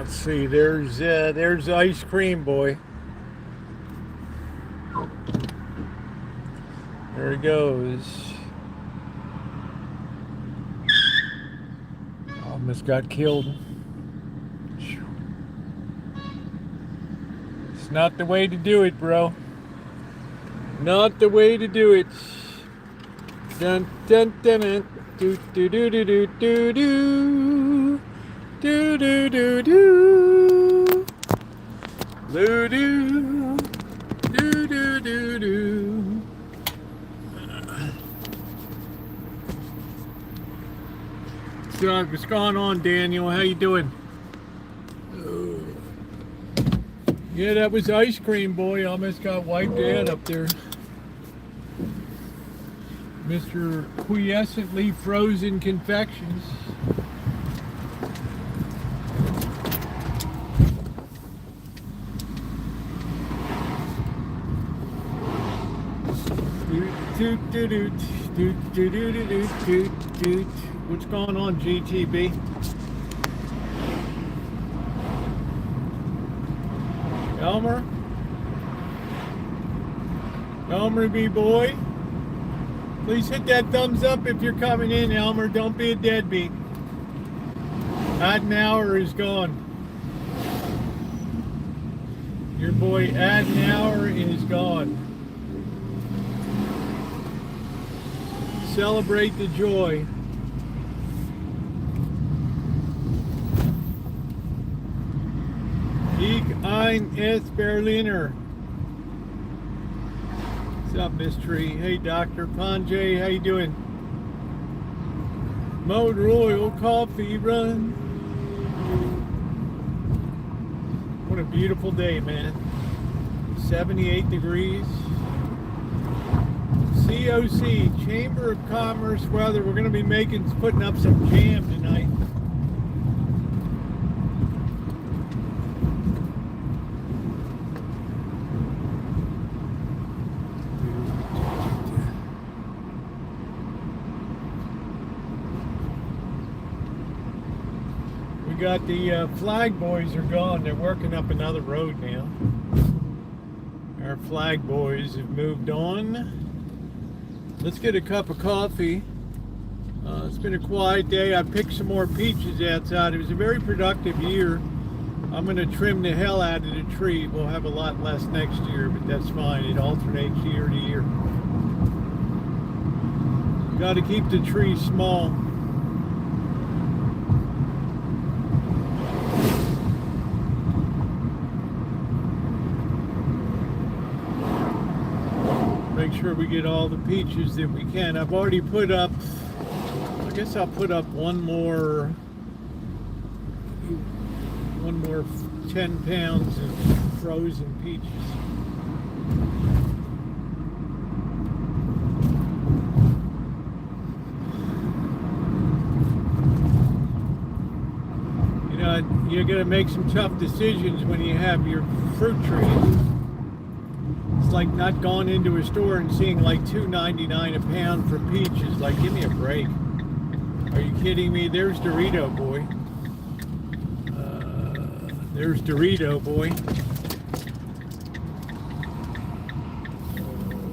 Let's see. There's ice cream boy. There he goes. Almost got killed. It's not the way to do it, bro. Not the way to do it. Dun dun dun dun. Do do do do do do do. Do do do do. Do do. Do do do do. So, what's going on, Daniel? How you doing? Yeah, that was ice cream boy. Almost got wiped out up there. Mr. Quiescently Frozen Confections. What's going on, GTB? Elmer B boy. Please hit that thumbs up if you're coming in, Elmer. Don't be a deadbeat. Adenauer is gone. Your boy Adenauer is gone. Celebrate the joy. Ich ein S Berliner. What's up, Miss Tree? Hey, Dr. Panjay, how you doing? Mode Royal Coffee Run. What a beautiful day, man. 78 degrees. COC, Chamber of Commerce weather. We're going to be putting up some jam tonight. We got the flag boys are gone. They're working up another road now. Our flag boys have moved on. Let's get a cup of coffee. It's been a quiet day. I picked some more peaches outside. It was a very productive year. I'm going to trim the hell out of the tree. We'll have a lot less next year, but that's fine. It alternates year to year. Got to keep the tree small. Make sure we get all the peaches that we can. I've already put up, I guess I'll put up one more 10 pounds of frozen peaches. You know, you're gonna make some tough decisions when you have your fruit trees. It's like not going into a store and seeing like $2.99 a pound for peaches. Like, give me a break. Are you kidding me? There's Dorito boy. There's Dorito boy.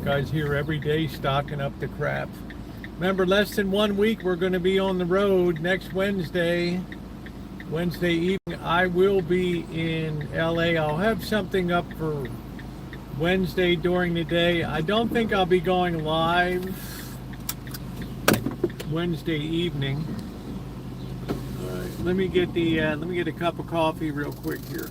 Guy's here every day stocking up the crap. Remember, less than 1 week we're going to be on the road. Next Wednesday evening, I will be in LA. I'll have something up for Wednesday during the day. I don't think I'll be going live Wednesday evening. All right, let me get a cup of coffee real quick here.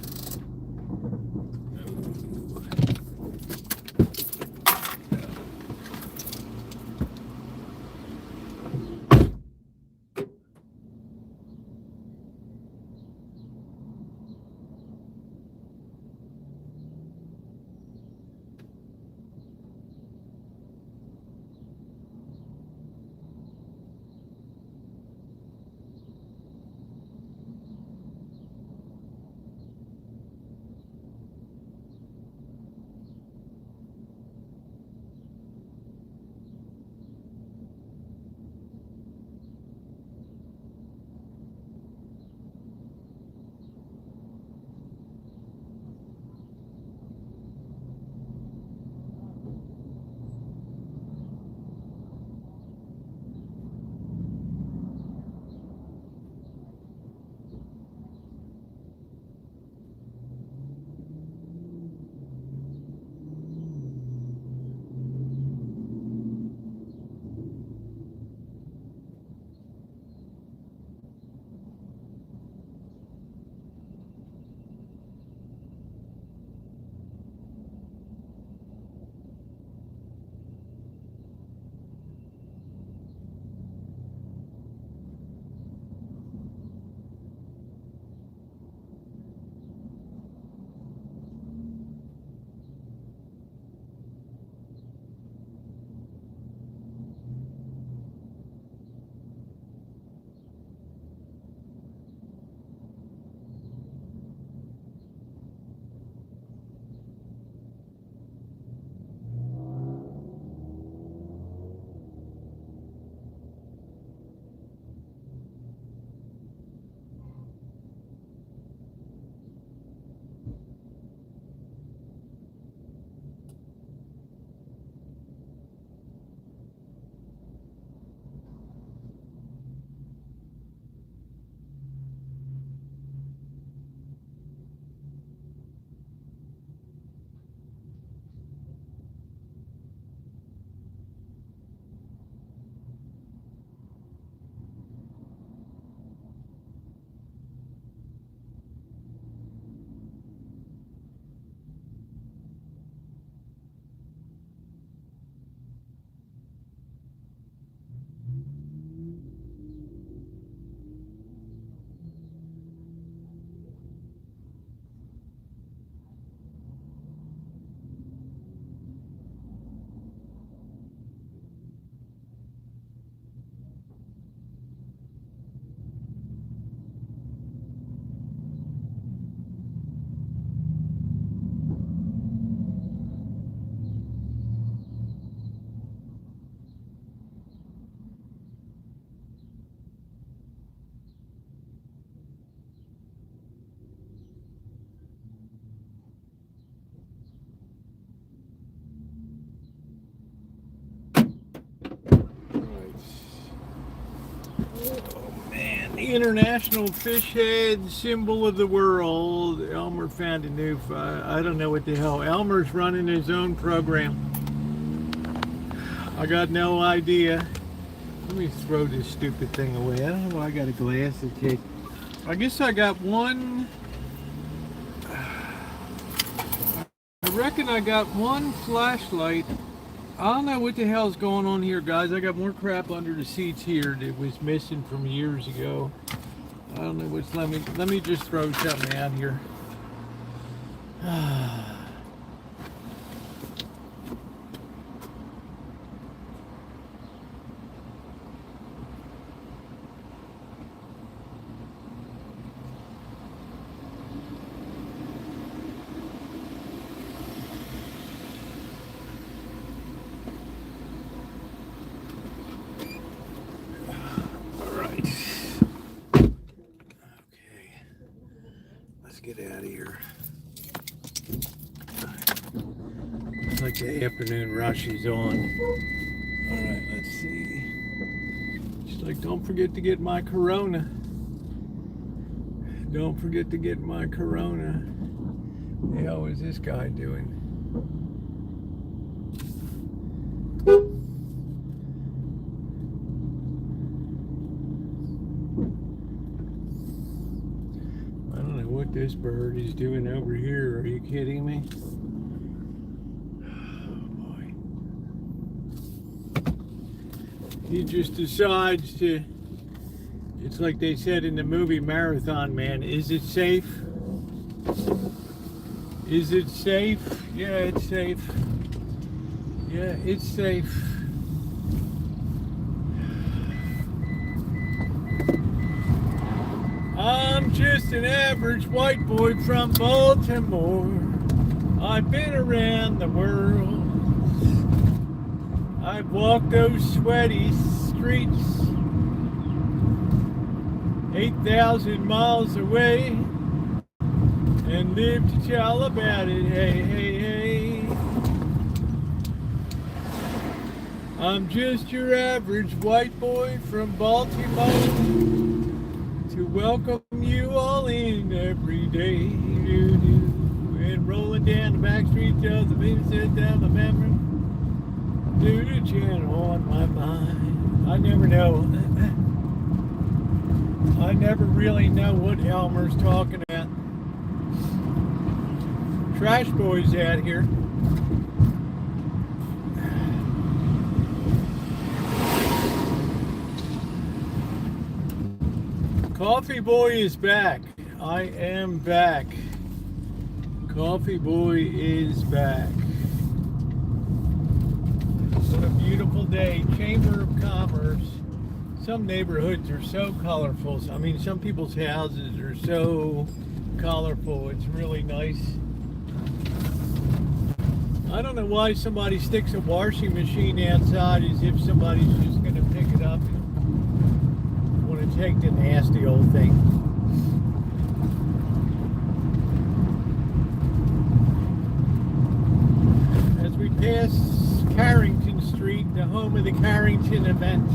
international fish head, symbol of the world. Elmer found a new, I don't know what the hell. Elmer's running his own program. I got no idea. Let me throw this stupid thing away. I don't know why I got a glass to take. I guess I got one. I reckon I got one flashlight. I don't know what the hell's going on here, guys. I got more crap under the seats here that was missing from years ago. I don't know what's. Let me just throw something out here. Get out of here. Looks like the afternoon rush is on. Alright, let's see. Just like, don't forget to get my Corona. Don't forget to get my Corona. How is this guy doing? What this bird is doing over here. Are you kidding me? Oh boy. He just decides to, it's like they said in the movie Marathon Man, is it safe? Is it safe? Yeah, it's safe. Yeah, it's safe. I'm just an average white boy from Baltimore. I've been around the world. I've walked those sweaty streets 8,000 miles away and lived to tell about it. Hey, hey, hey. I'm just your average white boy from Baltimore. To welcome you all in every day, and rolling down the back streets of the Vincent down the memory, do the channel on my mind. I never know. I never really know what Elmer's talking about. Trash Boy's out here. Coffee Boy is back. I am back. Coffee Boy is back. What a beautiful day. Chamber of Commerce. Some neighborhoods are so colorful. I mean, some people's houses are so colorful. It's really nice. I don't know why somebody sticks a washing machine outside as if somebody's just going to pick it up. Take the nasty old thing. As we pass Carrington Street, the home of the Carrington event.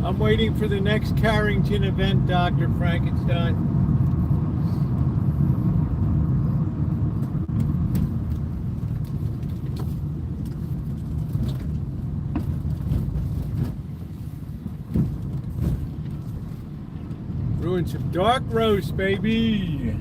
I'm waiting for the next Carrington event, Dr. Frankenstein. Doing some dark roast, baby.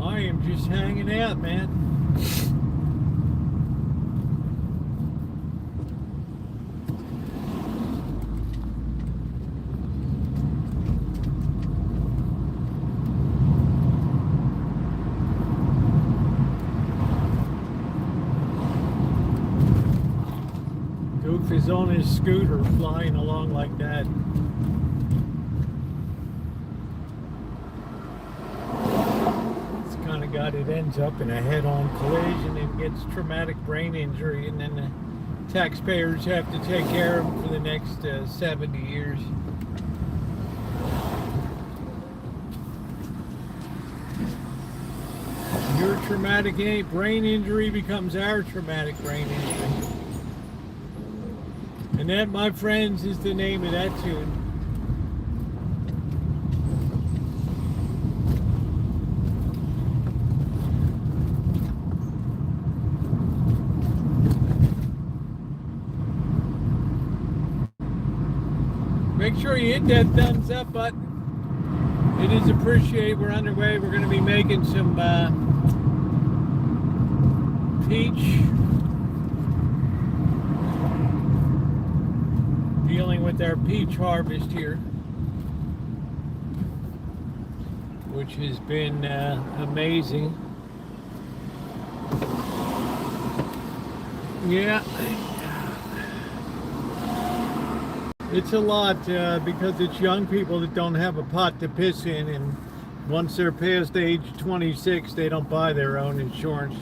I am just hanging out, man. Is on his scooter flying along like that. It's the kind of guy God, it ends up in a head-on collision and gets traumatic brain injury, and then the taxpayers have to take care of him for the next 70 years. Your traumatic brain injury becomes our traumatic brain injury. And that, my friends, is the name of that tune. Make sure you hit that thumbs up button. It is appreciated. We're underway. We're going to be making some peach. Dealing with our peach harvest here, which has been amazing. Yeah, it's a lot because it's young people that don't have a pot to piss in, and once they're past age 26, they don't buy their own insurance.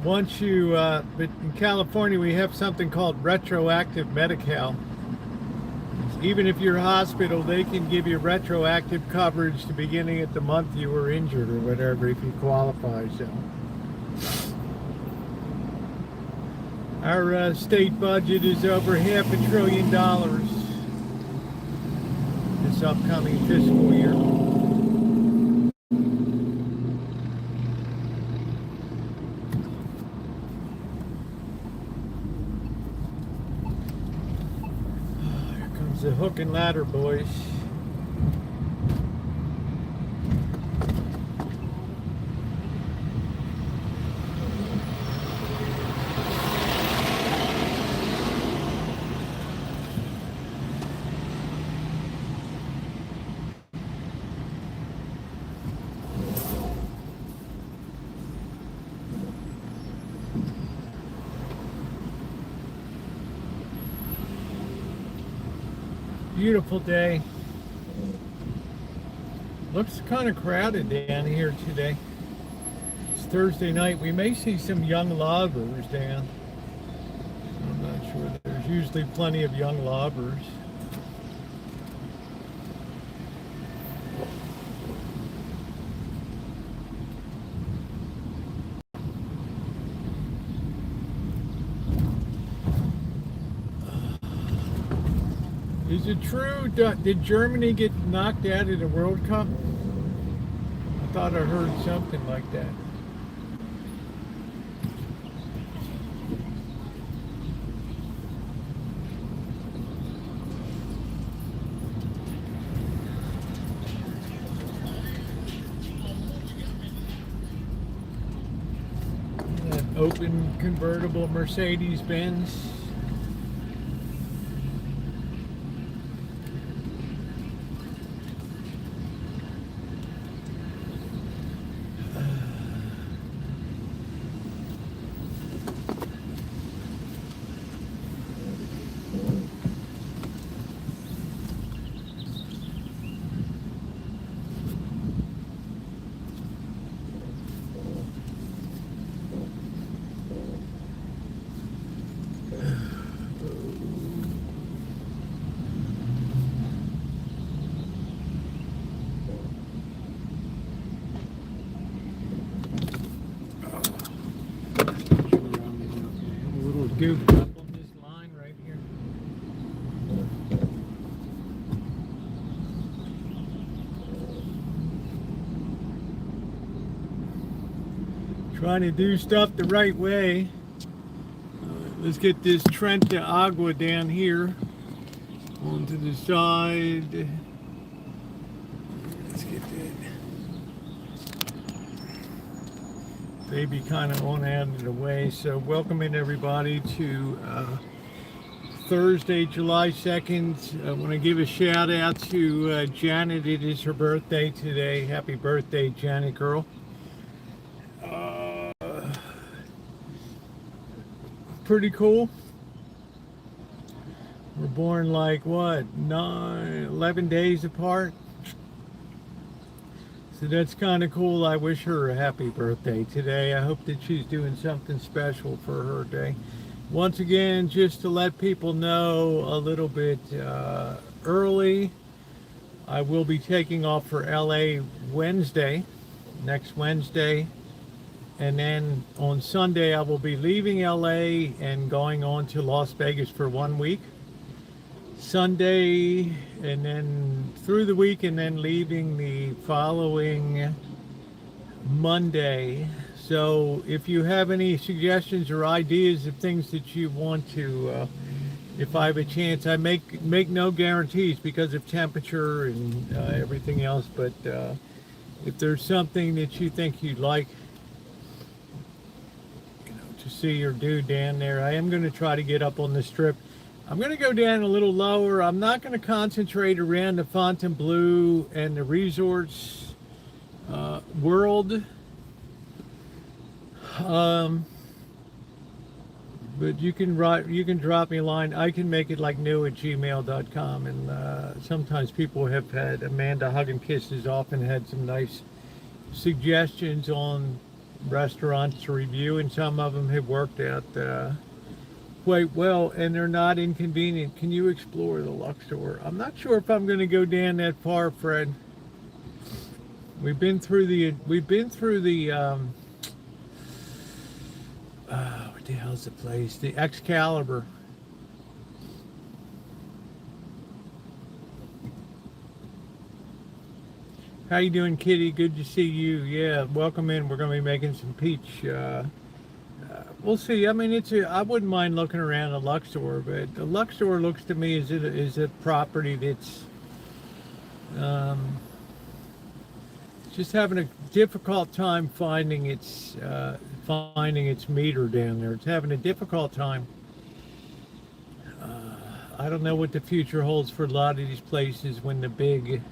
Once you, but in California we have something called retroactive Medi-Cal. Even if you're hospital, they can give you retroactive coverage to beginning at the month you were injured or whatever if you qualify. So our state budget is over $500 billion this upcoming fiscal year. The hook and ladder boys. Beautiful day. Looks kind of crowded down here today. It's Thursday night. We may see some young loggers down. I'm not sure. There's usually plenty of young loggers. Is it true? Did Germany get knocked out of the World Cup? I thought I heard something like that. That open convertible Mercedes-Benz. Goofed up on this line right here. Trying to do stuff the right way. Let's get this Trent de Agua down here onto the side. Let's get that baby kind of on out of the way. So welcoming everybody to Thursday, July 2nd. I want to give a shout out to Janet. It is her birthday today. Happy birthday, Janet girl. Pretty cool. We're born like what, 11 days apart. So that's kind of cool. I wish her a happy birthday today. I hope that she's doing something special for her day. Once again, just to let people know a little bit early, I will be taking off for LA Wednesday, next Wednesday. And then on Sunday, I will be leaving LA and going on to Las Vegas for 1 week. Sunday, and then through the week, and then leaving the following Monday. So if you have any suggestions or ideas of things that you want to, if I have a chance, I make no guarantees because of temperature and everything else, but if there's something that you think you'd like to see or do down there, I am going to try to get up on the Strip. I'm going to go down a little lower. I'm not going to concentrate around the Fontainebleau and the resorts world. But you can drop me a line. I can make it like new@gmail.com. And sometimes people have had, Amanda Hug and Kiss has often had some nice suggestions on restaurants to review, and some of them have worked out quite well, and they're not inconvenient. Can you explore the Luxor? I'm not sure if I'm going to go down that far, Fred. We've been through the what the hell's the place? The Excalibur. How you doing, Kitty? Good to see you. Yeah, welcome in. We're going to be making some peach. We'll see. I mean, I wouldn't mind looking around the Luxor, but the Luxor looks to me as a property that's just having a difficult time finding its meter down there. It's having a difficult time. I don't know what the future holds for a lot of these places when the big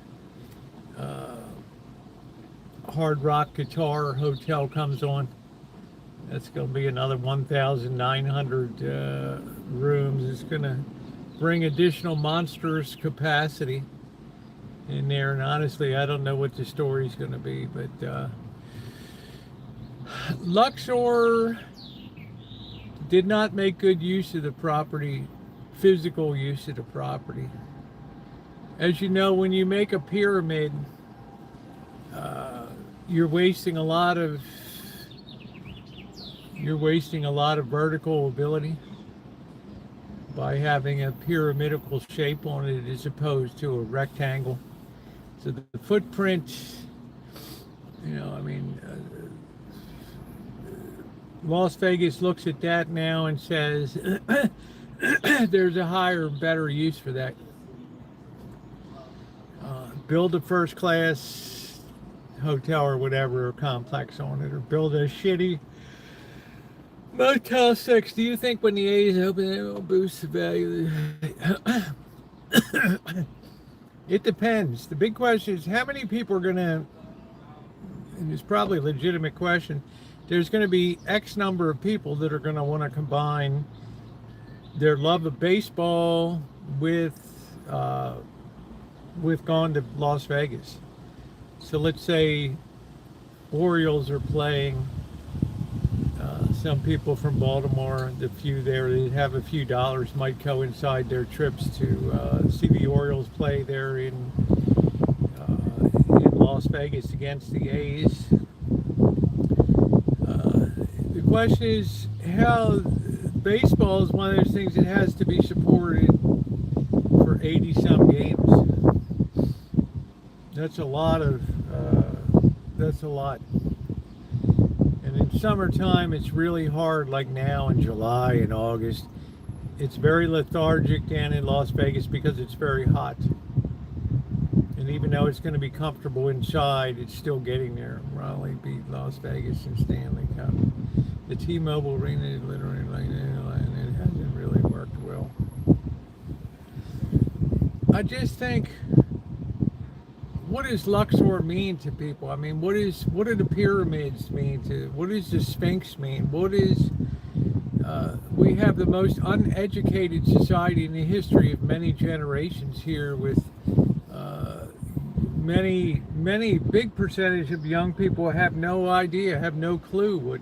Hard Rock Guitar Hotel comes on. That's going to be another 1,900 rooms. It's going to bring additional monstrous capacity in there. And honestly, I don't know what the story's going to be. But Luxor did not make good use of the property, physical use of the property. As you know, when you make a pyramid, you're wasting a lot of vertical ability by having a pyramidal shape on it as opposed to a rectangle. So the footprint, I mean, Las Vegas looks at that now and says there's a higher, better use for that. Build a first class hotel or whatever, or complex on it, or build a shitty Motel 6. Do you think when the A's open it will boost the value? It depends. The big question is how many people are going to, and it's probably a legitimate question, there's going to be X number of people that are going to want to combine their love of baseball with going to Las Vegas. So let's say Orioles are playing. Some people from Baltimore, the few there that have a few dollars, might coincide their trips to see the Orioles play there in Las Vegas against the A's. The question is how baseball is one of those things that has to be supported for 80-some games. That's a lot. And in summertime, it's really hard, like now in July and August. It's very lethargic down in Las Vegas because it's very hot. And even though it's going to be comfortable inside, it's still getting there. Raleigh beat Las Vegas in Stanley Cup. The T-Mobile Arena is literally like that, and it hasn't really worked well. I just think, what does Luxor mean to people? I mean, what do the pyramids mean to? What does the Sphinx mean? What is we have the most uneducated society in the history of many generations here, with many big percentage of young people have no idea, have no clue what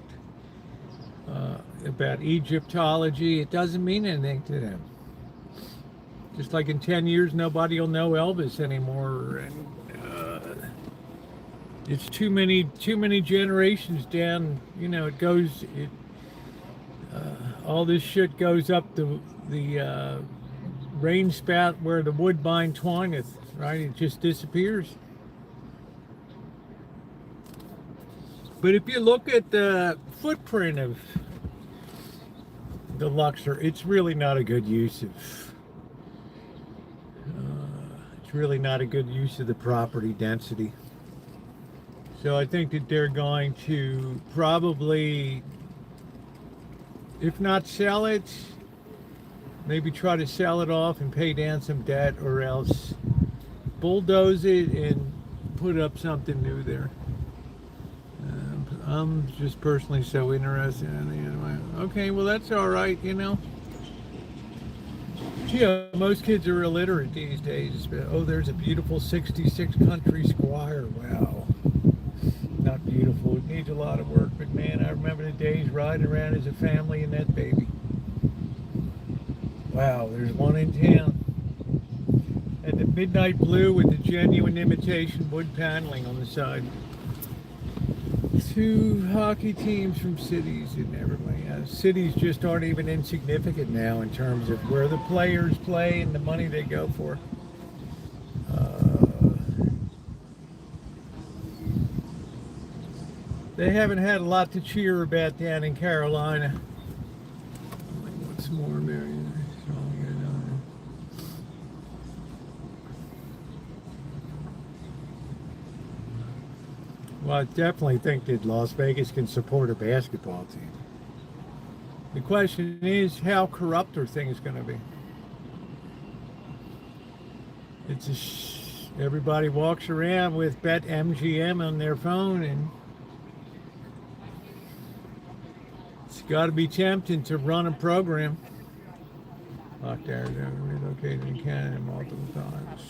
about Egyptology. It doesn't mean anything to them. Just like in 10 years, nobody will know Elvis anymore, and it's too many generations down. You know, all this shit goes up the rain spout where the woodbine twineth, right? It just disappears. But if you look at the footprint of the Luxor, it's really not a good use of. It's really not a good use of the property density. So I think that they're going to probably, if not sell it, maybe try to sell it off and pay down some debt, or else bulldoze it and put up something new there. I'm just personally so interested in it anyway. Okay, well that's all right, you know. Yeah, most kids are illiterate these days. Oh, there's a beautiful 66 country squire. Wow. Not beautiful. It needs a lot of work, but man, I remember the days riding around as a family in that baby. Wow, there's one in town. And the midnight blue with the genuine imitation wood paneling on the side. 2 hockey teams from cities and everybody. Cities just aren't even insignificant now in terms of where the players play and the money they go for. They haven't had a lot to cheer about down in Carolina. What's more, Mary? Well, I definitely think that Las Vegas can support a basketball team. The question is, how corrupt are things going to be? Everybody walks around with BetMGM on their phone, and it's got to be tempting to run a program. Locked Arizona, relocated in Canada multiple times.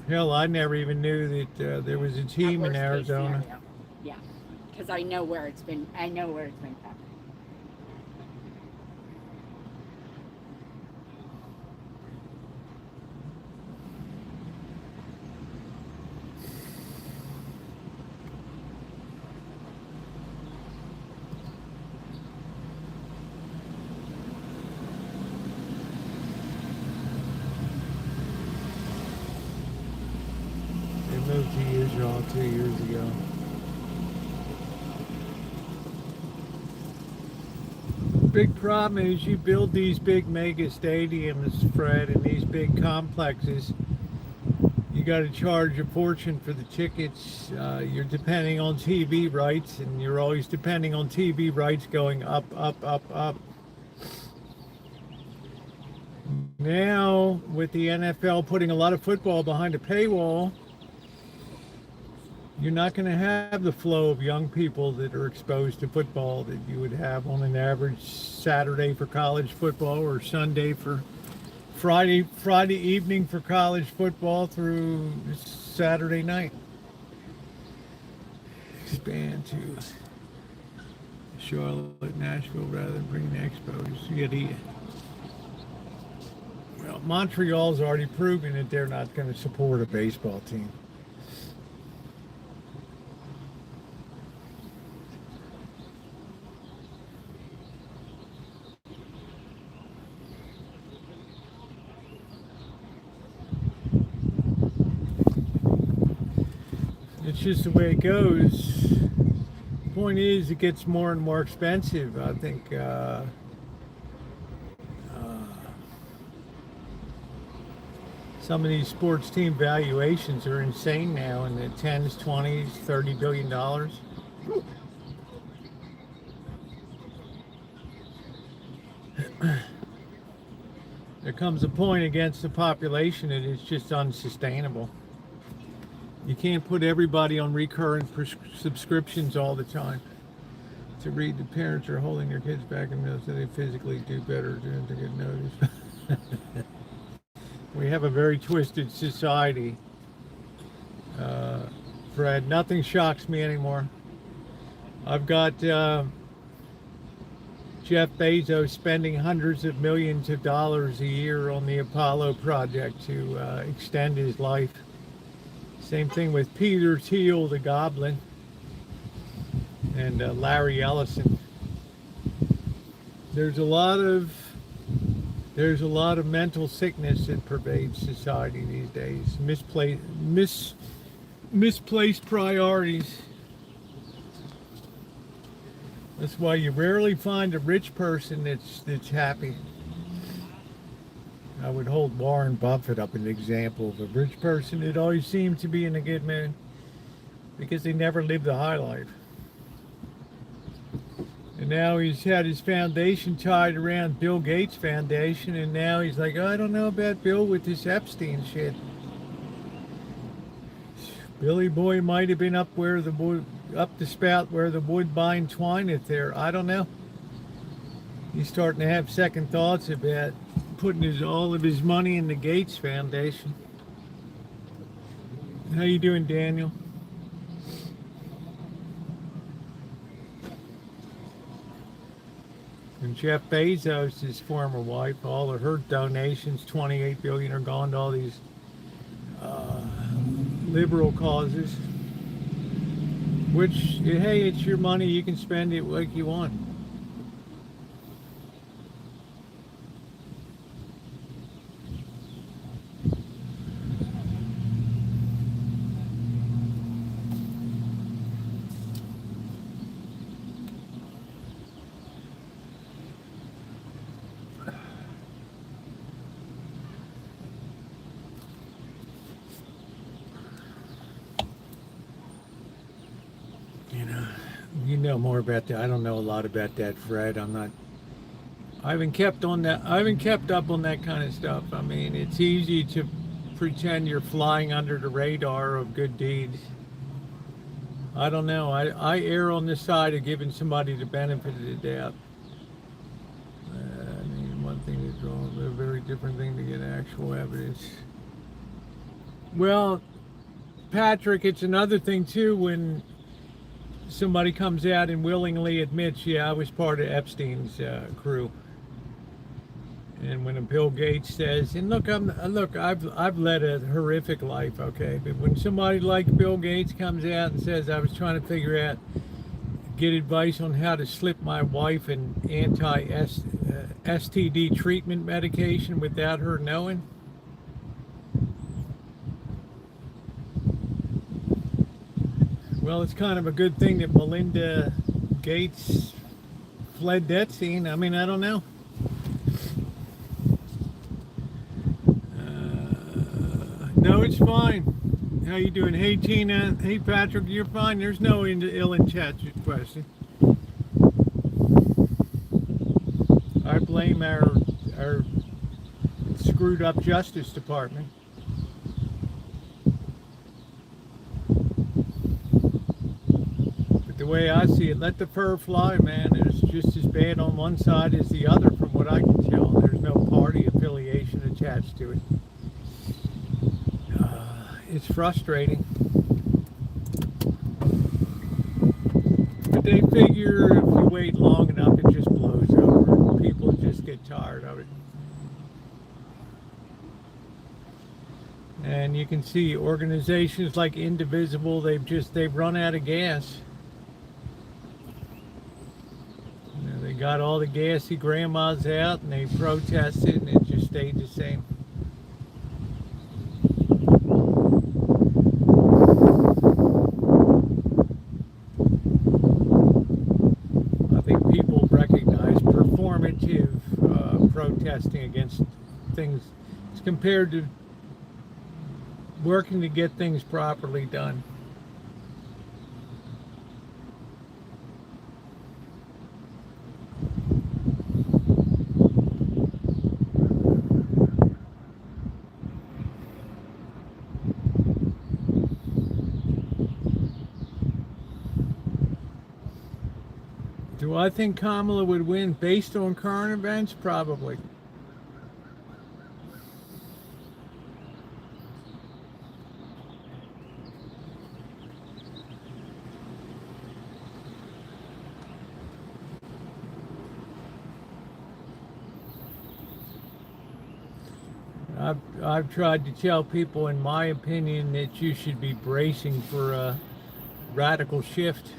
Hell, I never even knew that there was a team in Arizona. Yeah, because I know where it's been. I know where it's been from. Moved to Israel 2 years ago. Big problem is you build these big mega stadiums, Fred, and these big complexes. You got to charge a fortune for the tickets. You're depending on TV rights, and you're always depending on TV rights going up, up, up, up. Now, with the NFL putting a lot of football behind a paywall, you're not going to have the flow of young people that are exposed to football that you would have on an average Saturday for college football, or Sunday for Friday evening for college football through Saturday night. Expand to Charlotte, Nashville, rather than bring the Expos. Well, Montreal's already proven that they're not going to support a baseball team. It's just the way it goes. The point is, it gets more and more expensive. I think some of these sports team valuations are insane now, in the 10s, 20s, $30 billion. There comes a point against the population that it's just unsustainable. You can't put everybody on recurrent subscriptions all the time. to read the parents are holding their kids back and know so they physically do better to get noticed. We have a very twisted society. Fred, nothing shocks me anymore. I've got Jeff Bezos spending hundreds of millions of dollars a year on the Apollo project to extend his life. Same thing with Peter Thiel, the Goblin, and Larry Ellison. There's a lot of mental sickness that pervades society these days. Misplaced priorities. That's why you rarely find a rich person that's happy. I would hold Warren Buffett up as an example of a rich person that always seems to be in a good mood because they never lived the high life. And now he's had his foundation tied around Bill Gates' foundation, and now he's like, oh, I don't know about Bill with this Epstein shit. Billy Boy might have been up the spout where the woodbine twineth there. I don't know. He's starting to have second thoughts about putting all of his money in the Gates Foundation. How you doing, Daniel? And Jeff Bezos, his former wife, all of her donations, $28 billion, are gone to all these liberal causes. Which, hey, it's your money, you can spend it like you want. You know more about that. I don't know a lot about that, Fred. I haven't kept up on that kind of stuff. I mean, it's easy to pretend you're flying under the radar of good deeds. I don't know. I err on the side of giving somebody the benefit of the doubt. I mean, one thing is wrong, a very different thing to get actual evidence. Well, Patrick, it's another thing too when somebody comes out and willingly admits, yeah, I was part of Epstein's crew. And when a Bill Gates says, and look, I've led a horrific life, okay, but when somebody like Bill Gates comes out and says, I was trying to get advice on how to slip my wife an anti-STD treatment medication without her knowing. Well, it's kind of a good thing that Melinda Gates fled that scene. I mean, I don't know. No, it's fine. How you doing? Hey, Tina. Hey, Patrick. You're fine. There's no ill in chat question. I blame our screwed up Justice Department. The way I see it, let the fur fly, man. It's just as bad on one side as the other from what I can tell. There's no party affiliation attached to it. It's frustrating. But they figure if you wait long enough, it just blows over. People just get tired of it. And you can see organizations like Indivisible, they've run out of gas. They got all the gassy grandmas out and they protested and it just stayed the same. I think people recognize performative protesting against things as compared to working to get things properly done. Do I think Kamala would win based on current events? Probably. I've tried to tell people, in my opinion, that you should be bracing for a radical shift.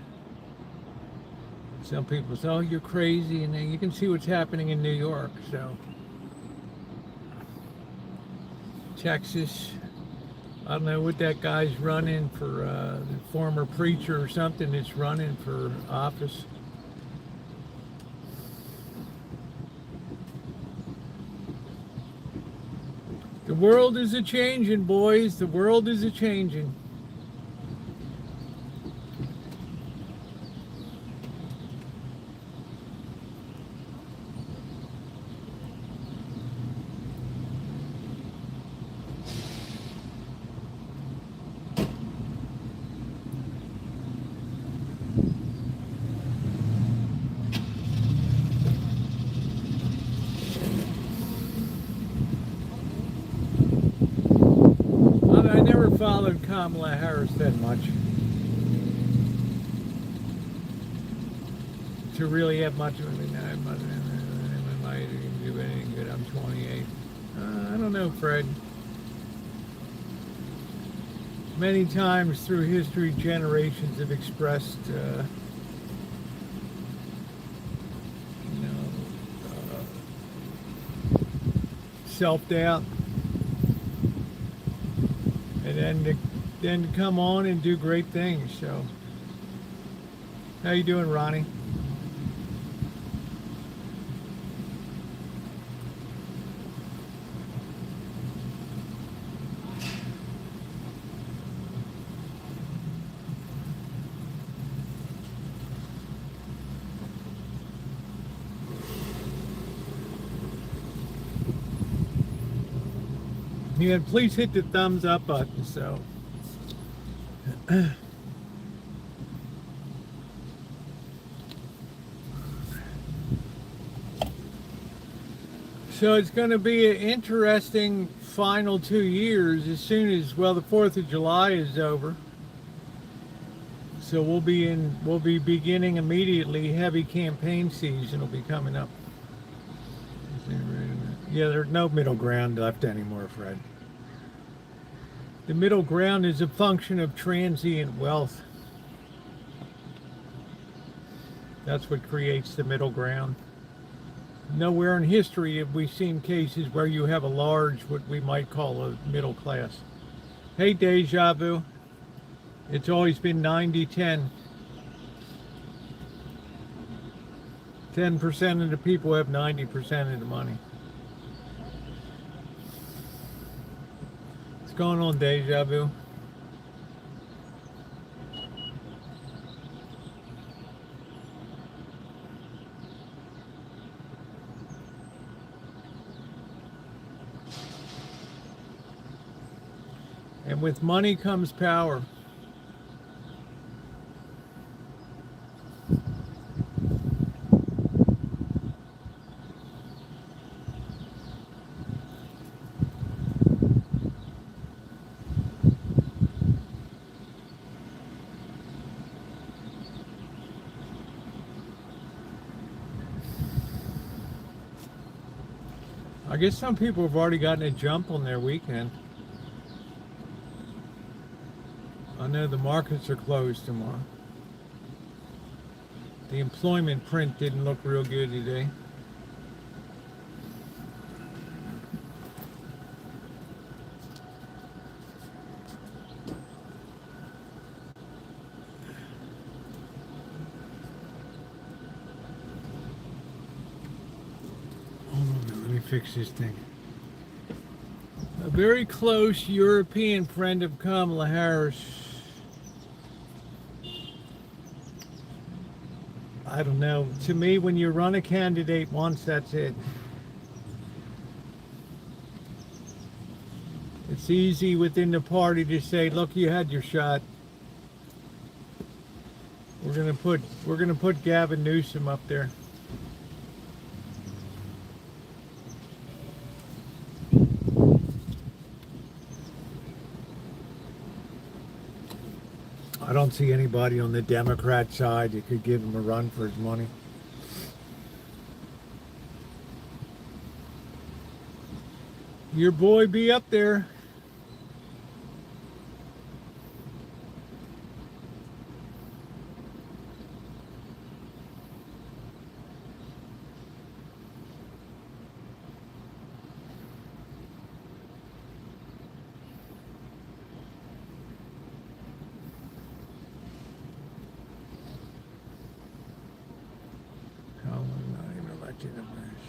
Some people say, "Oh, you're crazy," and then you can see what's happening in New York. So, Texas, I don't know what that guy's running for, the former preacher or something that's running for office. The world is a-changing, boys. The world is a-changing. I never followed Kamala Harris that much to really have much of it. I might do anything good. I'm 28. I don't know, Fred. Many times through history, generations have expressed, self-doubt. And then to come on and do great things. So, how you doing, Ronnie? Yeah, please hit the thumbs up button. So it's going to be an interesting final 2 years as soon as, well, the 4th of July is over. So we'll be beginning immediately. Heavy campaign season will be coming up. Yeah, there's no middle ground left anymore, Fred. The middle ground is a function of transient wealth. That's what creates the middle ground. Nowhere in history have we seen cases where you have a large, what we might call a middle class. Hey, Deja Vu. It's always been 90-10. 10% of the people have 90% of the money. What's going on, Deja Vu? And with money comes power. I guess some people have already gotten a jump on their weekend. I know the markets are closed tomorrow. The employment print didn't look real good today. Hold on, let me fix this thing. A very close European friend of Kamala Harris, I don't know. To me, when you run a candidate once, that's it. It's easy within the party to say, look, you had your shot. We're gonna put Gavin Newsom up there. I don't see anybody on the Democrat side that could give him a run for his money. Your boy be up there.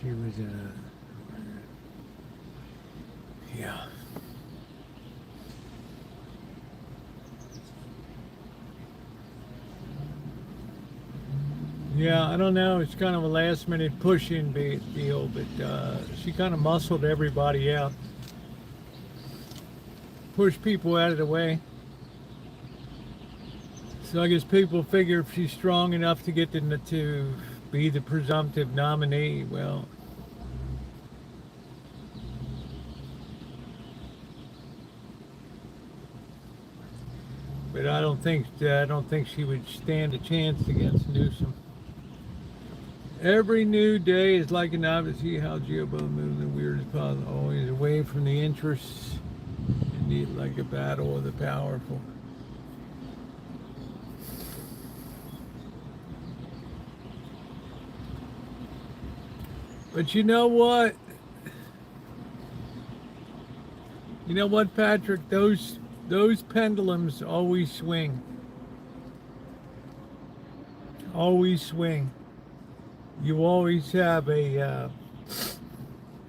She was in a, yeah. Yeah, I don't know. It's kind of a last minute push-in deal, but she kind of muscled everybody out. Pushed people out of the way. So I guess people figure if she's strong enough to get to be the presumptive nominee, well, but I don't think she would stand a chance against Newsom. Every new day is like an obviously how geopolitical movement weird as possible, always away from the interests, indeed like a battle of the powerful. But you know what? You know what, Patrick? Those pendulums always swing. Always swing. You always have a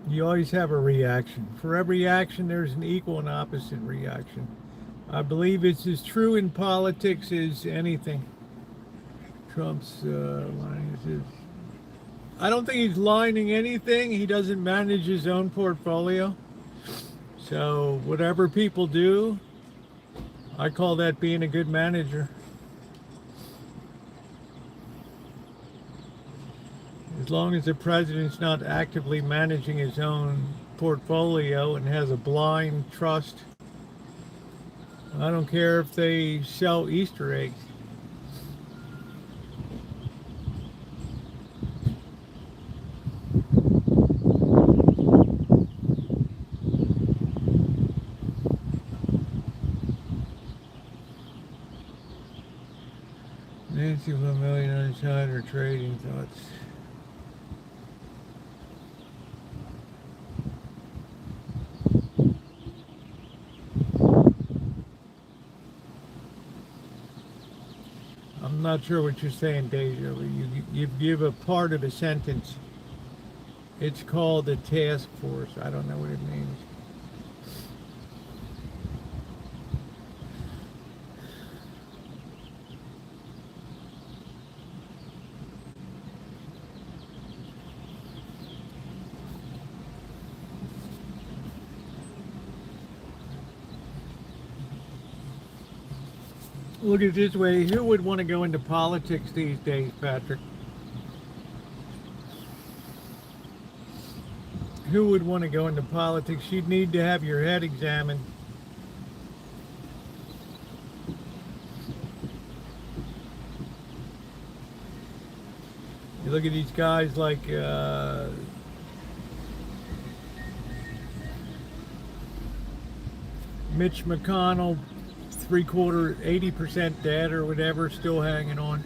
reaction. For every action, there's an equal and opposite reaction. I believe it's as true in politics as anything. Trump's line is. I don't think he's lining anything. He doesn't manage his own portfolio. So whatever people do, I call that being a good manager. As long as the president's not actively managing his own portfolio and has a blind trust, I don't care if they sell Easter eggs. Nancy with $1 million insider trading thoughts. I'm not sure what you're saying, Deja. You give a part of a sentence. It's called a task force. I don't know what it means. Look at it this way, who would want to go into politics these days, Patrick? Who would want to go into politics? You'd need to have your head examined. You look at these guys like Mitch McConnell, 80% dead or whatever, still hanging on.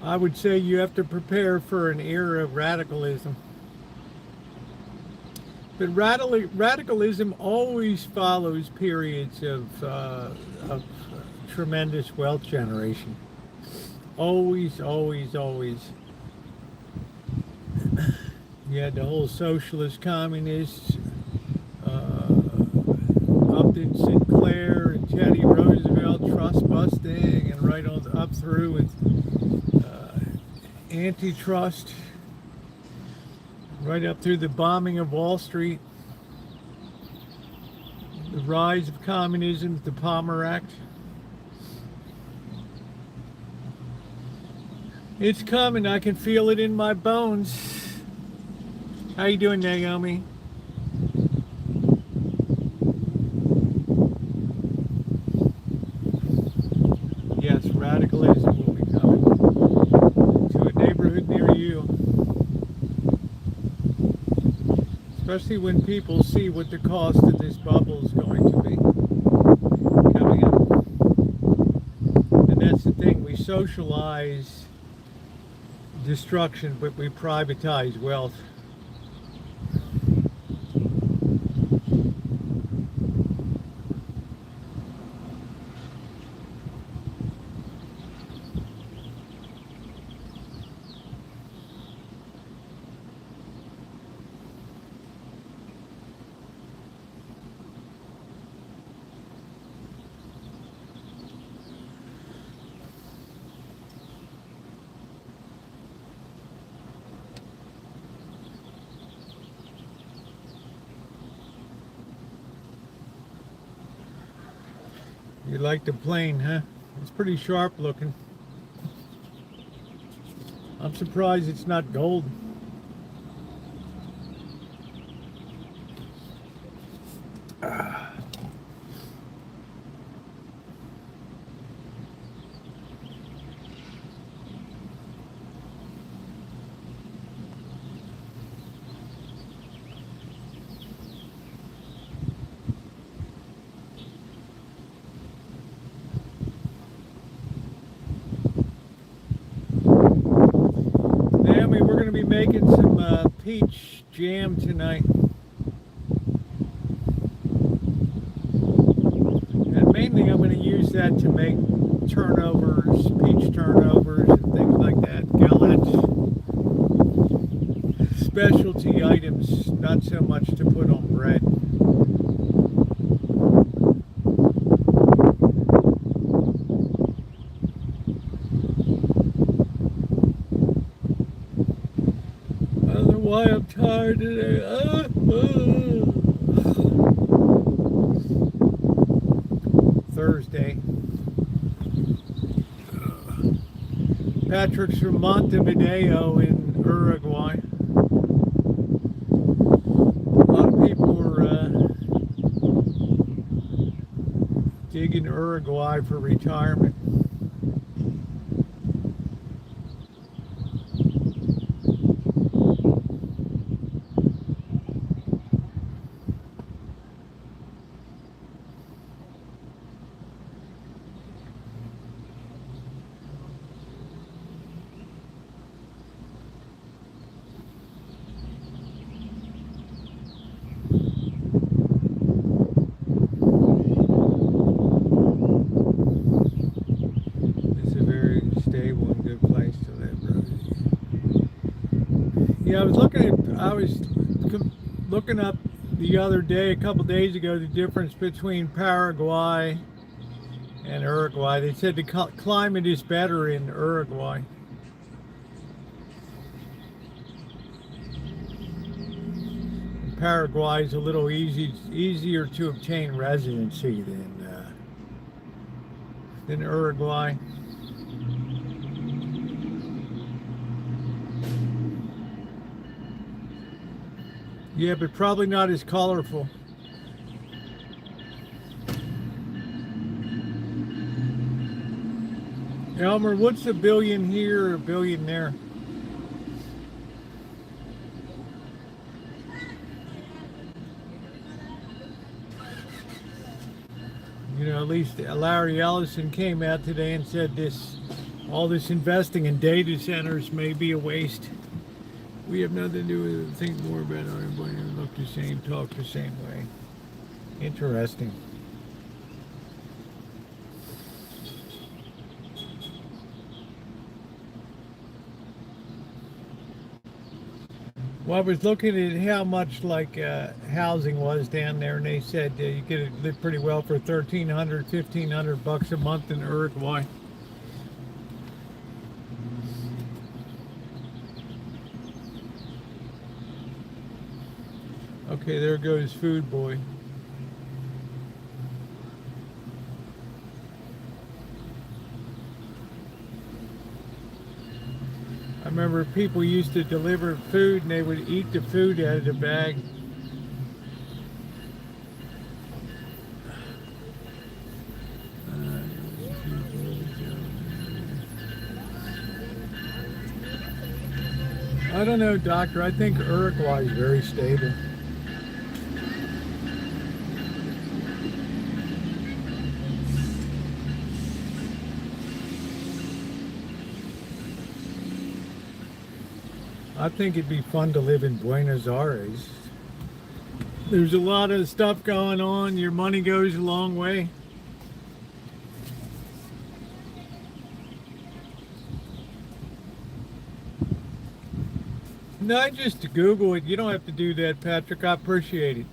I would say you have to prepare for an era of radicalism. But radicalism always follows periods of tremendous wealth generation. Always, always, always. You had the whole socialist, communists, Upton Sinclair and Teddy Roosevelt trust busting, and right on up through with antitrust, right up through the bombing of Wall Street, the rise of communism, the Palmer Act. It's coming. I can feel it in my bones. How you doing, Naomi? Yes, radicalism will be coming to a neighborhood near you. Especially when people see what the cost of this bubble is going to be coming up. And that's the thing. We socialize destruction, but we privatize wealth. You like the plane, huh? It's pretty sharp looking. I'm surprised it's not gold. Naomi, we're going to be making some peach jam tonight. And mainly I'm going to use that to make turnovers, peach turnovers and things like that. Galettes. Specialty items, not so much to put on bread. I don't know why I'm tired today. Thursday. Patrick's from Montevideo in Uruguay. A lot of people are digging Uruguay for retirement. Stable and good place to live, Rosie. Yeah, I was looking up the other day, a couple days ago, the difference between Paraguay and Uruguay. They said the climate is better in Uruguay. Paraguay is a little easier to obtain residency than Uruguay. Yeah, but probably not as colorful. Elmer, what's a billion here or a billion there? You know, at least Larry Ellison came out today and said all this investing in data centers may be a waste. We have nothing to do with it. Think more about it. Everybody look the same, talk the same way. Interesting. Well, I was looking at how much housing was down there, and they said you could live pretty well for $1,300, $1,500 a month in Uruguay. Okay, there goes Food Boy. I remember people used to deliver food and they would eat the food out of the bag. I don't know, Doctor. I think Uruguay is very stable. I think it'd be fun to live in Buenos Aires. There's a lot of stuff going on. Your money goes a long way. No, just to Google it. You don't have to do that, Patrick. I appreciate it.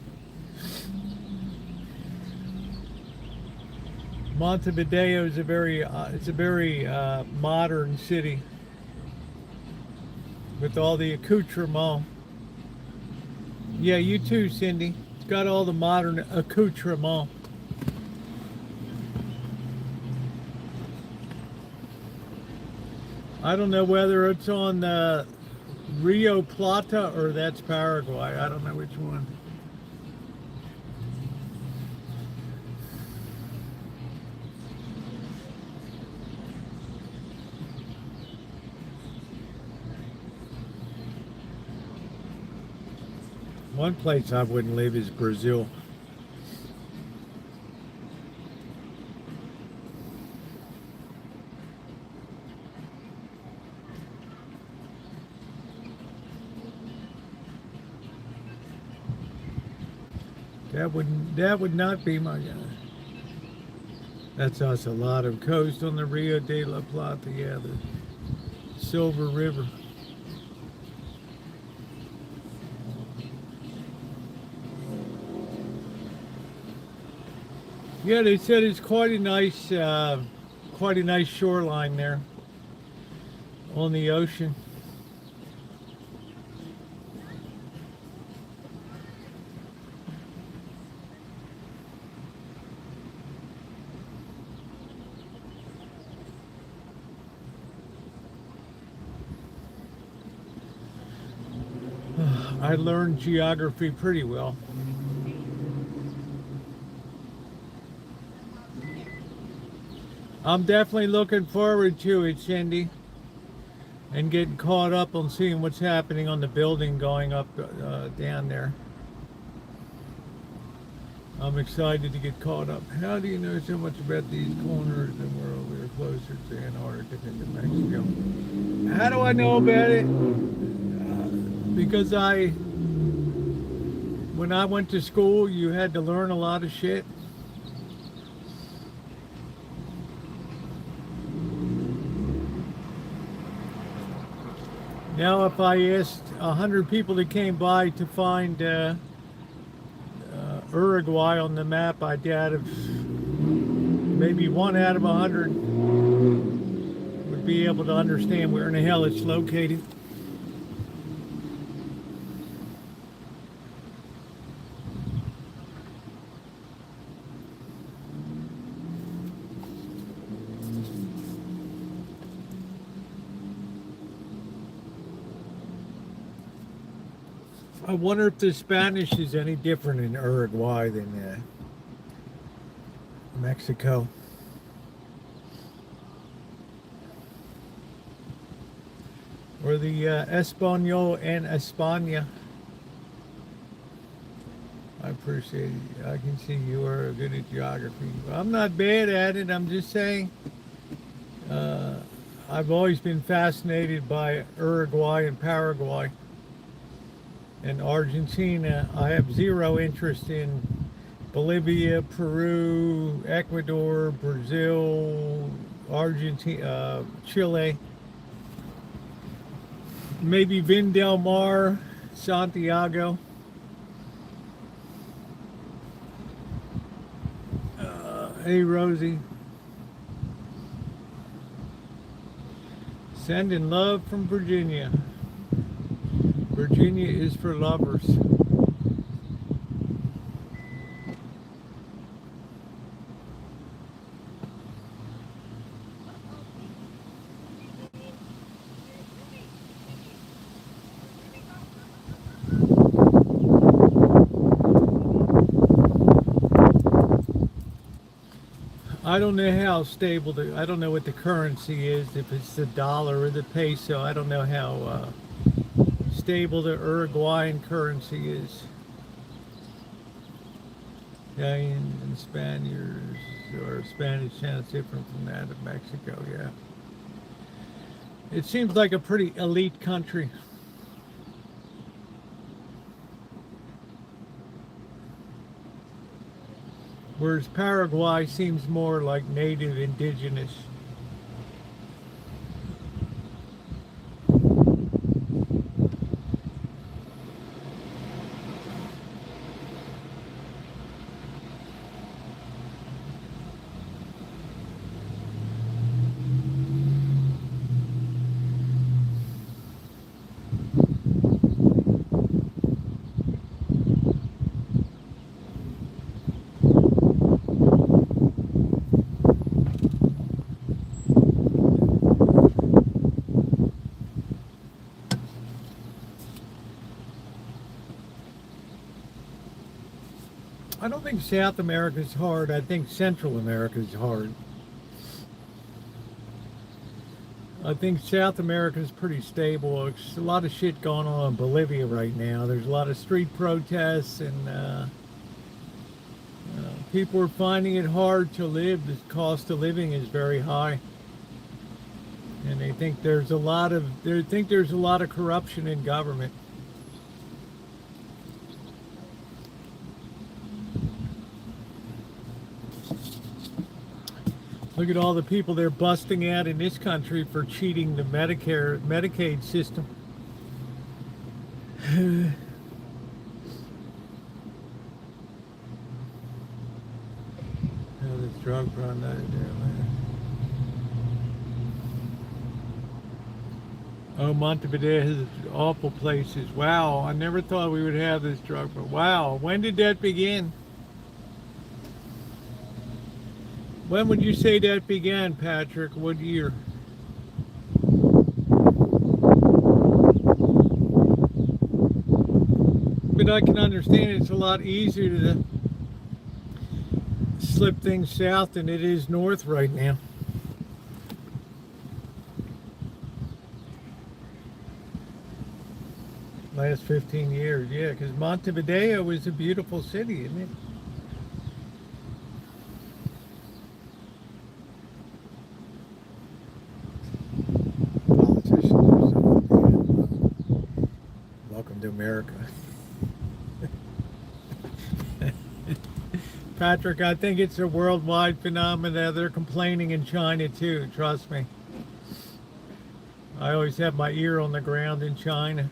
Montevideo is a very modern city with all the accoutrements. Yeah, you too, Cindy. It's got all the modern accoutrements. I don't know whether it's on Rio Plata or that's Paraguay. I don't know which one. One place I wouldn't live is Brazil. That would not be my guy. That's us, a lot of coast on the Rio de la Plata, yeah, the Silver River. Yeah, they said it's quite a nice shoreline there on the ocean. I learned geography pretty well. I'm definitely looking forward to it, Cindy, and getting caught up on seeing what's happening on the building going up down there. I'm excited to get caught up. How do you know so much about these corners and we're closer to Antarctica than to Mexico? How do I know about it? Because when I went to school, you had to learn a lot of shit. Now, if I asked 100 people that came by to find Uruguay on the map, I doubt if maybe 1 out of 100 would be able to understand where in the hell it's located. I wonder if the Spanish is any different in Uruguay than Mexico. Or the Espanol and España. I appreciate it. I can see you are good at geography. I'm not bad at it. I'm just saying I've always been fascinated by Uruguay and Paraguay. And Argentina, I have zero interest in Bolivia, Peru, Ecuador, Brazil, Argentina, Chile, maybe Vin del Mar, Santiago. Hey, Rosie. Sending love from Virginia. Virginia is for lovers. I don't know how stable I don't know what the currency is, if it's the dollar or the peso. I don't know how stable the Uruguayan currency is. Italians and Spaniards, or Spanish sounds different from that of Mexico, yeah. It seems like a pretty elite country. Whereas Paraguay seems more like native indigenous. I don't think South America is hard. I think Central America is hard. I think South America is pretty stable. There's a lot of shit going on in Bolivia right now. There's a lot of street protests, and people are finding it hard to live. The cost of living is very high, and they think there's a lot of corruption in government. Look at all the people they're busting out in this country for cheating the Medicaid system. Oh, this drug run out of there, man. Oh, Montevideo has awful places. Wow, I never thought we would have this drug, but wow, when did that begin? When would you say that began, Patrick? What year? But I can understand it's a lot easier to slip things south than it is north right now. Last 15 years, yeah, because Montevideo is a beautiful city, isn't it? Welcome to America. Patrick, I think it's a worldwide phenomenon. They're complaining in China too, trust me. I always have my ear on the ground in China.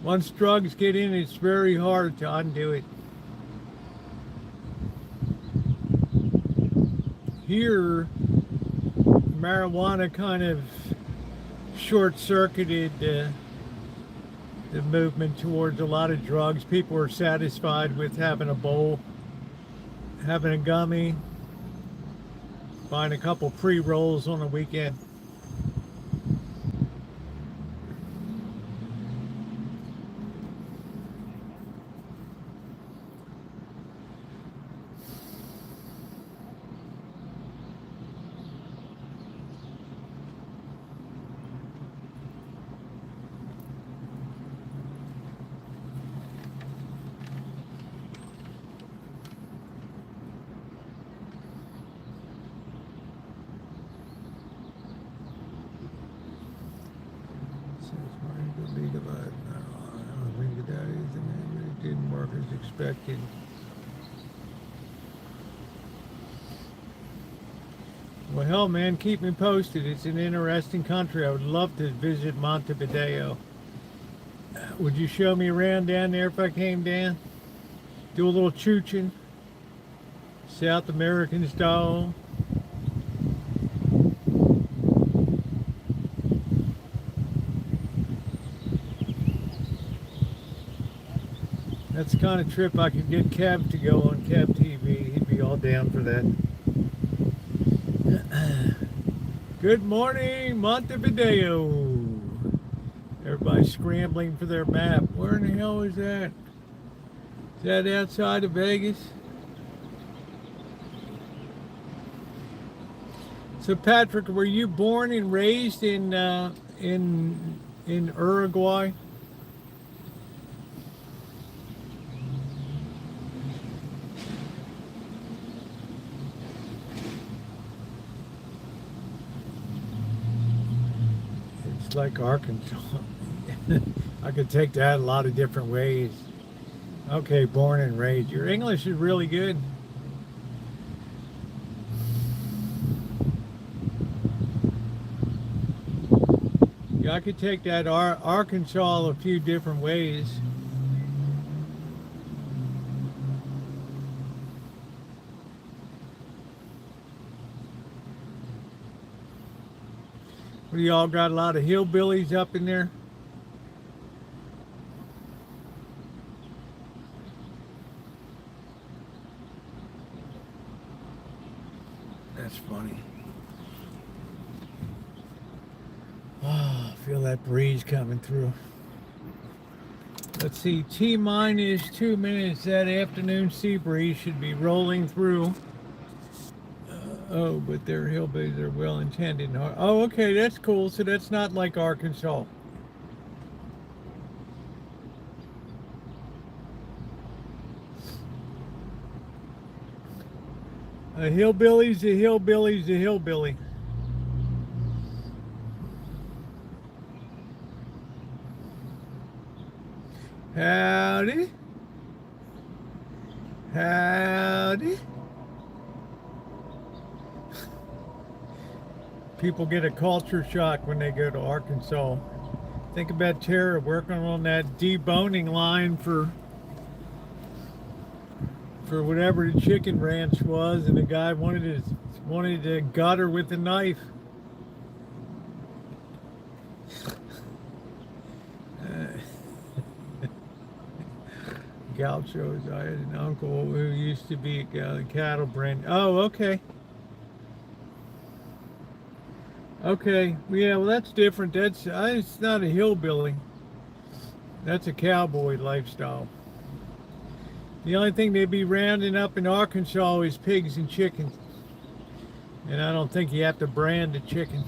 Once drugs get in, it's very hard to undo it. Here, marijuana kind of short-circuited the movement towards a lot of drugs. People are satisfied with having a bowl, having a gummy, buying a couple pre-rolls on the weekend. Didn't work as expected. Well, hell, man, keep me posted. It's an interesting country. I would love to visit Montevideo. Would you show me around down there if I came down? Do a little chooching? South American style. That's the kind of trip I could get Kev to go on Kev TV. He'd be all down for that. Good morning, Montevideo. Everybody's scrambling for their map. Where in the hell is that? Is that outside of Vegas? So Patrick, were you born and raised in Uruguay? It's like Arkansas. I could take that a lot of different ways. Okay, born and raised. Your English is really good. Yeah, I could take that Arkansas a few different ways. What, y'all got a lot of hillbillies up in there? That's funny. Oh, I feel that breeze coming through. Let's see, T-minus 2 minutes. That afternoon sea breeze should be rolling through. Oh, but their hillbillies are well intended. Oh, okay, that's cool. So that's not like Arkansas. A hillbilly's a hillbilly's a hillbilly. Howdy. Howdy. People get a culture shock when they go to Arkansas. Think about Tara working on that deboning line for whatever the chicken ranch was, and the guy wanted to gut her with a knife. Gauchos. I had an uncle who used to be a cattle brand. Oh, okay. Okay, yeah, well that's different. That's it's not a hillbilly. That's a cowboy lifestyle. The only thing they'd be rounding up in Arkansas is pigs and chickens. And I don't think you have to brand a chicken.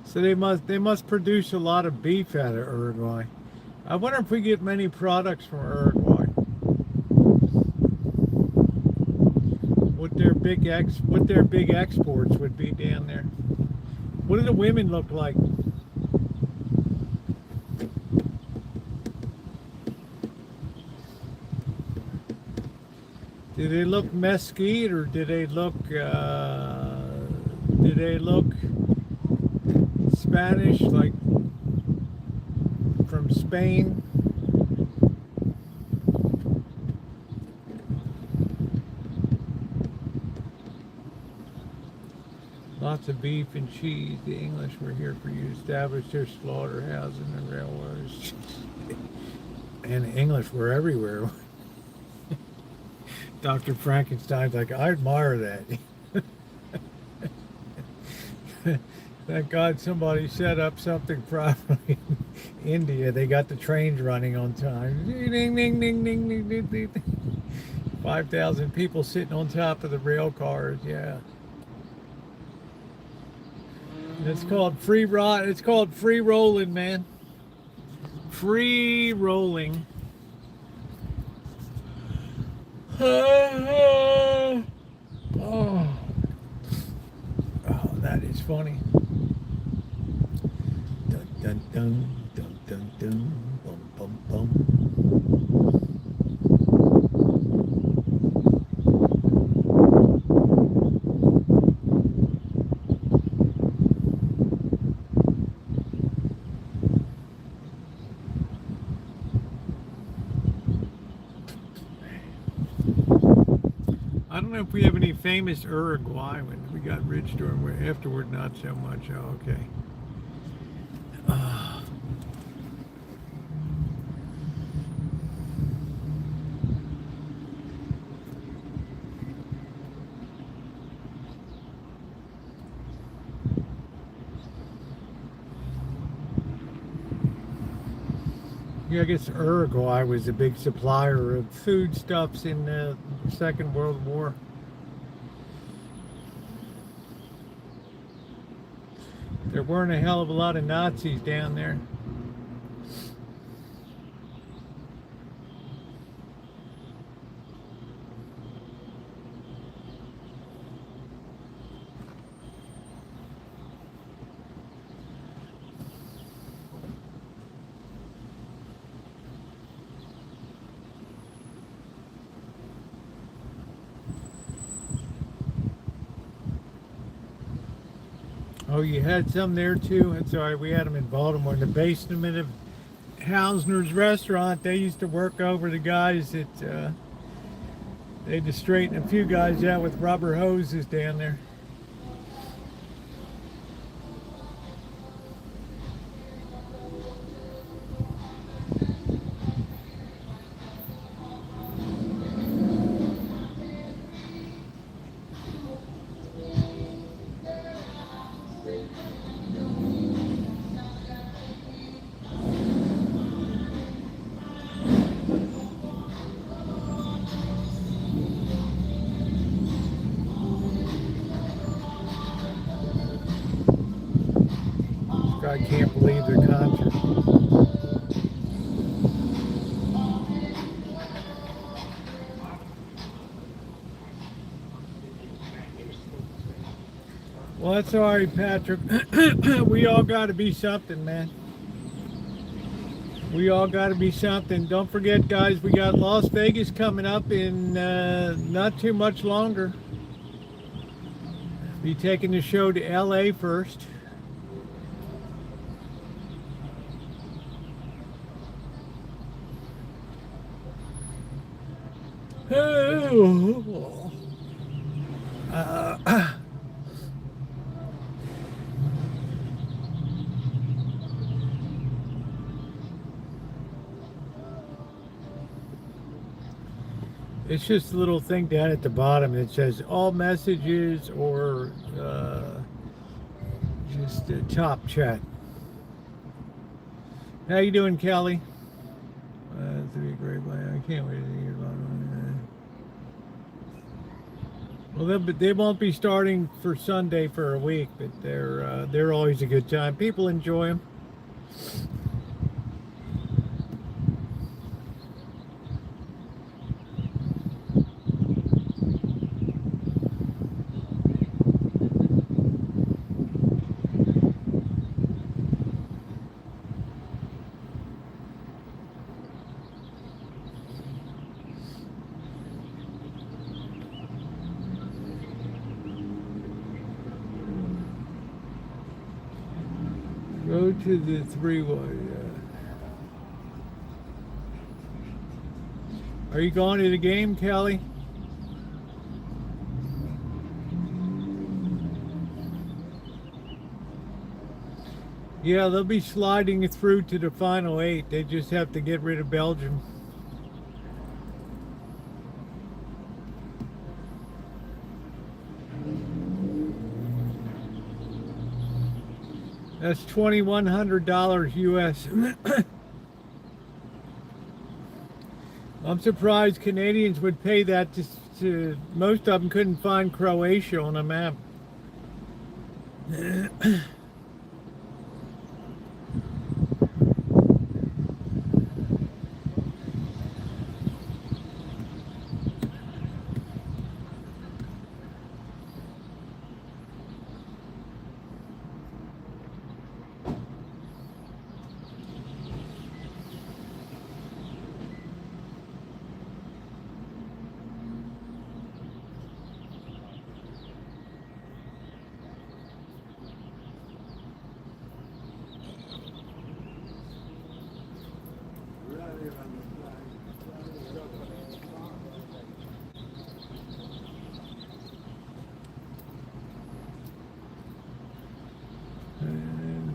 So they must produce a lot of beef out of Uruguay. I wonder if we get many products from Uruguay. What their big exports would be down there. What do the women look like? Do they look mesquite, or do they look Spanish, like from Spain? Lots of beef and cheese. The English were here for you to establish their slaughterhouses and railways. And the English were everywhere. Dr. Frankenstein's like, I admire that. Thank God somebody set up something properly in India. They got the trains running on time. Ding, ding, ding, ding, ding, ding, ding. 5,000 people sitting on top of the rail cars. Yeah. It's called free ride. It's called free rolling, man. Free rolling. funny. Dun dun dun dun dun dun bum bum bum. I don't know if we have any famous Uruguayan. We got Ridge Storm afterward, not so much. Oh, okay. Yeah, I guess Uruguay was a big supplier of foodstuffs in the Second World War. There weren't a hell of a lot of Nazis down there. Oh, you had some there too? That's all right. We had them in Baltimore in the basement of Hausner's restaurant. They used to work over the guys that they had to straighten a few guys out with rubber hoses down there. I can't believe their concert. Well, that's all right, Patrick. We all got to be something, man. We all got to be something. Don't forget, guys, we got Las Vegas coming up in not too much longer. Be taking the show to LA first. It's just a little thing down at the bottom that says all messages or just a top chat. How you doing, Kelly? I can't wait to hear about it. Well, they won't be starting for Sunday for a week, but they're always a good time. People enjoy them. Go to the three-way. Are you going to the game, Kelly? Yeah, they'll be sliding through to the final 8. They just have to get rid of Belgium. That's $2,100 US. I'm surprised Canadians would pay that to most of them couldn't find Croatia on a map.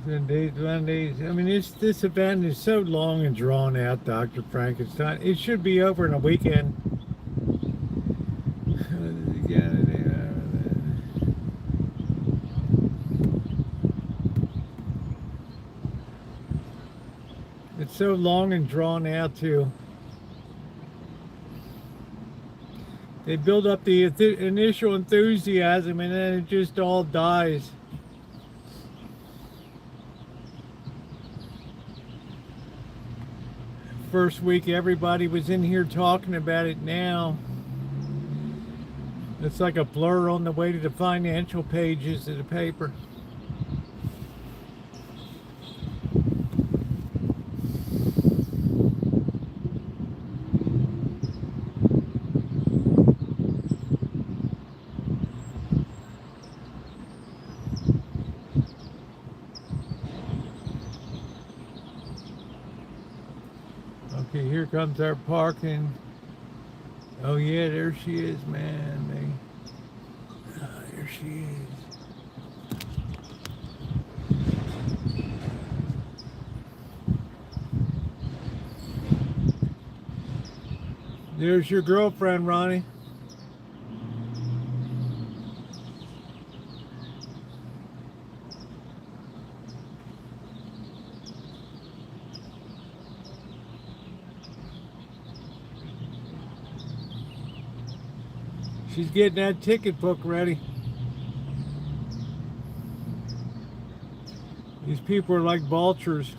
Sundays, Mondays. I mean, this event is so long and drawn out, Dr. Frankenstein. It should be over in a weekend. It's so long and drawn out too. They build up the initial enthusiasm and then it just all dies. First week everybody was in here talking about it. Now it's like a blur on the way to the financial pages of the paper. Okay, here comes our parking. Oh yeah, there she is, man. There she is. There's your girlfriend, Ronnie. She's getting that ticket book ready. These people are like vultures.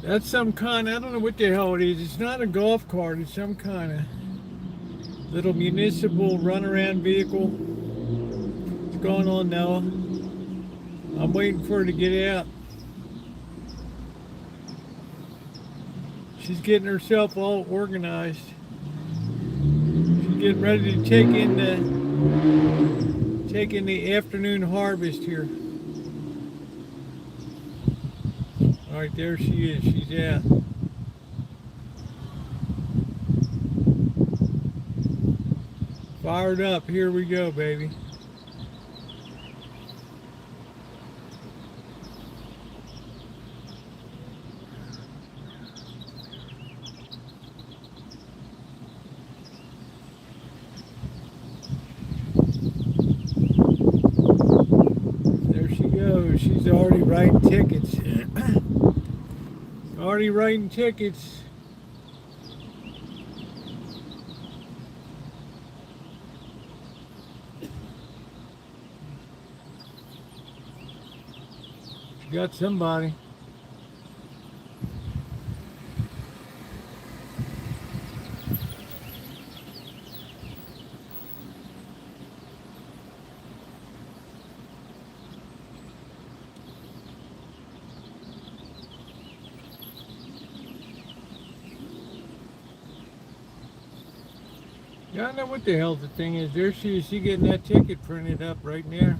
That's some kind, I don't know what the hell it is. It's not a golf cart, it's some kind of little municipal runaround vehicle. What's going on, Noah? I'm waiting for her to get out. She's getting herself all organized. She's getting ready to take in the afternoon harvest here. All right, there she is. She's out. Fired up. Here we go, baby. There she goes. She's already writing tickets. Already writing tickets. She got somebody. Yeah, I know what the hell the thing is. There she is. She getting that ticket printed up right there.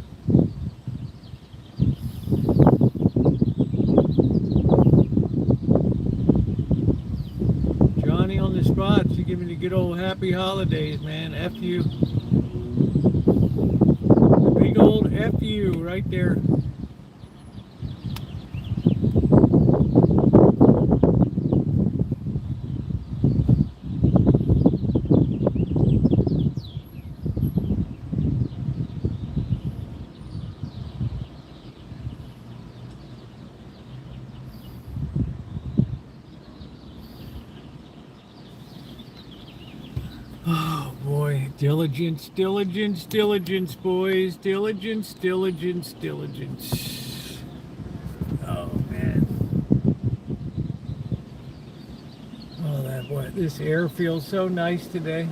Johnny on the spot. She giving me the good old happy holidays, man. F you. The big old F you right there. Oh boy, diligence, diligence, diligence, boys, diligence, diligence, diligence. Oh man. Oh, that boy, this air feels so nice today.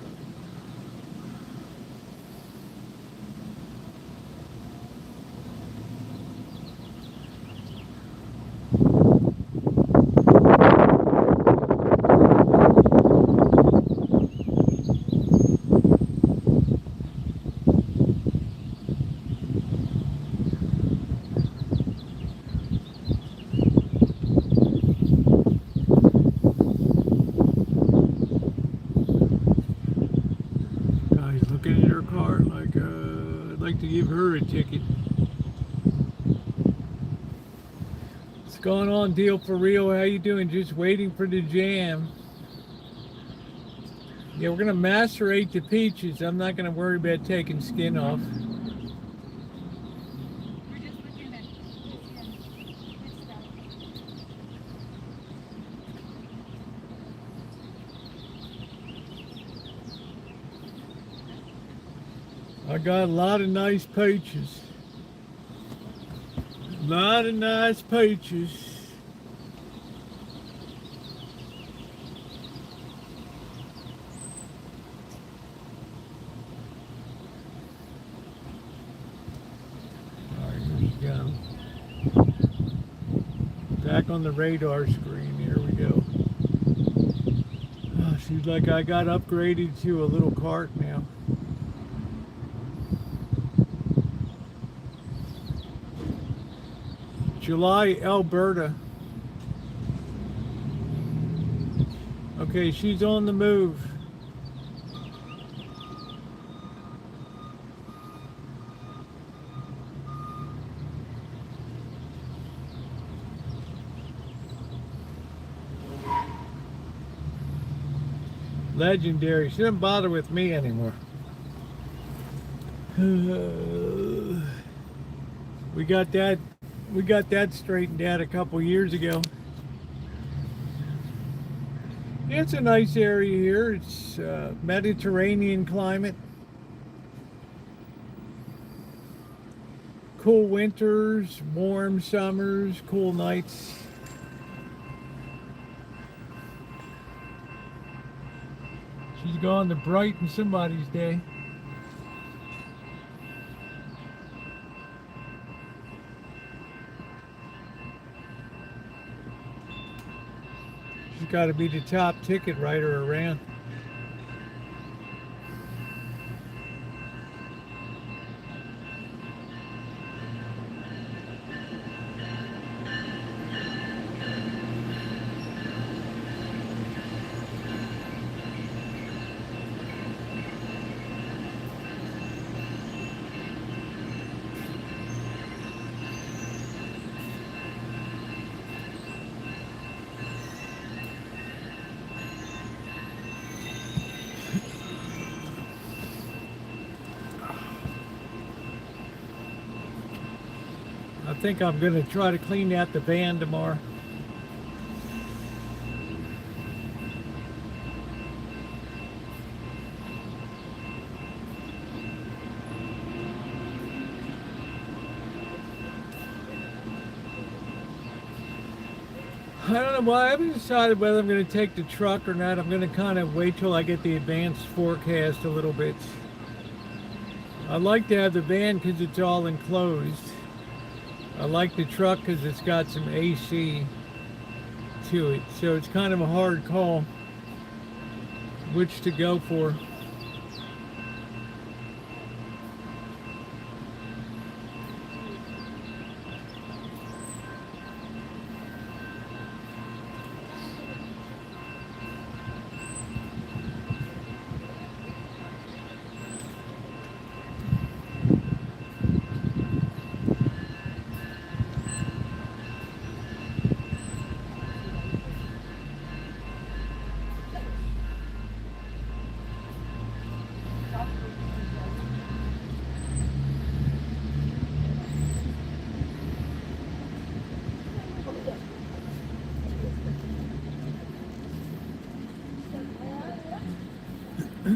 her a ticket. What's going on, Deal for Real? How you doing? Just waiting for the jam. Yeah, we're gonna macerate the peaches. I'm not gonna worry about taking skin off. We're just looking at this stuff. I got a lot of nice peaches. A lot of nice peaches. Back on the radar screen, here we go. Oh, seems like I got upgraded to a little cart now. July, Alberta. Okay, she's on the move. Legendary. She doesn't bother with me anymore. We got that straightened out a couple years ago. It's a nice area here. It's Mediterranean climate. Cool winters, warm summers, cool nights. She's gone to brighten somebody's day. She's got to be the top ticket writer around. I think I'm going to try to clean out the van tomorrow. I don't know why. I haven't decided whether I'm going to take the truck or not. I'm going to kind of wait till I get the advanced forecast a little bit. I like to have the van because it's all enclosed. I like the truck because it's got some AC to it. So it's kind of a hard call which to go for. I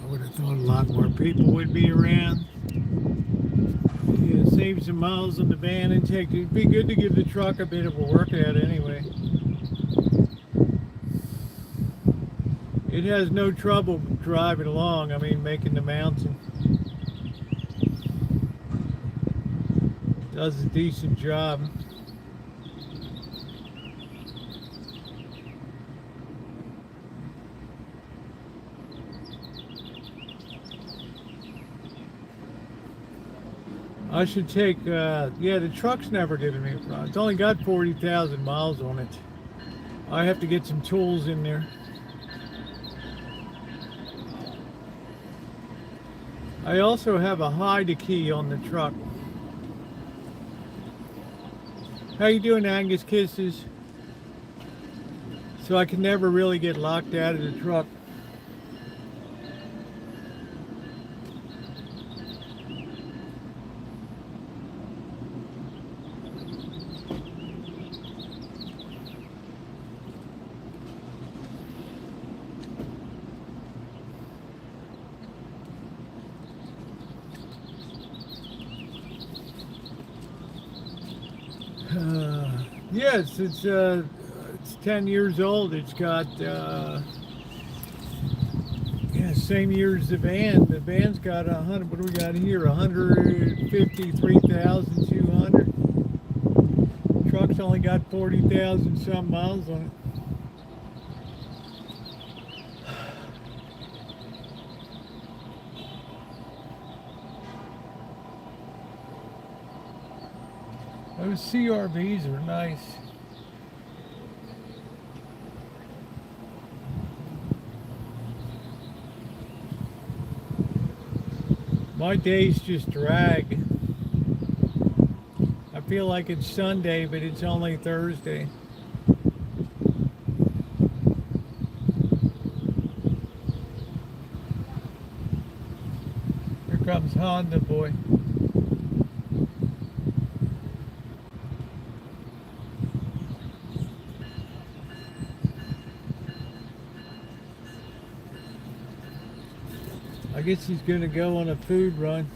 would have thought a lot more people would be around. Yeah, save some miles on the van and take. It'd be good to give the truck a bit of a workout anyway. It has no trouble driving along. I mean, making the mountain. Does a decent job. I should take, yeah, the truck's never given me a problem. It's only got 40,000 miles on it. I have to get some tools in there. I also have a hide key on the truck. How you doing, Angus? Kisses. So I can never really get locked out of the truck. Yes, it's 10 years old. It's got yeah, same year as the van. The van's got 100. What do we got here? 153,200. Truck's only got 40,000 some miles on it. Those CRVs are nice. My days just drag. I feel like it's Sunday, but it's only Thursday. Here comes Honda boy. I guess he's going to go on a food run.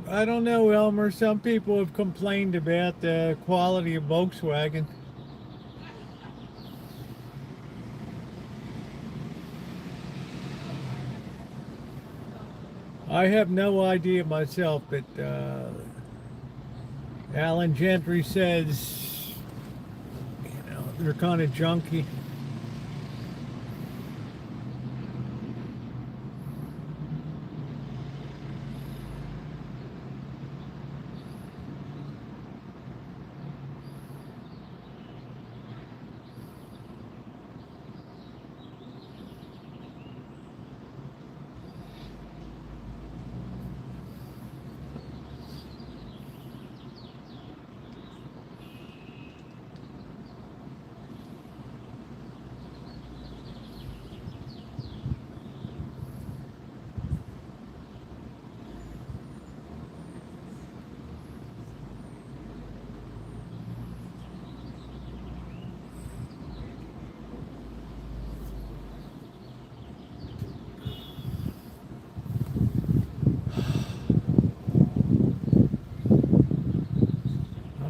I don't know, Elmer. Some people have complained about the quality of Volkswagen. I have no idea myself, but Alan Gentry says, you know, they're kind of junky.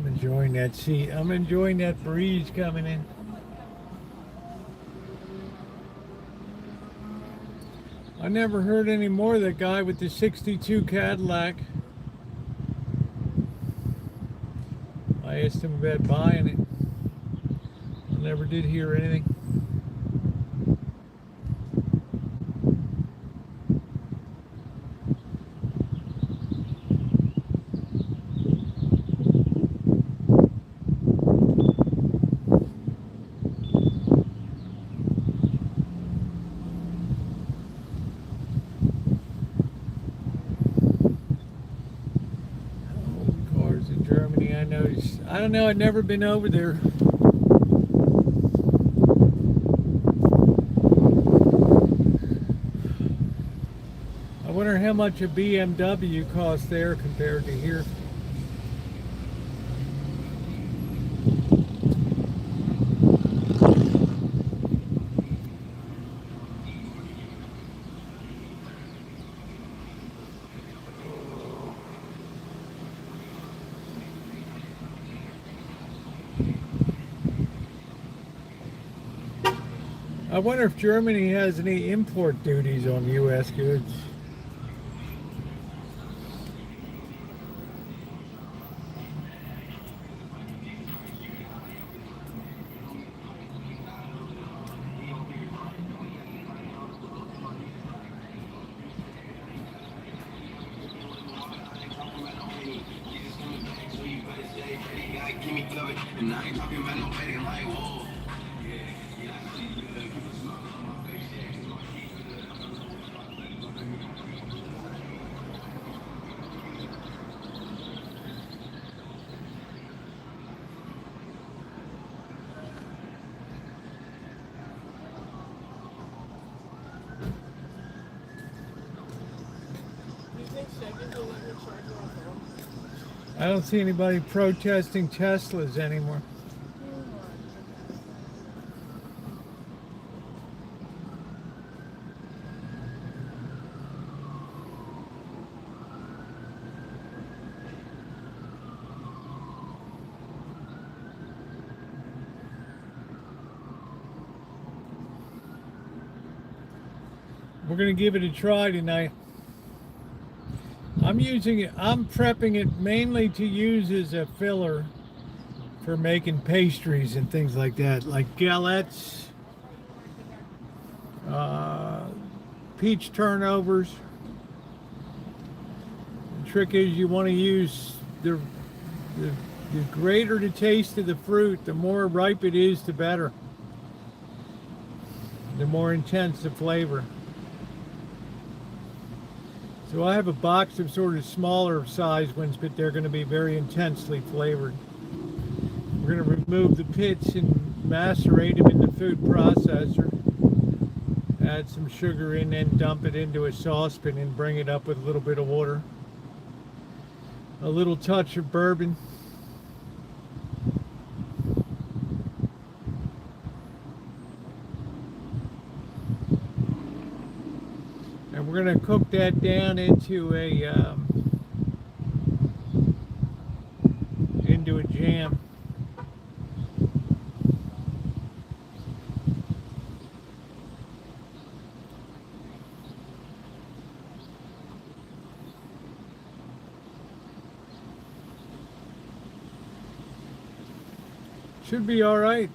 Enjoying that seat. I'm enjoying that breeze coming in. I never heard any more of that guy with the 62 Cadillac. I asked him about buying it. I never did hear anything. I don't know, I've never been over there. I wonder how much a BMW costs there compared to here. I wonder if Germany has any import duties on U.S. goods. I don't see anybody protesting Teslas anymore. We're going to give it a try tonight. I'm prepping it mainly to use as a filler for making pastries and things like that, like galettes, peach turnovers. The trick is you want to use the greater the taste of the fruit, the more ripe it is, the better. The more intense the flavor. So I have a box of sort of smaller size ones, but they're going to be very intensely flavored. We're going to remove the pits and macerate them in the food processor. Add some sugar in, then dump it into a saucepan and bring it up with a little bit of water. A little touch of bourbon. And we're going to cook that down into a jam. Should be all right.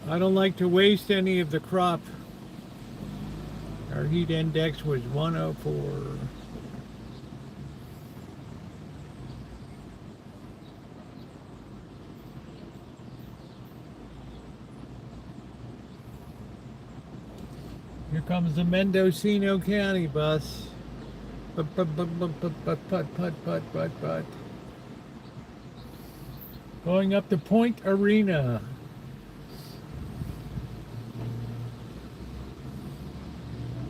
I don't like to waste any of the crop. Our heat index was 104. Here comes the Mendocino County bus. Put. Going up to Point Arena.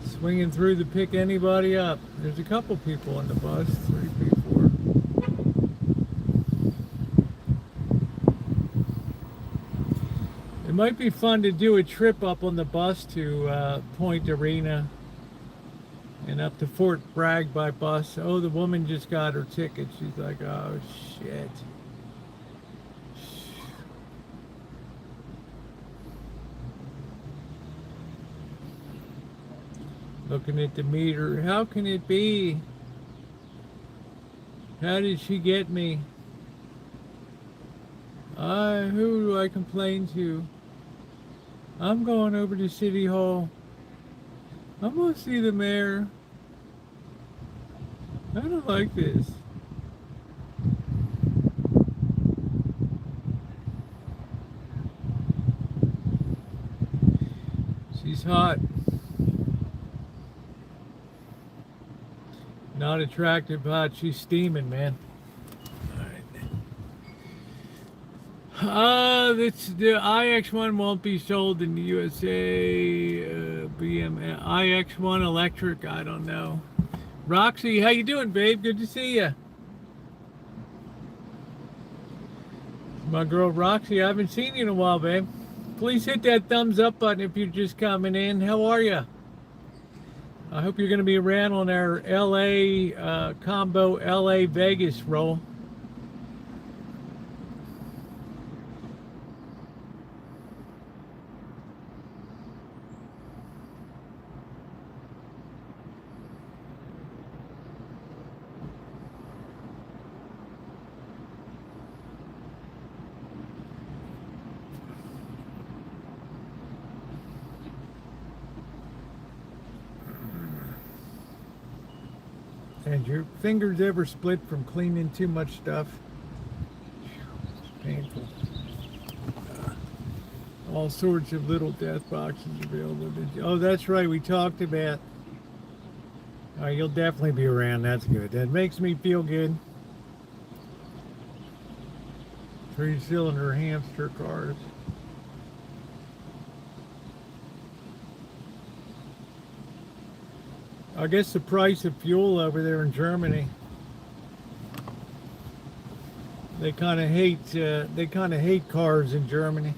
Swinging through to pick anybody up. There's a couple people on the bus, 3 people. It might be fun to do a trip up on the bus to Point Arena and up to Fort Bragg by bus. Oh, the woman just got her ticket. She's like, oh shit. Looking at the meter. How can it be? How did she get me? Who do I complain to? I'm going over to City Hall. I'm gonna see the mayor. I don't like this. She's hot. Not attractive hot. She's steaming, man. The iX1 won't be sold in the USA. iX1 electric, I don't know. Roxy, how you doing, babe? Good to see you. My girl Roxy, I haven't seen you in a while, babe. Please hit that thumbs up button if you're just coming in. How are you? I hope you're going to be around on our LA combo LA Vegas roll. And your fingers ever split from cleaning too much stuff? It's painful. All sorts of little death boxes available. Oh, that's right. We talked about. You'll definitely be around. That's good. That makes me feel good. 3-cylinder hamster cars. I guess the price of fuel over there in Germany. They kind of hate cars in Germany.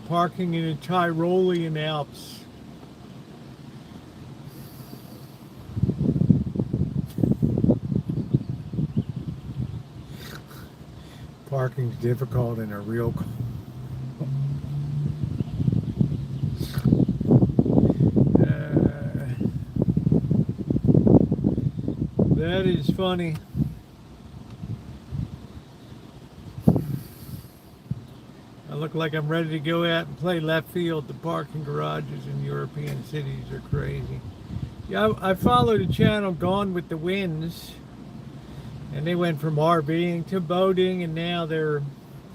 Parking in the Tyrolean Alps. Parking's difficult in a real car. That is funny. I look like I'm ready to go out and play left field. The parking garages in European cities are crazy. Yeah, I followed a channel, Gone with the Winds, and they went from RVing to boating, and now they're,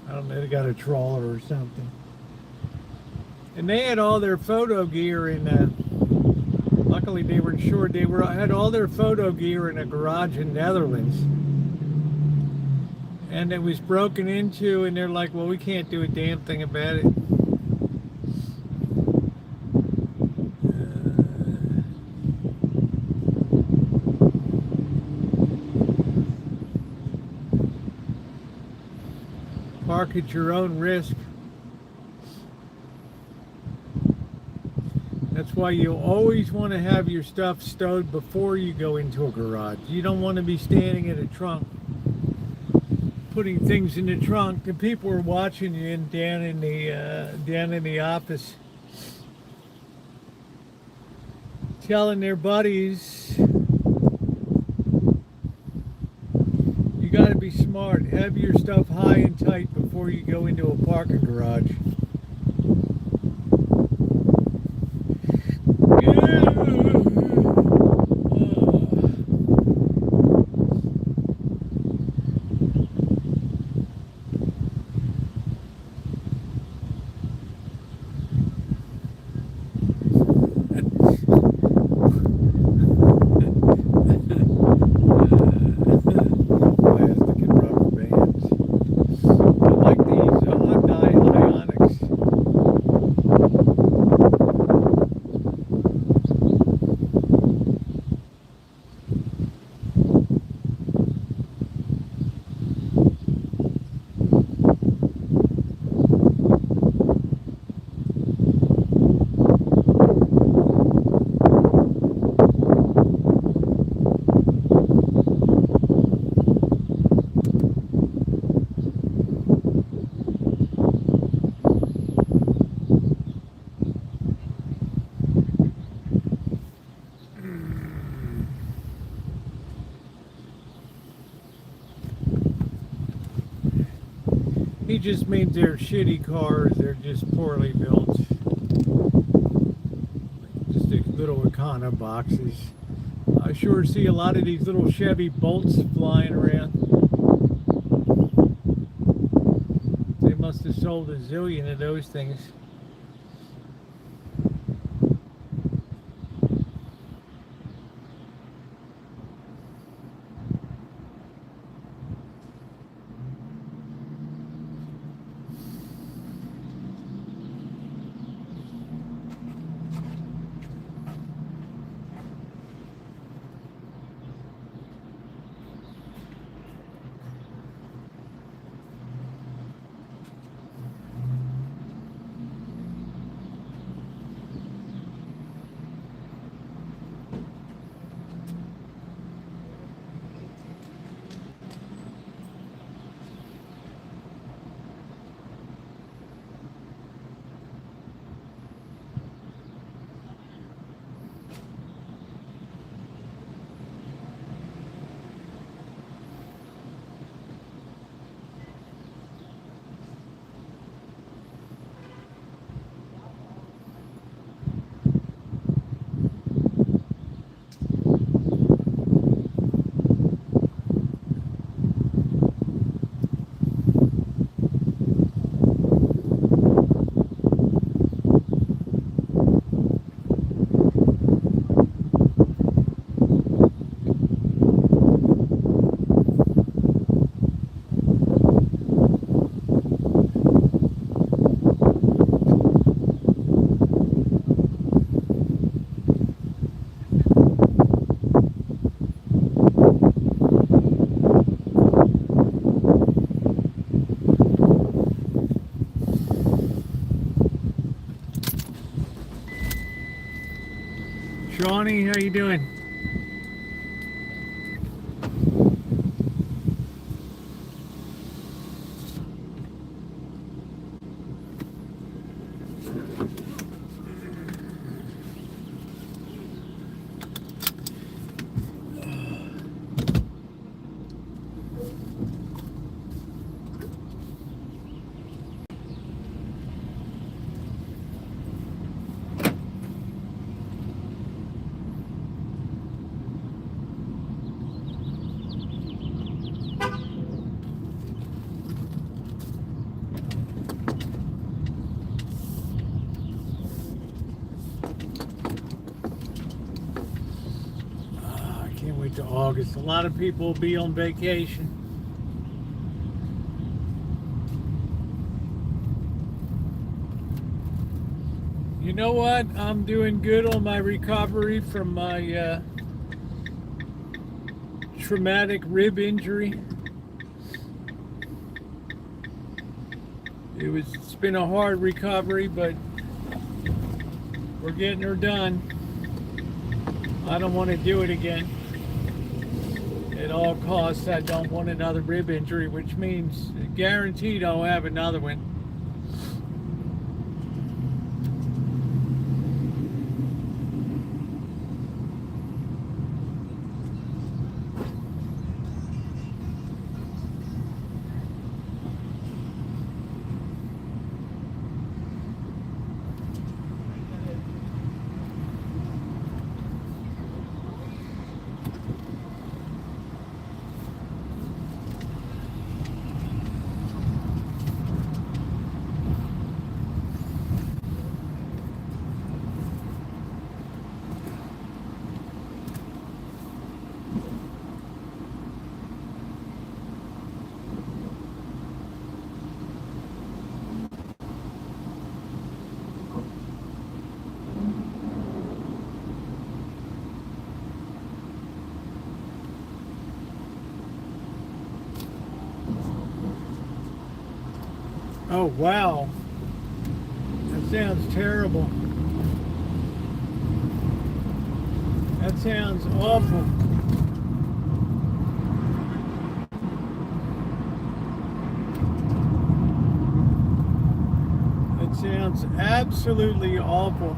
I don't know, they got a trawler or something. And they had all their photo gear in, luckily they were insured, had all their photo gear in a garage in Netherlands. And it was broken into, and they're like, well, we can't do a damn thing about it. Park at your own risk. That's why you always want to have your stuff stowed before you go into a garage. You don't want to be standing in a trunk, putting things in the trunk, and people are watching you down in the office, telling their buddies, you got to be smart. Have your stuff high and tight before you go into a parking garage. He just means they're shitty cars. They're just poorly built. Just little Econo boxes. I sure see a lot of these little Chevy Bolts flying around. They must have sold a zillion of those things. Shawnee, how you doing? Can't wait till August. A lot of people will be on vacation. You know what? I'm doing good on my recovery from my traumatic rib injury. It's been a hard recovery, but we're getting her done. I don't want to do it again. At all costs, I don't want another rib injury, which means guaranteed I'll have another one. Oh, wow. That sounds terrible. That sounds awful. That sounds absolutely awful.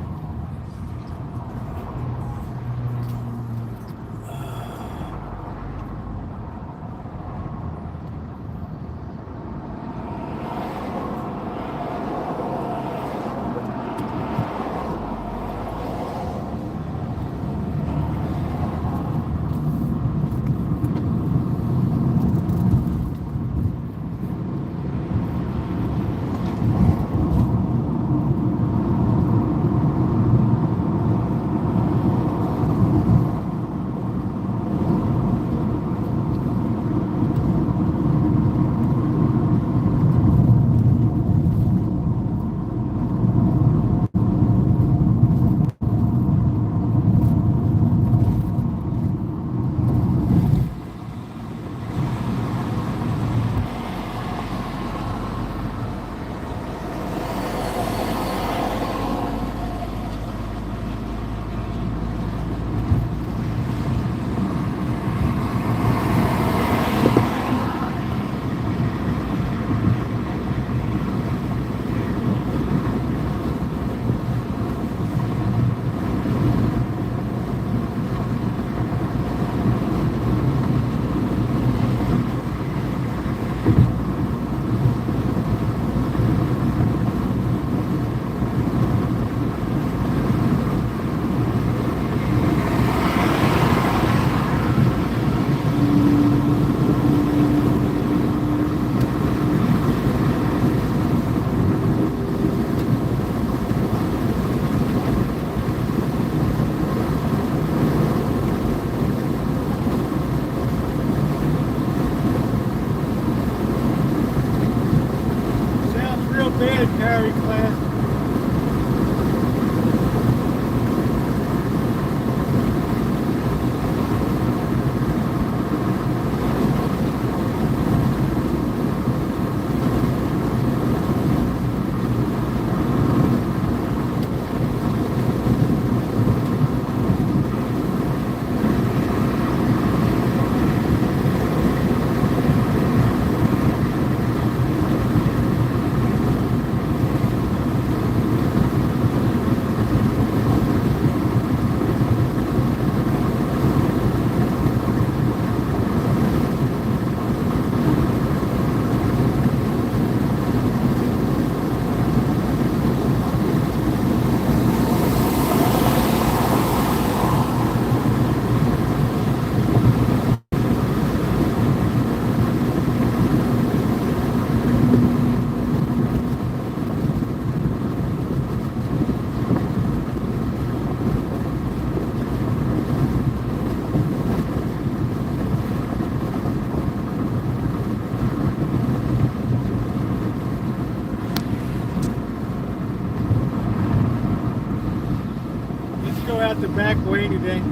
out the back way today.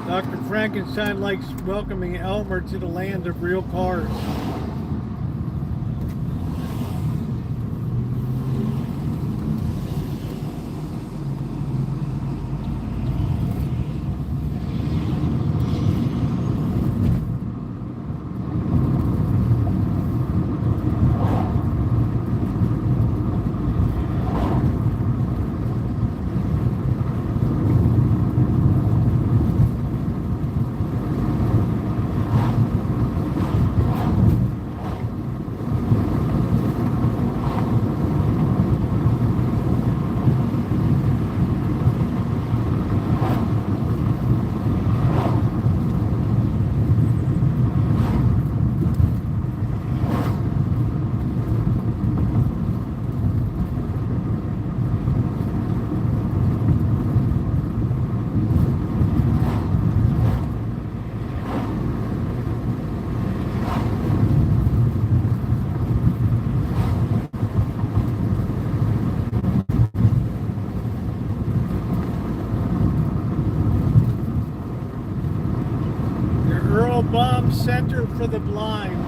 Dr. Frankenstein likes welcoming Elmer to the land of real cars. Bomb Center for the Blind.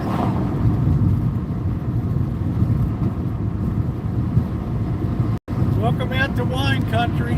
Welcome out to wine country.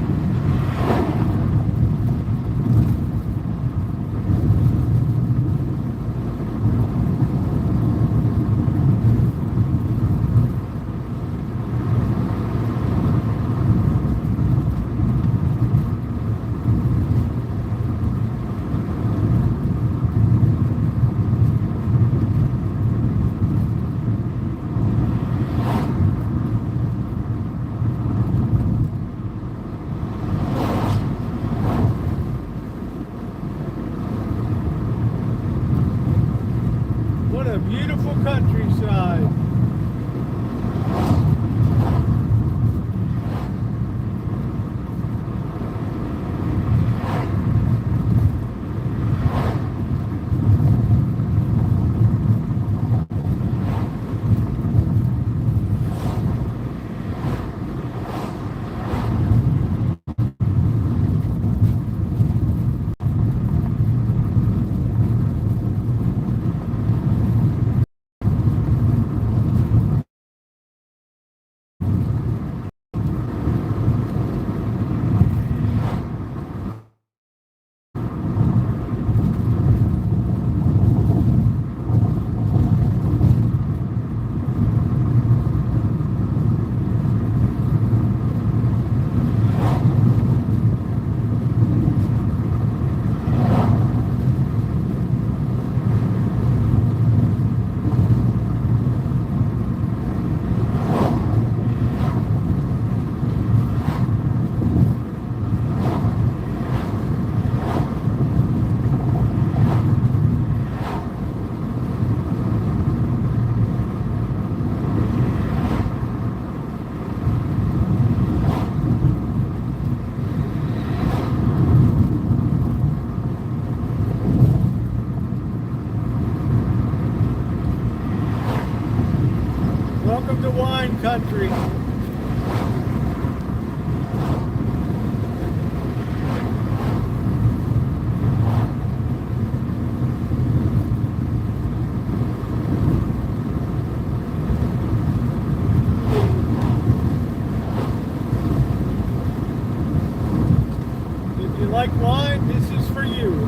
Beautiful countryside. Welcome to wine country. If you like wine, this is for you.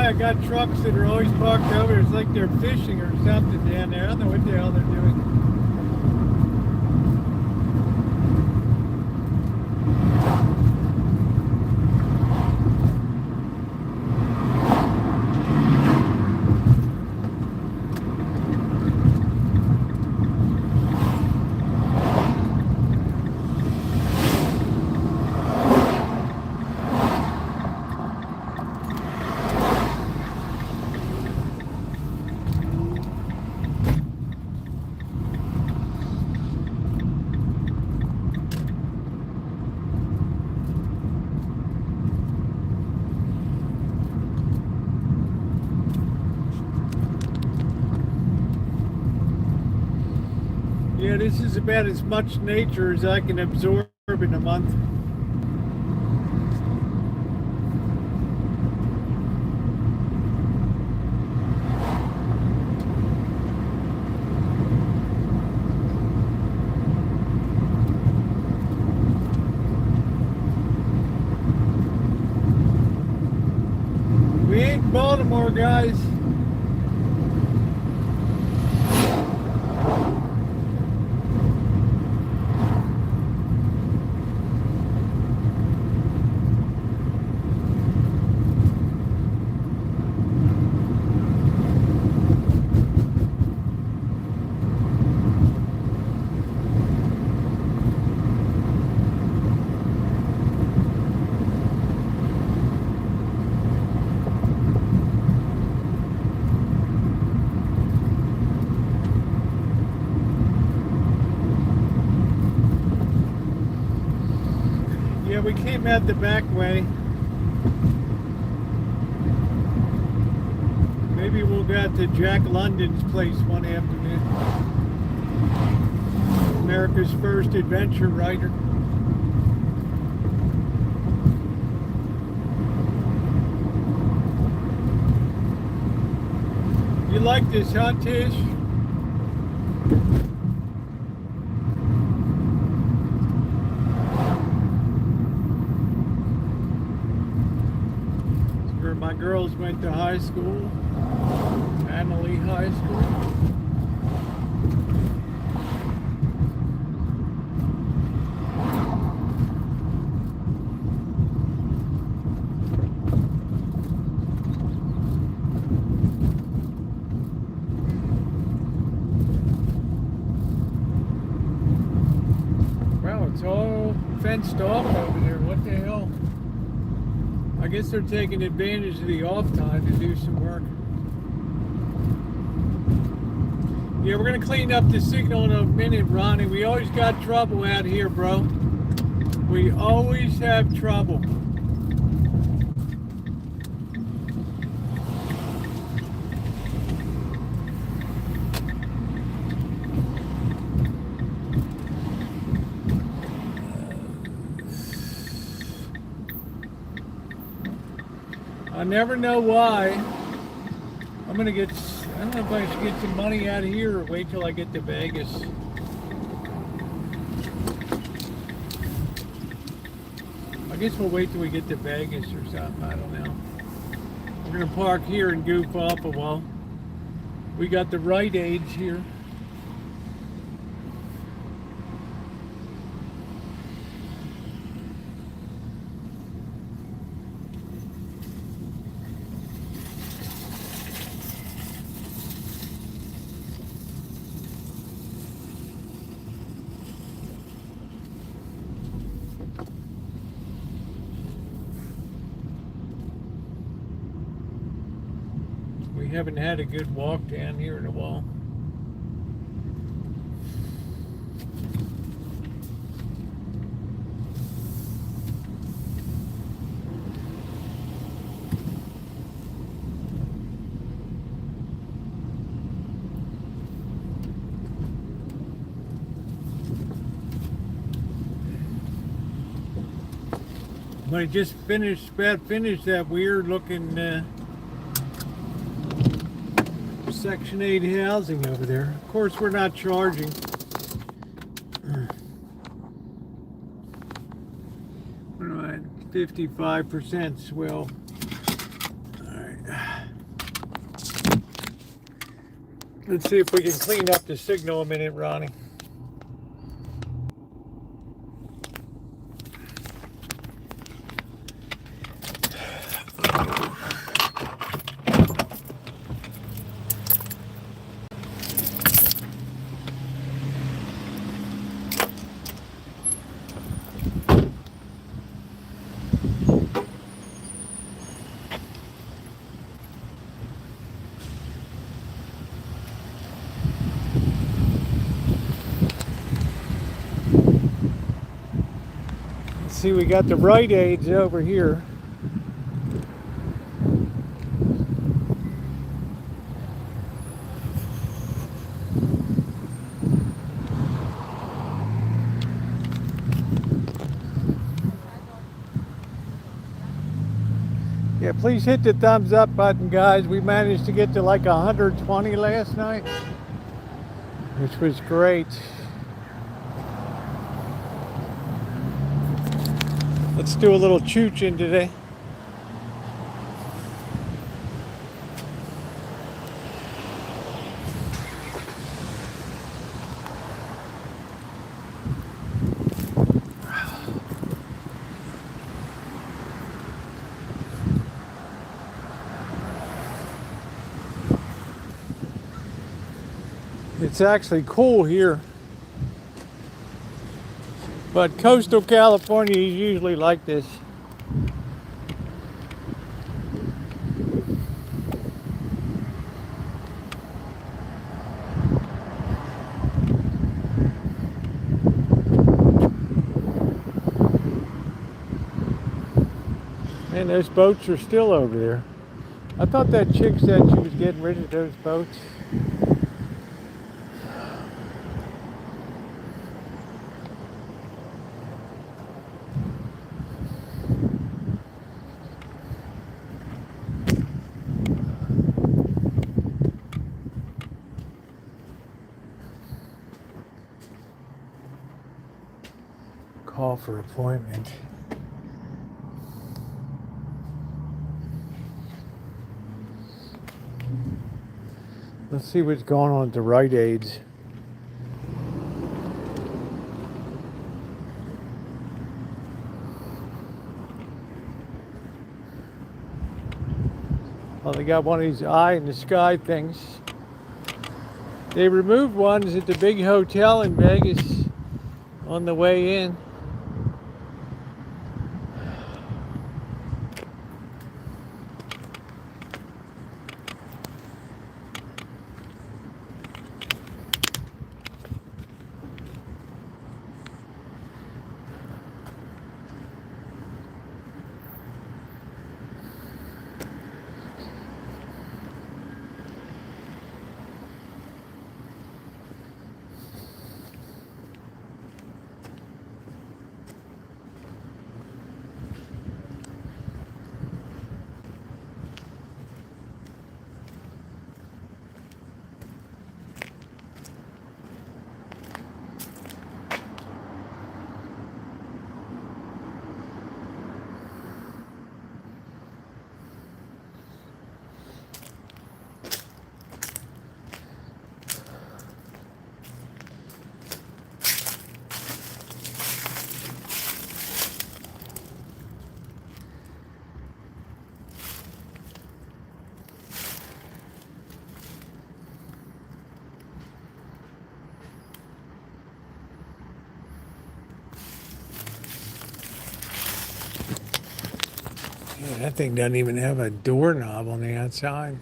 why I got trucks that are always parked over. It's like they're fishing or something down there. I don't know what the hell they're doing. Yeah, this is about as much nature as I can absorb in a month. We ain't Baltimore, guys. Yeah, we came out the back way. Maybe we'll go out to Jack London's place one afternoon. America's first adventure writer. You like this, huh, Tish? Where my girls went to high school, Annalee High School. Wow, it's all fenced off over there. What the hell? I guess they're taking advantage of the off time to do some work. Yeah, we're gonna clean up the signal in a minute, Ronnie. We always got trouble out here, bro. We always have trouble. I never know why. I don't know if I should get some money out of here or wait till I get to Vegas. I guess we'll wait till we get to Vegas or something, I don't know. We're gonna park here and goof off a while. We got the Rite Aids here. We haven't had a good walk down here in a while. But I just finished that weird looking Section 8 housing over there. Of course, we're not charging. What am I at? 55% swell. All right. Let's see if we can clean up the signal a minute, Ronnie. See, we got the Rite Aids over here. Yeah, please hit the thumbs up button, guys. We managed to get to like 120 last night, which was great. Let's do a little chooching today. It's actually cool here, but coastal California is usually like this. And those boats are still over there. I thought that chick said she was getting rid of those boats. Call for appointment. Let's see what's going on at the Rite Aids. Well, they got one of these eye in the sky things. They removed ones at the big hotel in Vegas on the way in. Yeah, that thing doesn't even have a doorknob on the outside.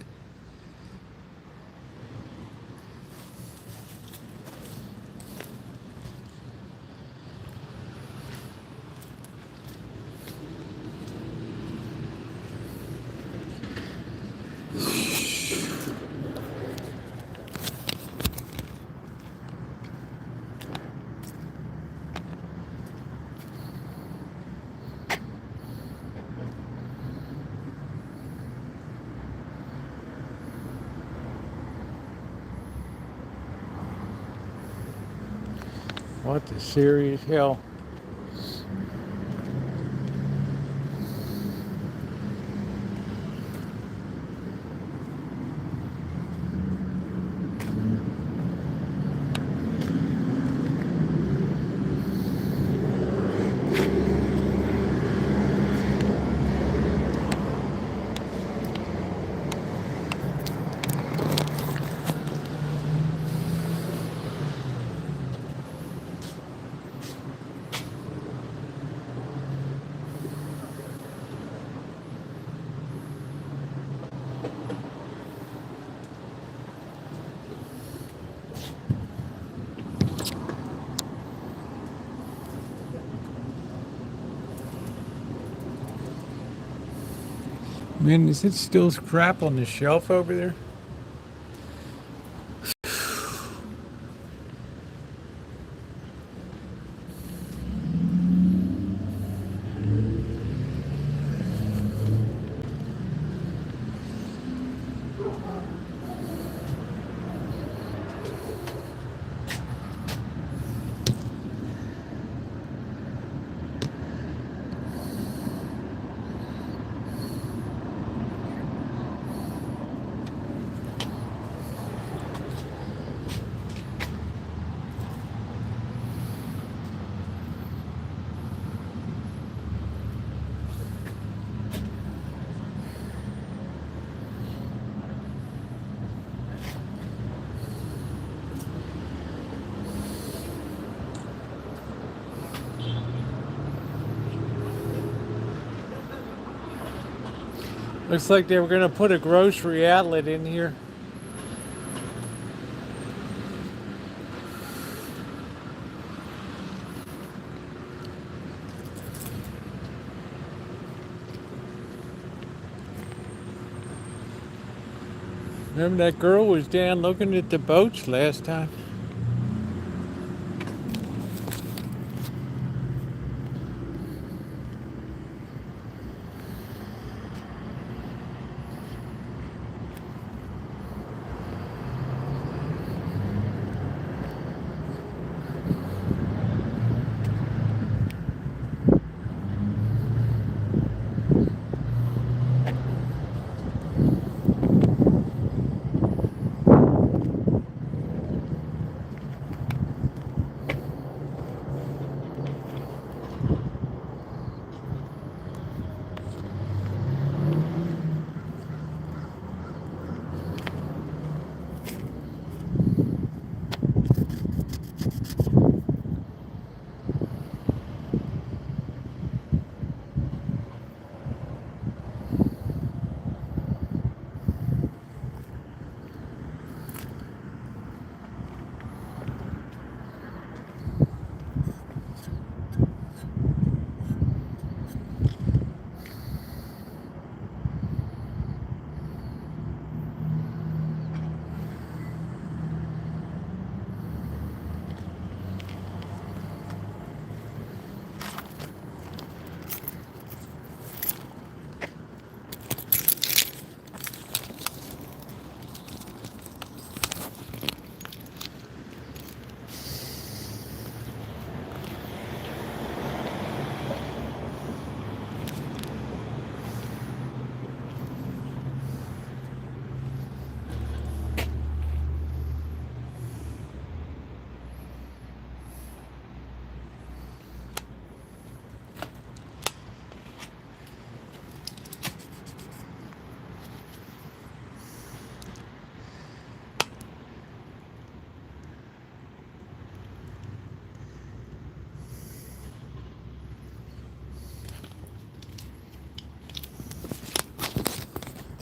What the serious hell? Man, is it still crap on the shelf over there? Looks like they were going to put a grocery outlet in here. Remember that girl was down looking at the boats last time?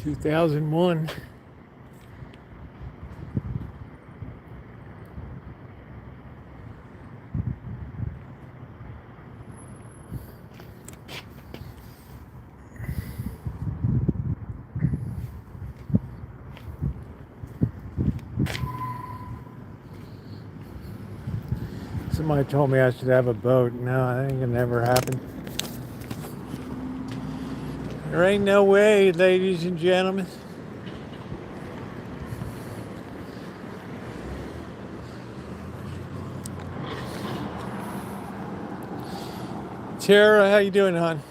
(2001). Somebody told me I should have a boat. No, that ain't gonna never happen. There ain't no way, ladies and gentlemen. Tara, how you doing, hon?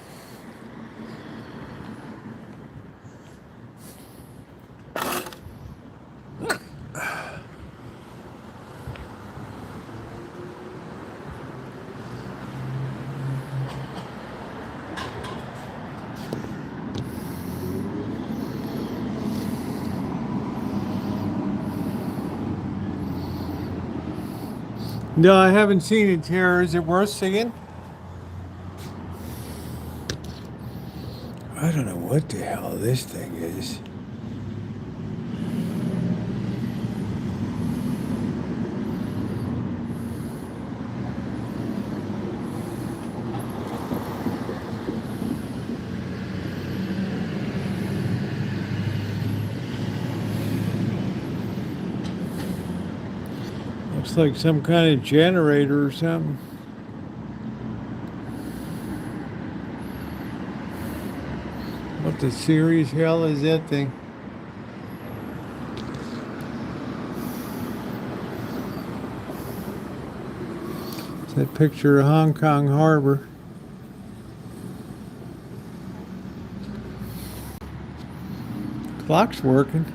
No, I haven't seen it, Tara. Is it worth seeing? I don't know what the hell this thing is. Looks like some kind of generator or something. What the serious hell is that thing? It's that picture of Hong Kong Harbor. Clock's working.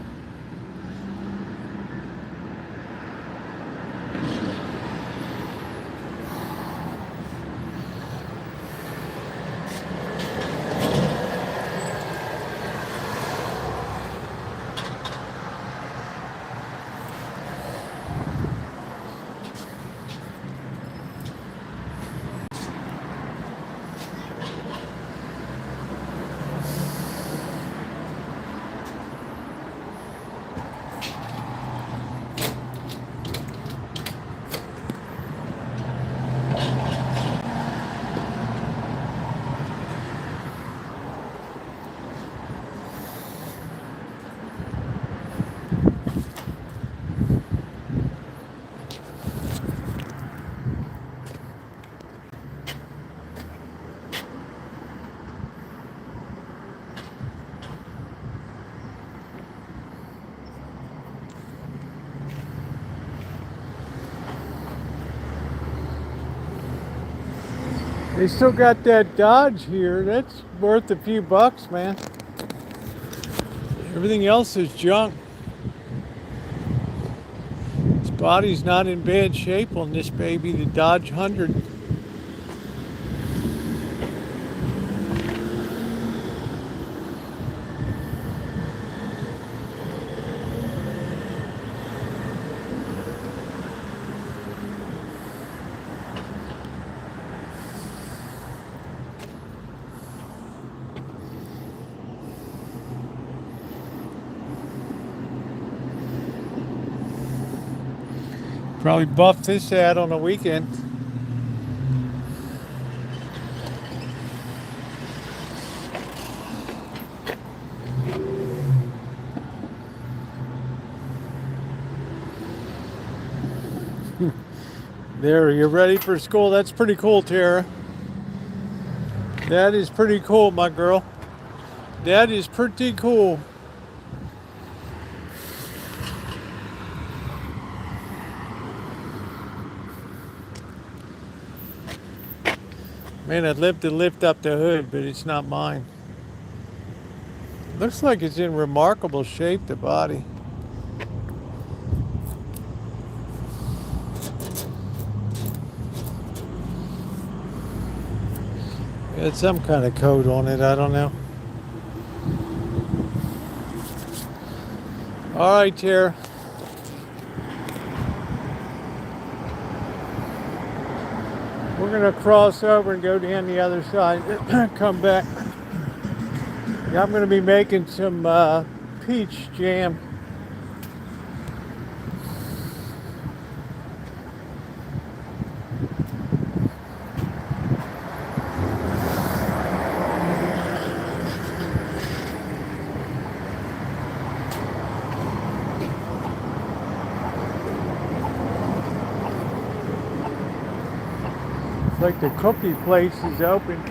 They still got that Dodge here. That's worth a few bucks, man. Everything else is junk. This body's not in bad shape on this baby, the Dodge 100. Probably buff this out on the weekend. There, you're ready for school. That's pretty cool, Tara. That is pretty cool, my girl. That is pretty cool. Man, I'd love to lift up the hood, but it's not mine. Looks like it's in remarkable shape, the body. It's some kind of coat on it, I don't know. All right, Tara. We're gonna cross over and go down the other side, come back. Yeah, I'm gonna be making some peach jam. Like the cookie place is open.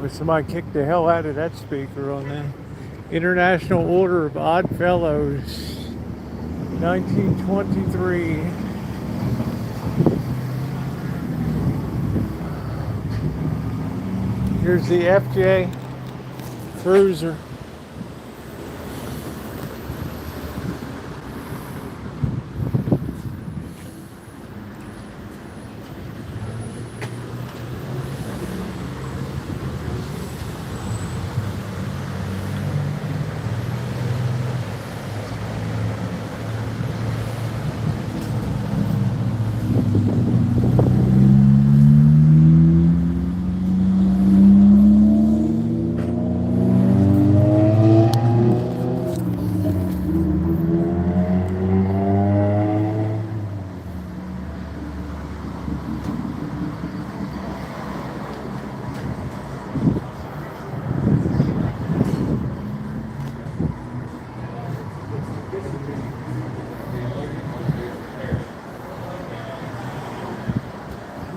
Somebody kicked the hell out of that speaker on them. International Order of Odd Fellows, 1923. Here's the FJ Cruiser.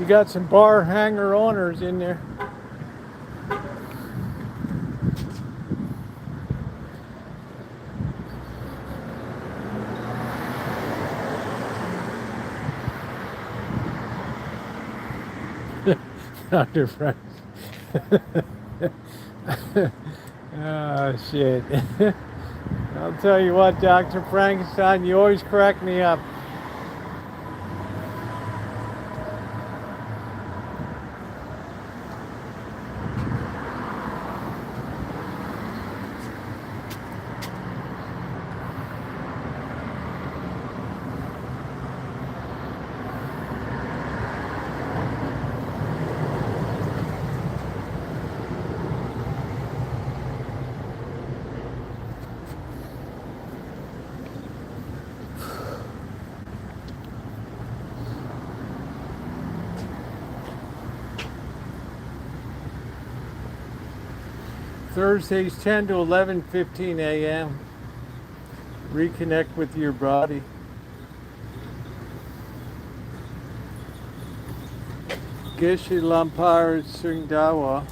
You got some bar hanger-oners in there. Dr. Frank. Oh, shit. I'll tell you what, Dr. Frankenstein, you always crack me up. Thursdays 10 to 11:15 a.m. Reconnect with your body. Geshe Lampar Singdawa.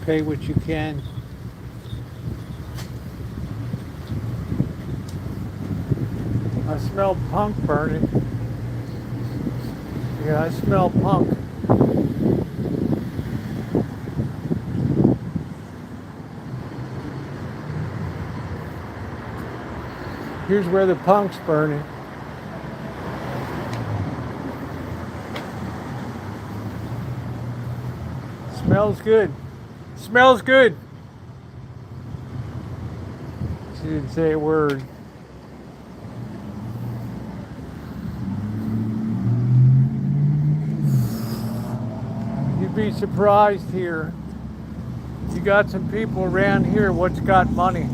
Pay what you can. I smell punk burning. Yeah, I smell punk. Here's where the punk's burning. Smells good. Smells good. She didn't say a word. You'd be surprised here. You got some people around here what's got money.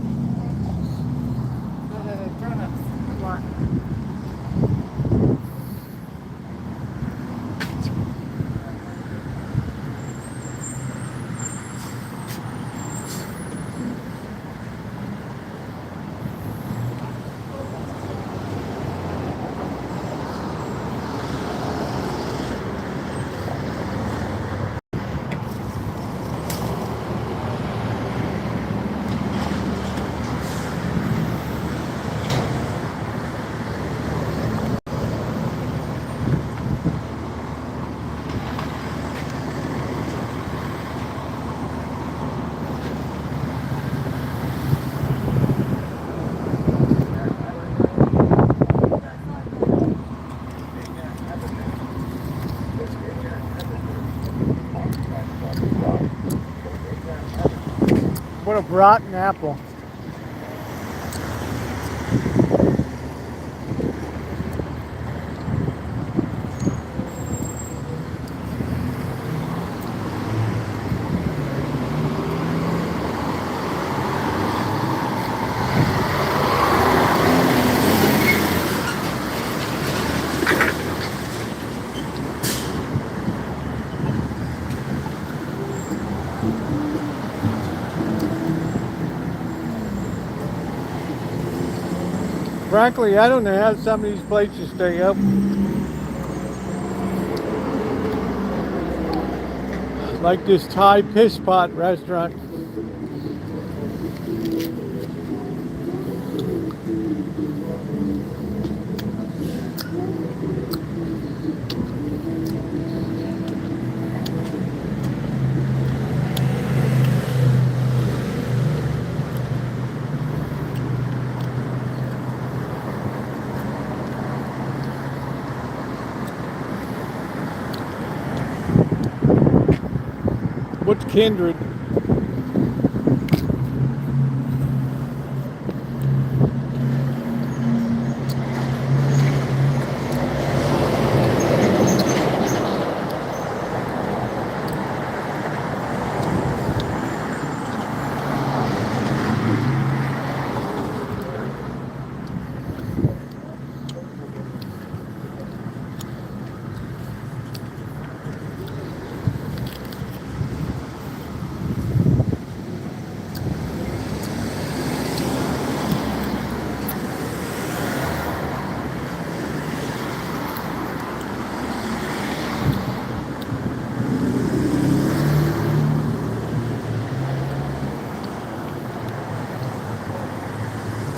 What a rotten apple. Frankly, I don't know how some of these places stay open. Like this Thai piss pot restaurant. What's Kindred?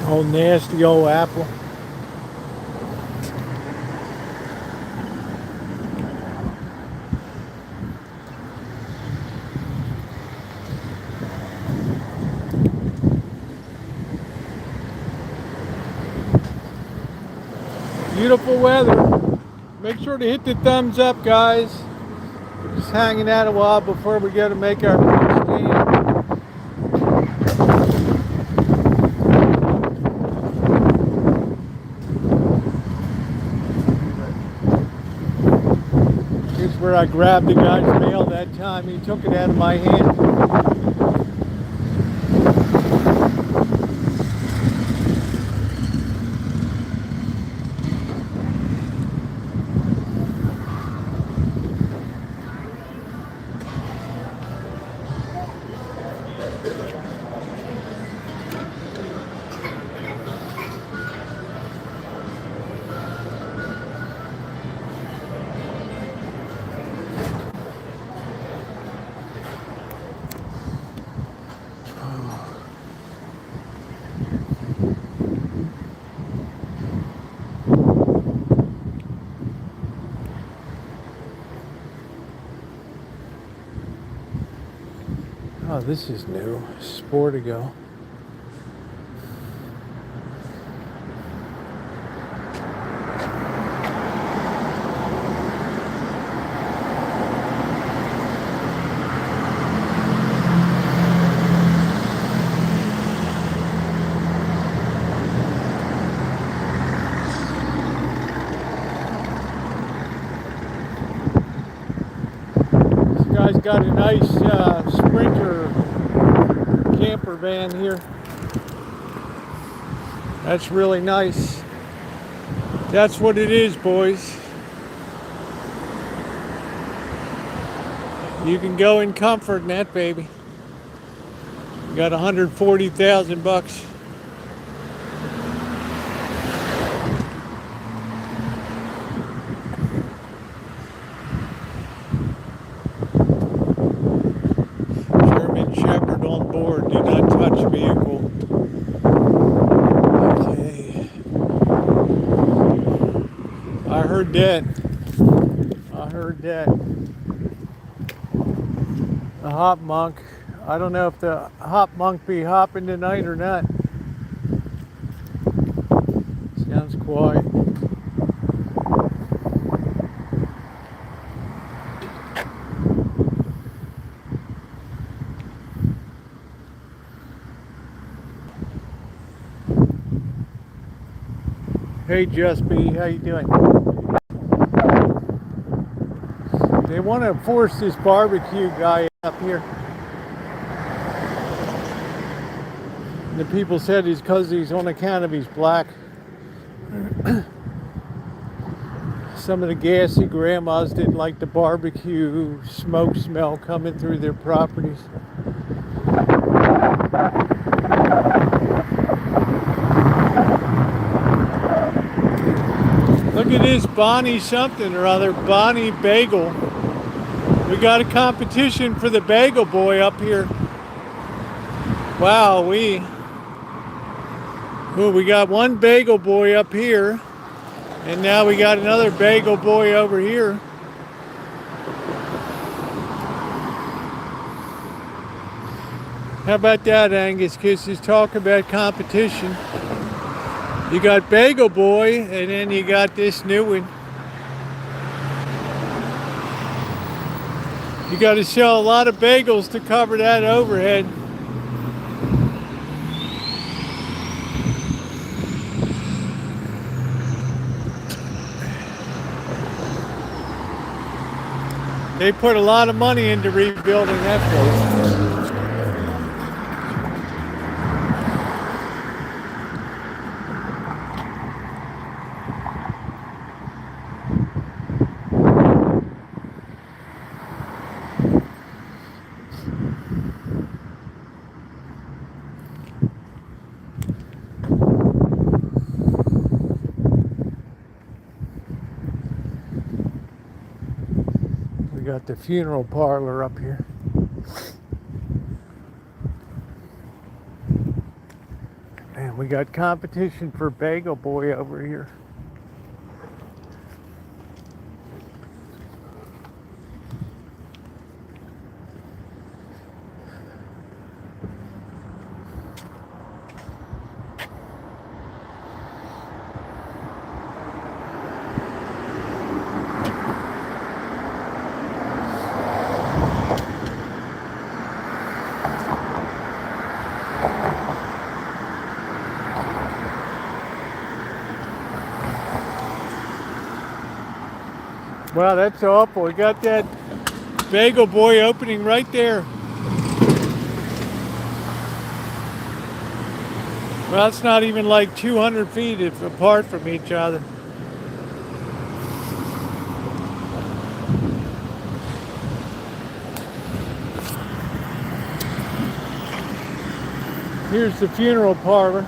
Old nasty old apple. Beautiful weather. Make sure to hit the thumbs up, guys. We're just hanging out a while before we go to make our big stand. Here's where I grabbed the guy's mail that time. He took it out of my hand. Oh, this is new. Sportigo. This guy's got a nice Sprinter camper van here. That's really nice. That's what it is, boys. You can go in comfort in that baby. You got 140,000 bucks. German Shepherd on board. Do not touch vehicle. Okay. I heard that. I heard that. The hop monk. I don't know if the hop monk be hopping tonight or not. Sounds quiet. Hey Just B, how you doing? They want to force this barbecue guy up here. The people said he's because he's on account of he's black. Some of the gassy grandmas didn't like the barbecue smoke smell coming through their properties. Look at this Bonnie something or other, Bonnie Bagel. We got a competition for the Bagel Boy up here. Wow, we got one Bagel Boy up here, and now we got another Bagel Boy over here. How about that, Angus? Because he's talking about competition. You got Bagel Boy, and then you got this new one. You got to sell a lot of bagels to cover that overhead. They put a lot of money into rebuilding that place. Got the funeral parlor up here. Damn, We got competition for Bagel Boy over here. Wow, that's awful. We got that Bagel Boy opening right there. Well, it's not even like 200 feet apart from each other. Here's the funeral parlor.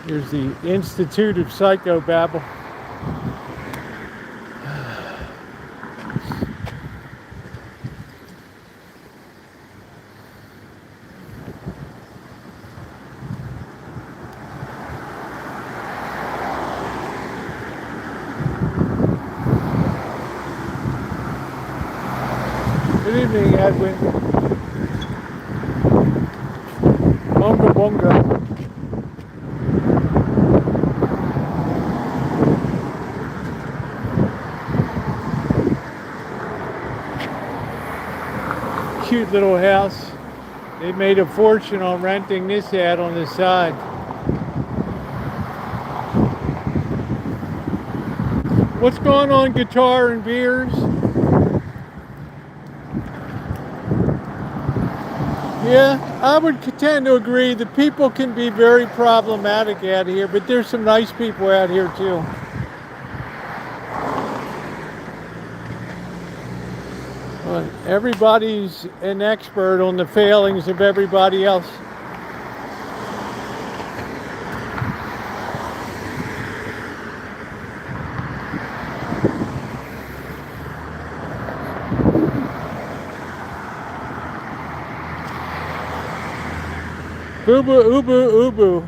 Here's the Institute of Psychobabble. Good evening, Edwin. Bonga bonga. Cute little house. They made a fortune on renting this out on the side. What's going on, guitar and beers? Yeah, I would tend to agree. The people can be very problematic out here, but there's some nice people out here too. Well, everybody's an expert on the failings of everybody else. Boo boo ubu ubu.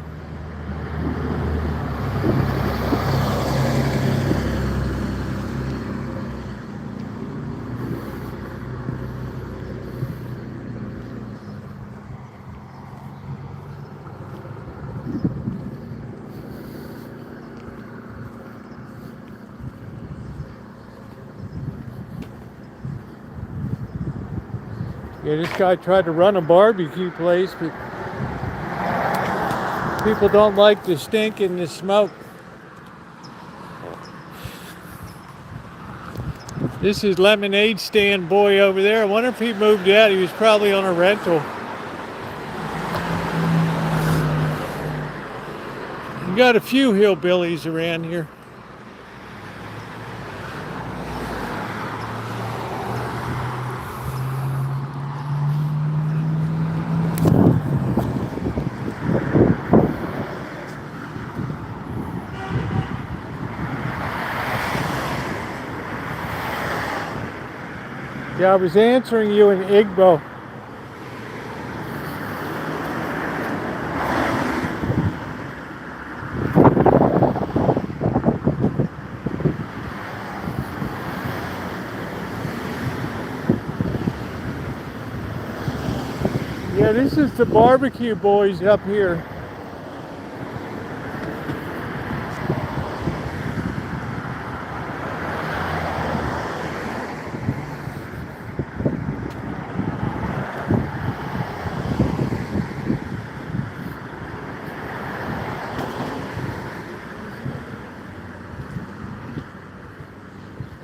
Yeah, this guy tried to run a barbecue place, but people don't like the stink and the smoke. This is lemonade stand boy over there. I wonder if he moved out. He was probably on a rental. We got a few hillbillies around here. Yeah, I was answering you in Igbo. Yeah, this is the barbecue boys up here.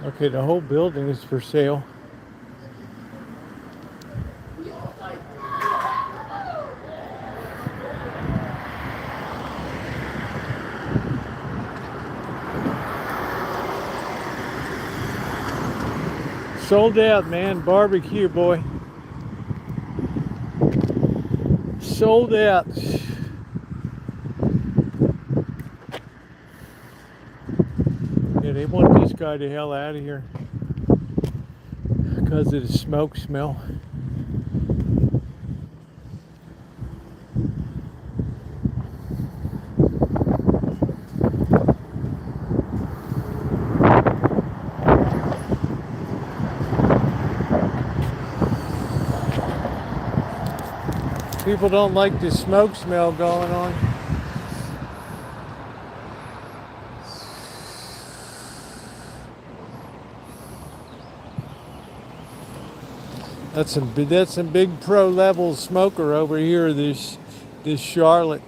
Okay, the whole building is for sale. Sold out, man. Barbecue, boy. Sold out. Yeah, they want this guy the hell out of here because of the smoke smell. People don't like the smoke smell going on. That's some big pro level smoker over here. This Charlotte.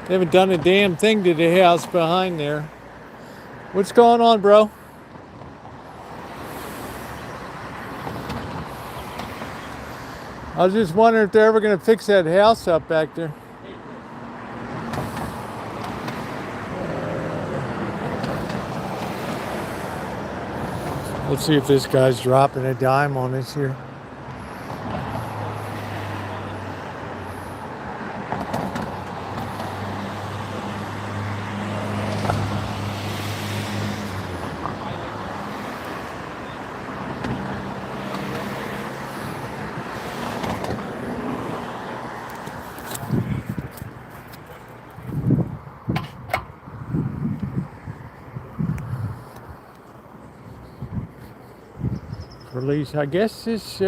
They haven't done a damn thing to the house behind there. What's going on, bro? I was just wondering if they're ever going to fix that house up back there. Let's see if this guy's dropping a dime on us here. Release. I guess this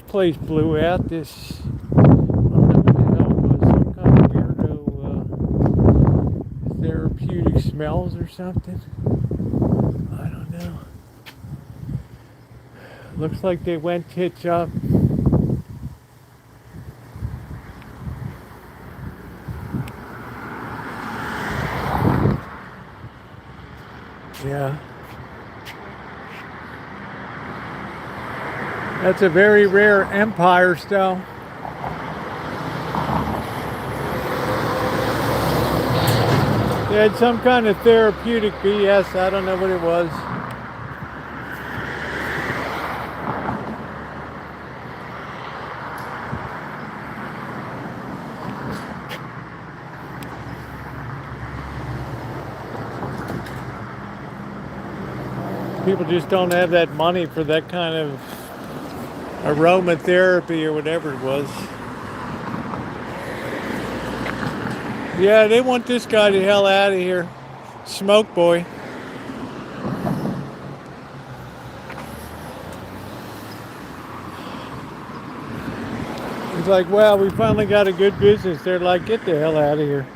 place blew out. This, I don't know what the hell it was. Some kind of weirdo therapeutic smells or something. I don't know. Looks like they went tits up. Yeah. That's a very rare Empire style. They had some kind of therapeutic BS. I don't know what it was. People just don't have that money for that kind of aromatherapy or whatever it was. Yeah, they want this guy the hell out of here. Smoke boy. It's like, well, we finally got a good business. They're like, get the hell out of here.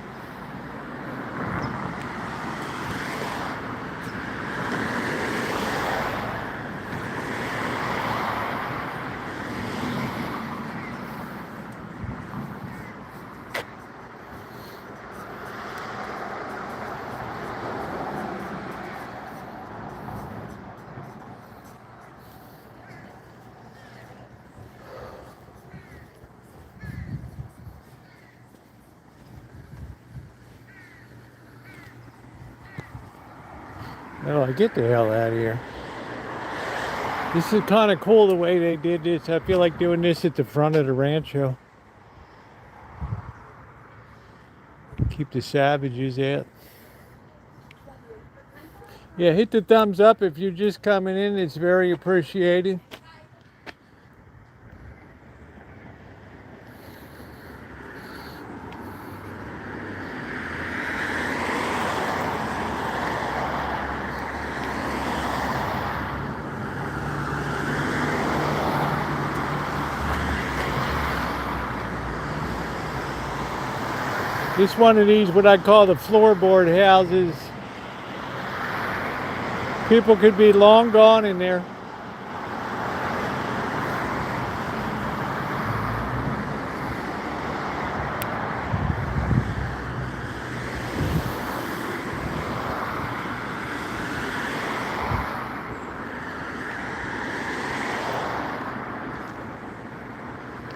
They're like, get the hell out of here. This is kind of cool the way they did this. I feel like doing this at the front of the Rancho. Keep the savages out. Yeah, hit the thumbs up if you're just coming in. It's very appreciated. This one of these, what I call the floorboard houses. People could be long gone in there.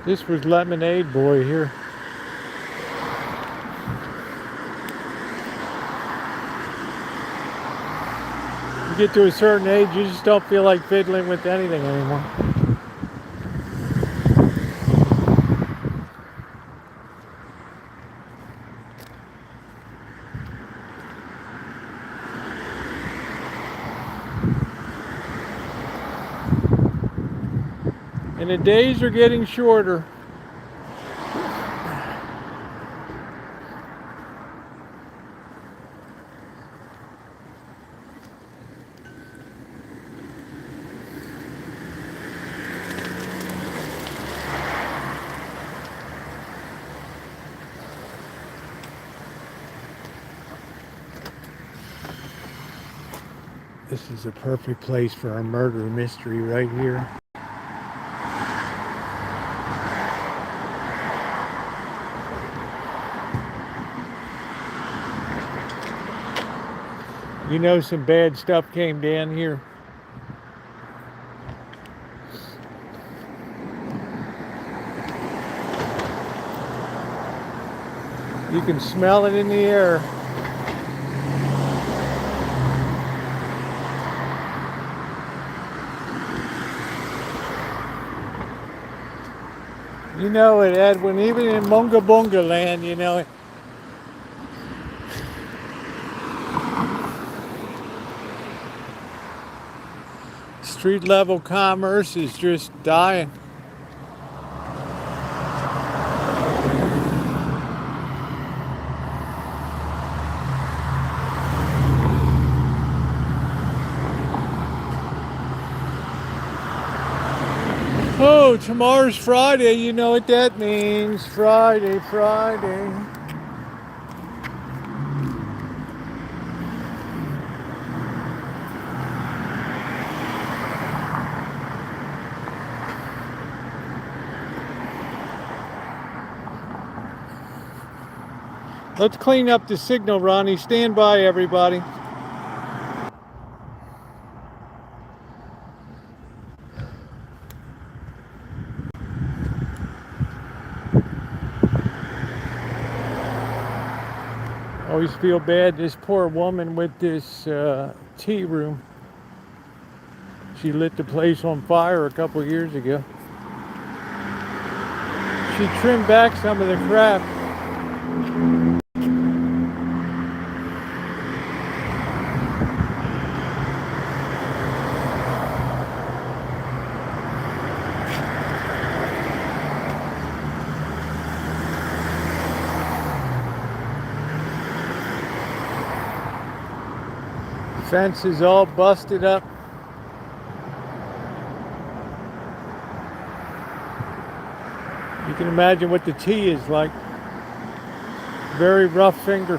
This was Lemonade Boy here. You get to a certain age, you just don't feel like fiddling with anything anymore. And the days are getting shorter. This is a perfect place for a murder mystery right here. You know, some bad stuff came down here. You can smell it in the air. You know it, Edwin, even in Munga Bunga land, you know it. Street level commerce is just dying. Oh, tomorrow's Friday, you know what that means. Friday, Friday. Let's clean up the signal, Ronnie. Stand by, everybody. Always feel bad, this poor woman with this tea room. She lit the place on fire a couple years ago. She trimmed back some of the crap. Fence is all busted up. You can imagine what the tea is like. Very rough finger.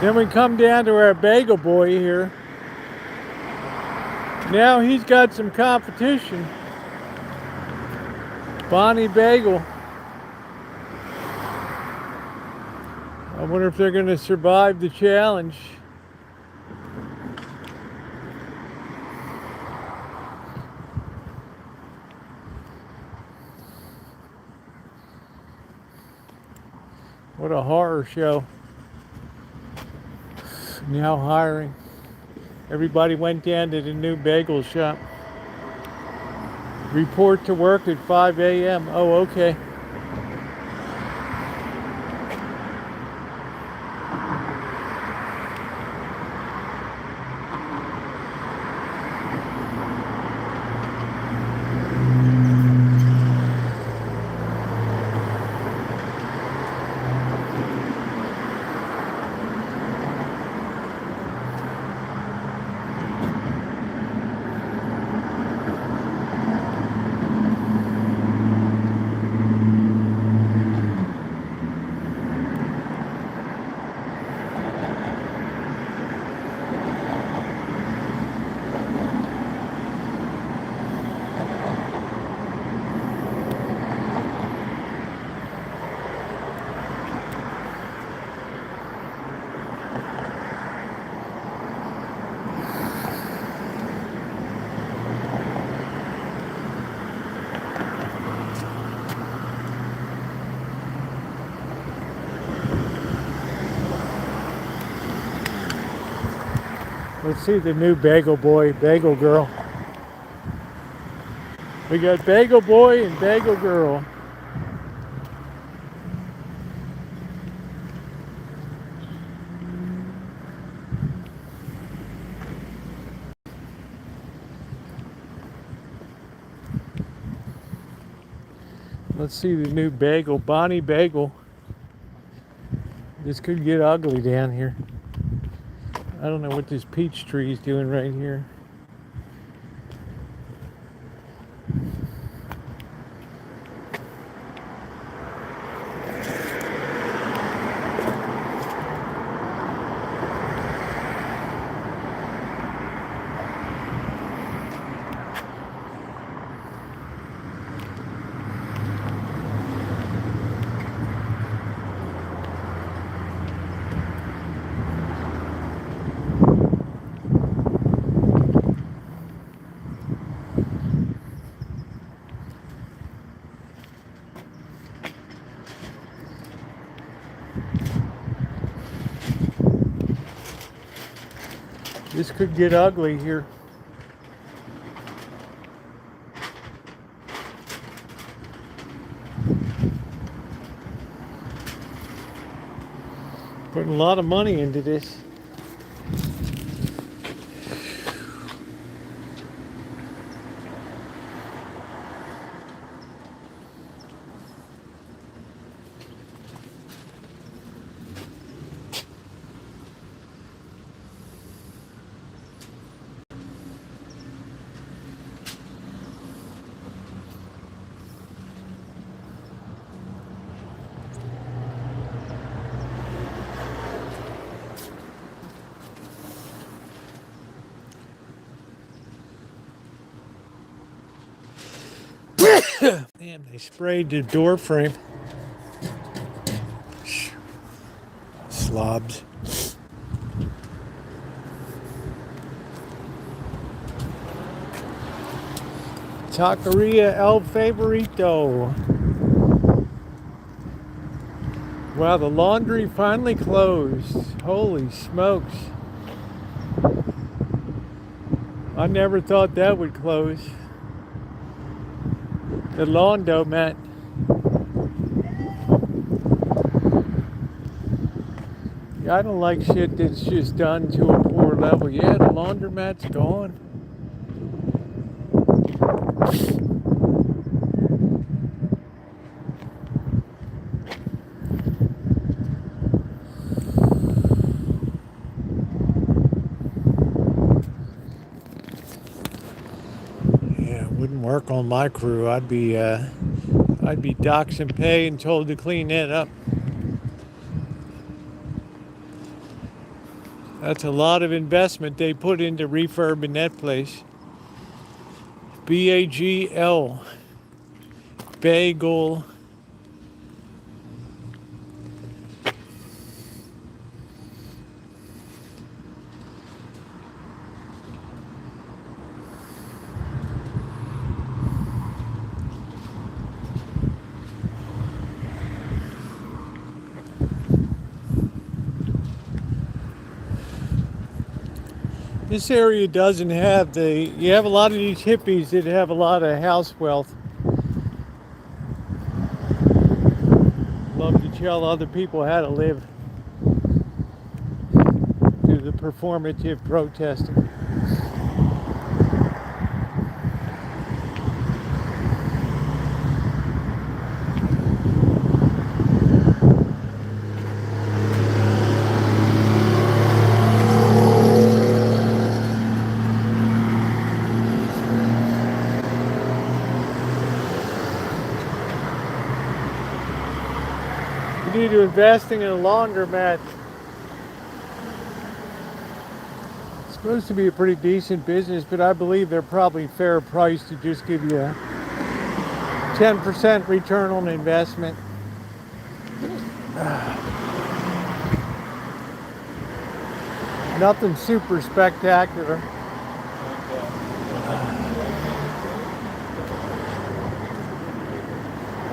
Then we come down to our bagel boy here. Now he's got some competition. Bonnie Bagel. I wonder if they're going to survive the challenge. What a horror show. Now hiring. Everybody went down to the new bagel shop. Report to work at 5 a.m. Oh, okay. Let's see the new bagel boy, bagel girl. We got bagel boy and bagel girl. Let's see the new bagel, Bonnie Bagel. This could get ugly down here. I don't know what this peach tree is doing right here. This could get ugly here. Putting a lot of money into this. Damn, they sprayed the door frame. Slobs. Taqueria El Favorito. Wow, the laundry finally closed. Holy smokes. I never thought that would close. The laundromat. Yeah, I don't like shit that's just done to a poor level. Yeah, the laundromat's gone. Yeah, it wouldn't work on my crew. I'd be docked and pay and told to clean that up. That's a lot of investment they put into refurbing that place. BAGL. Bagel. This area doesn't have you have a lot of these hippies that have a lot of house wealth. Love to tell other people how to live through the performative protesting. You need to investing in a laundromat. It's supposed to be a pretty decent business, but I believe they're probably fair price to just give you a 10% return on investment. Nothing super spectacular.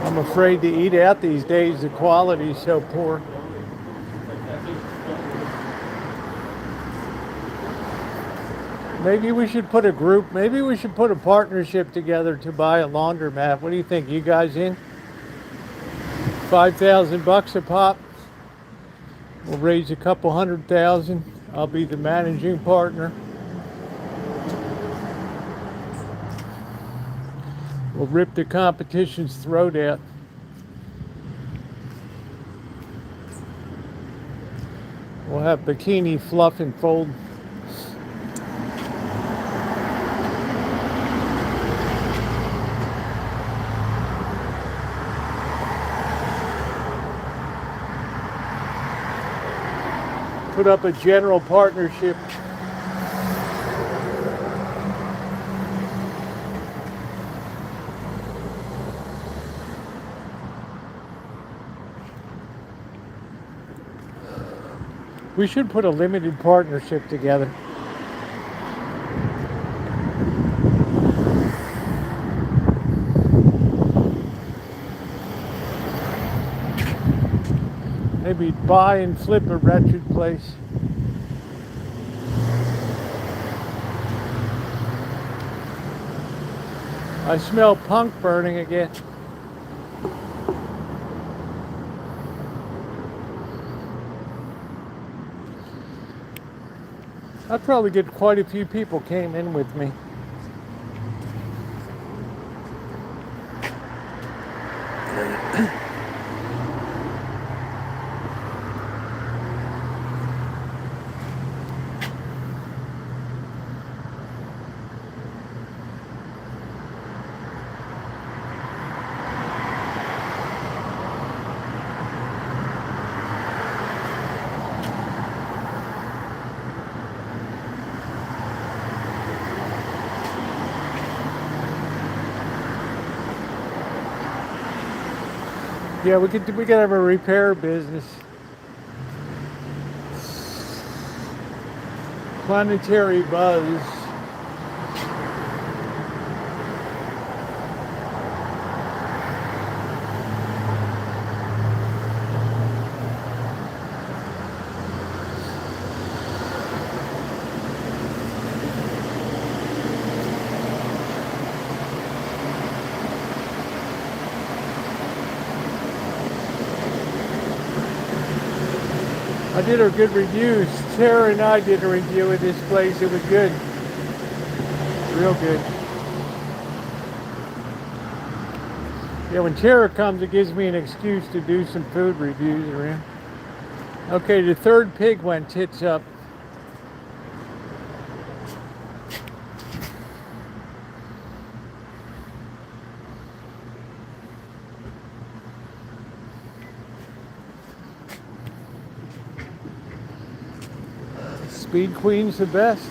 I'm afraid to eat out these days. The quality is so poor. Maybe we should put a group, maybe we should put a partnership together to buy a laundromat. What do you think? You guys in? 5,000 bucks a pop. We'll raise a couple 100,000. I'll be the managing partner. We'll rip the competition's throat out. We'll have bikini fluff and fold. Put up a general partnership. We should put a limited partnership together. Maybe buy and flip a wretched place. I smell punk burning again. I'd probably get quite a few people came in with me. Yeah, we could have a repair business. Planetary buzz. I did a good reviews. Tara and I did a review of this place. It was good. Real good. Yeah, when Tara comes, it gives me an excuse to do some food reviews around. Okay, the third pig went tits up. Speed Queen's the best.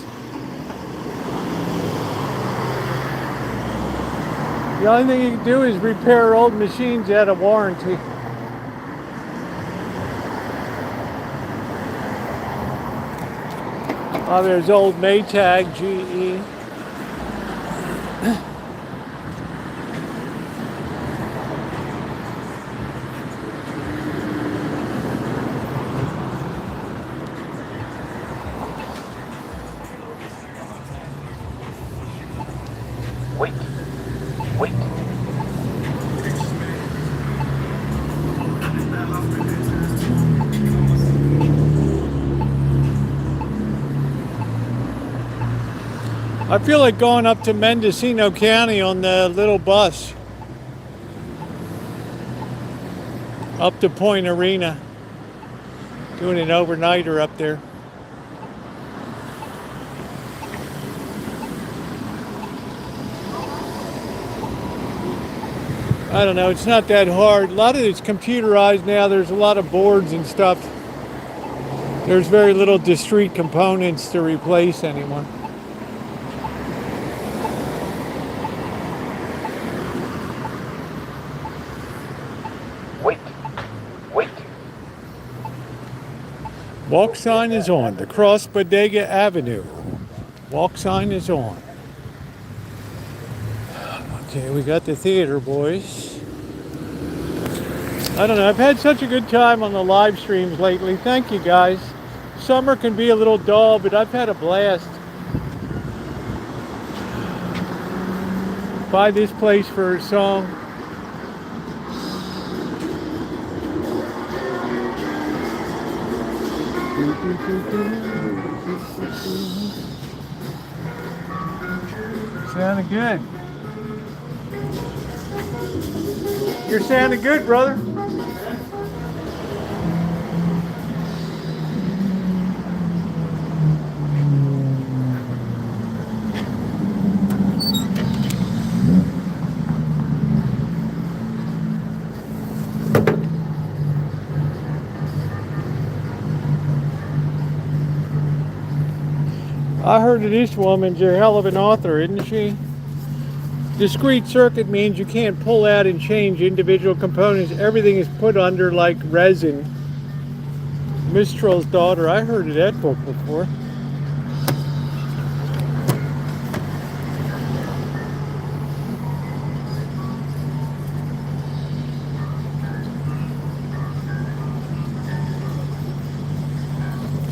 The only thing you can do is repair old machines out of warranty. Oh, there's old Maytag GE. Wait. I feel like going up to Mendocino County on the little bus. Up to Point Arena. Doing an overnighter up there. I don't know, it's not that hard. A lot of it's computerized now. There's a lot of boards and stuff. There's very little discrete components to replace anymore. Wait. Walk sign is on. The Cross Bodega Avenue. Walk sign is on. Okay, we got the theater, boys. I don't know, I've had such a good time on the live streams lately. Thank you, guys. Summer can be a little dull, but I've had a blast. Buy this place for a song. Sounding good. You're sounding good, brother. I heard of this woman's a hell of an author, isn't she? Discrete circuit means you can't pull out and change individual components. Everything is put under like resin. Mistral's Daughter. I heard of that book before.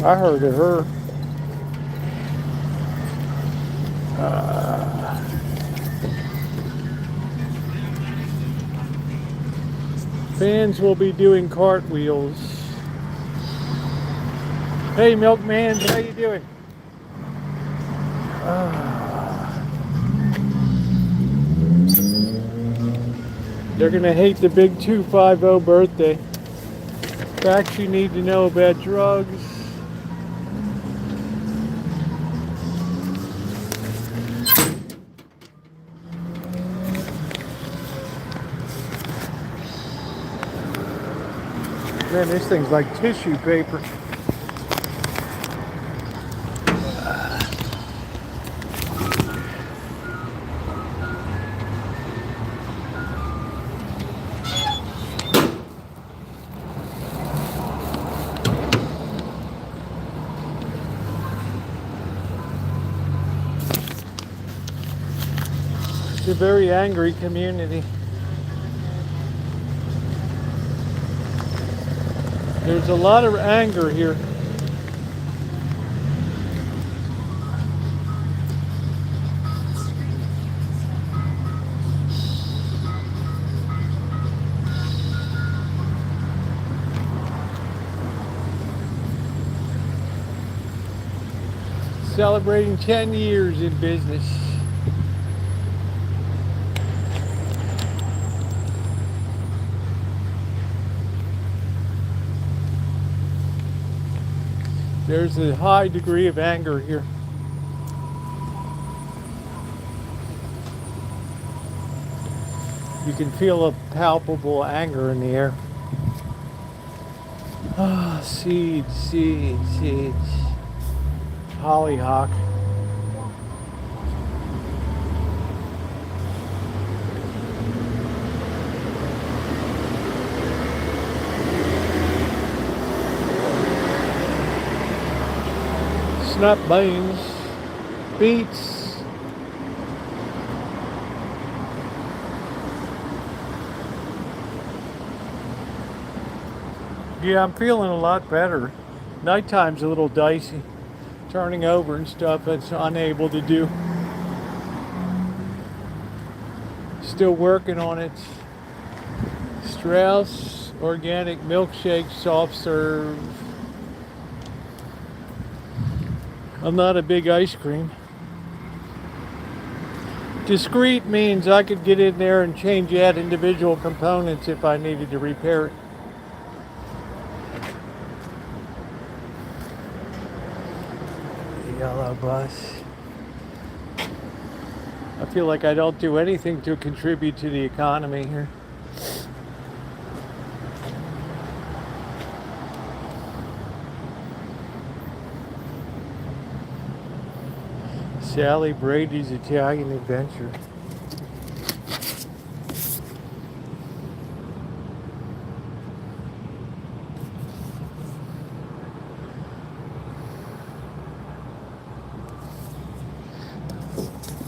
I heard of her. Fans will be doing cartwheels. Hey, Milkman, how you doing? They're gonna hate the big 250 birthday. Facts you need to know about drugs. Man, this thing's like tissue paper. It's a very angry community. There's a lot of anger here. Celebrating 10 years in business. There's a high degree of anger here. You can feel a palpable anger in the air. Ah, seeds, seeds, seeds. Hollyhock. Snap beans, beets. Yeah, I'm feeling a lot better. Nighttime's a little dicey. Turning over and stuff, it's unable to do. Still working on it. Strauss organic milkshake soft serve. I'm not a big ice cream. Discrete means I could get in there and change out individual components if I needed to repair it. Yellow bus. I feel like I don't do anything to contribute to the economy here. Sally Brady's Italian Adventure.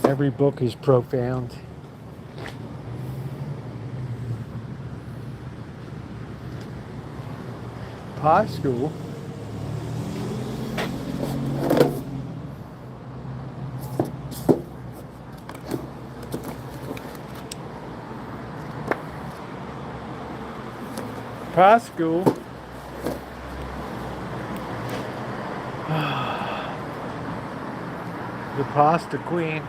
Every book is profound. Pie school. pie school. The pasta queen.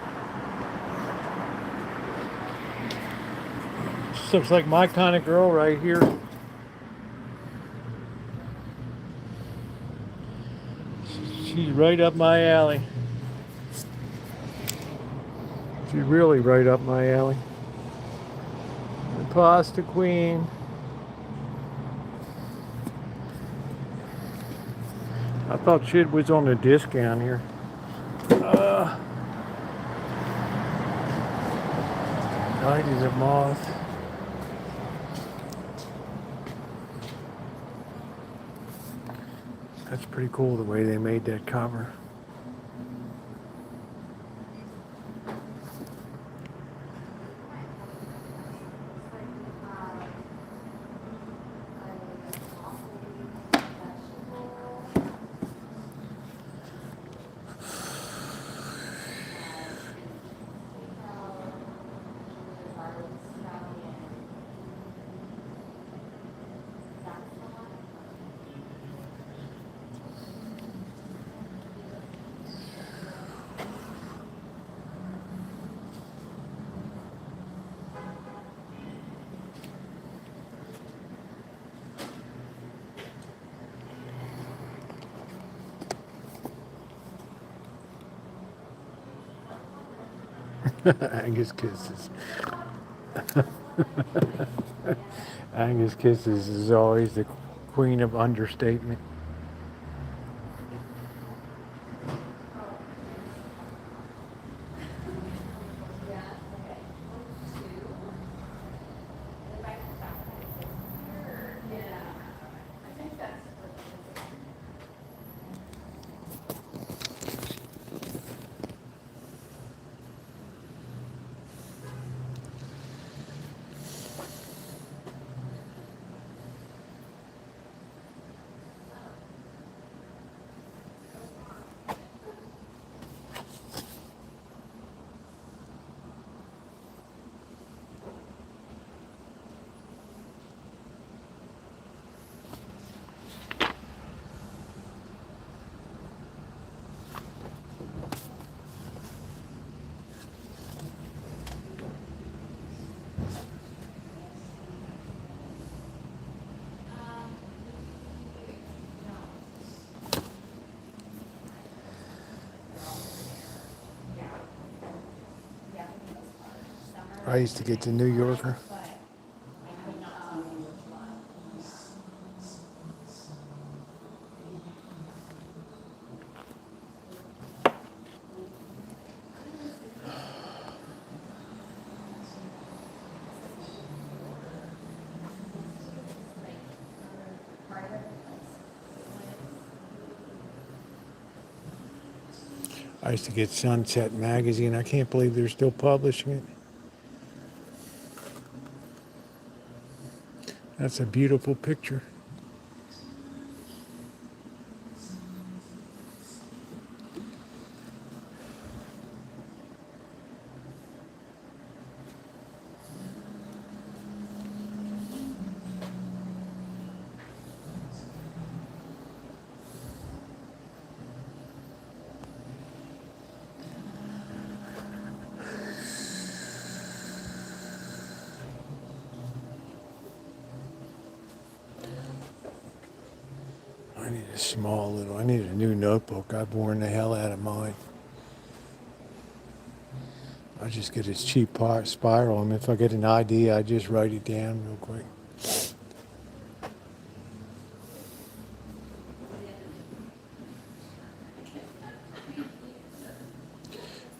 This looks like my kind of girl right here. She's right up my alley. She's really right up my alley. The pasta queen. I thought shit was on a discount here. Night is a moth. That's pretty cool the way they made that cover. Angus Kisses. Angus Kisses is always the queen of understatement. I used to get the New Yorker. I used to get Sunset magazine. I can't believe they're still publishing it. That's a beautiful picture. I need a small little, I need a new notebook. I've worn the hell out of mine. I just get this cheap spiral, and if I get an idea, I just write it down real quick.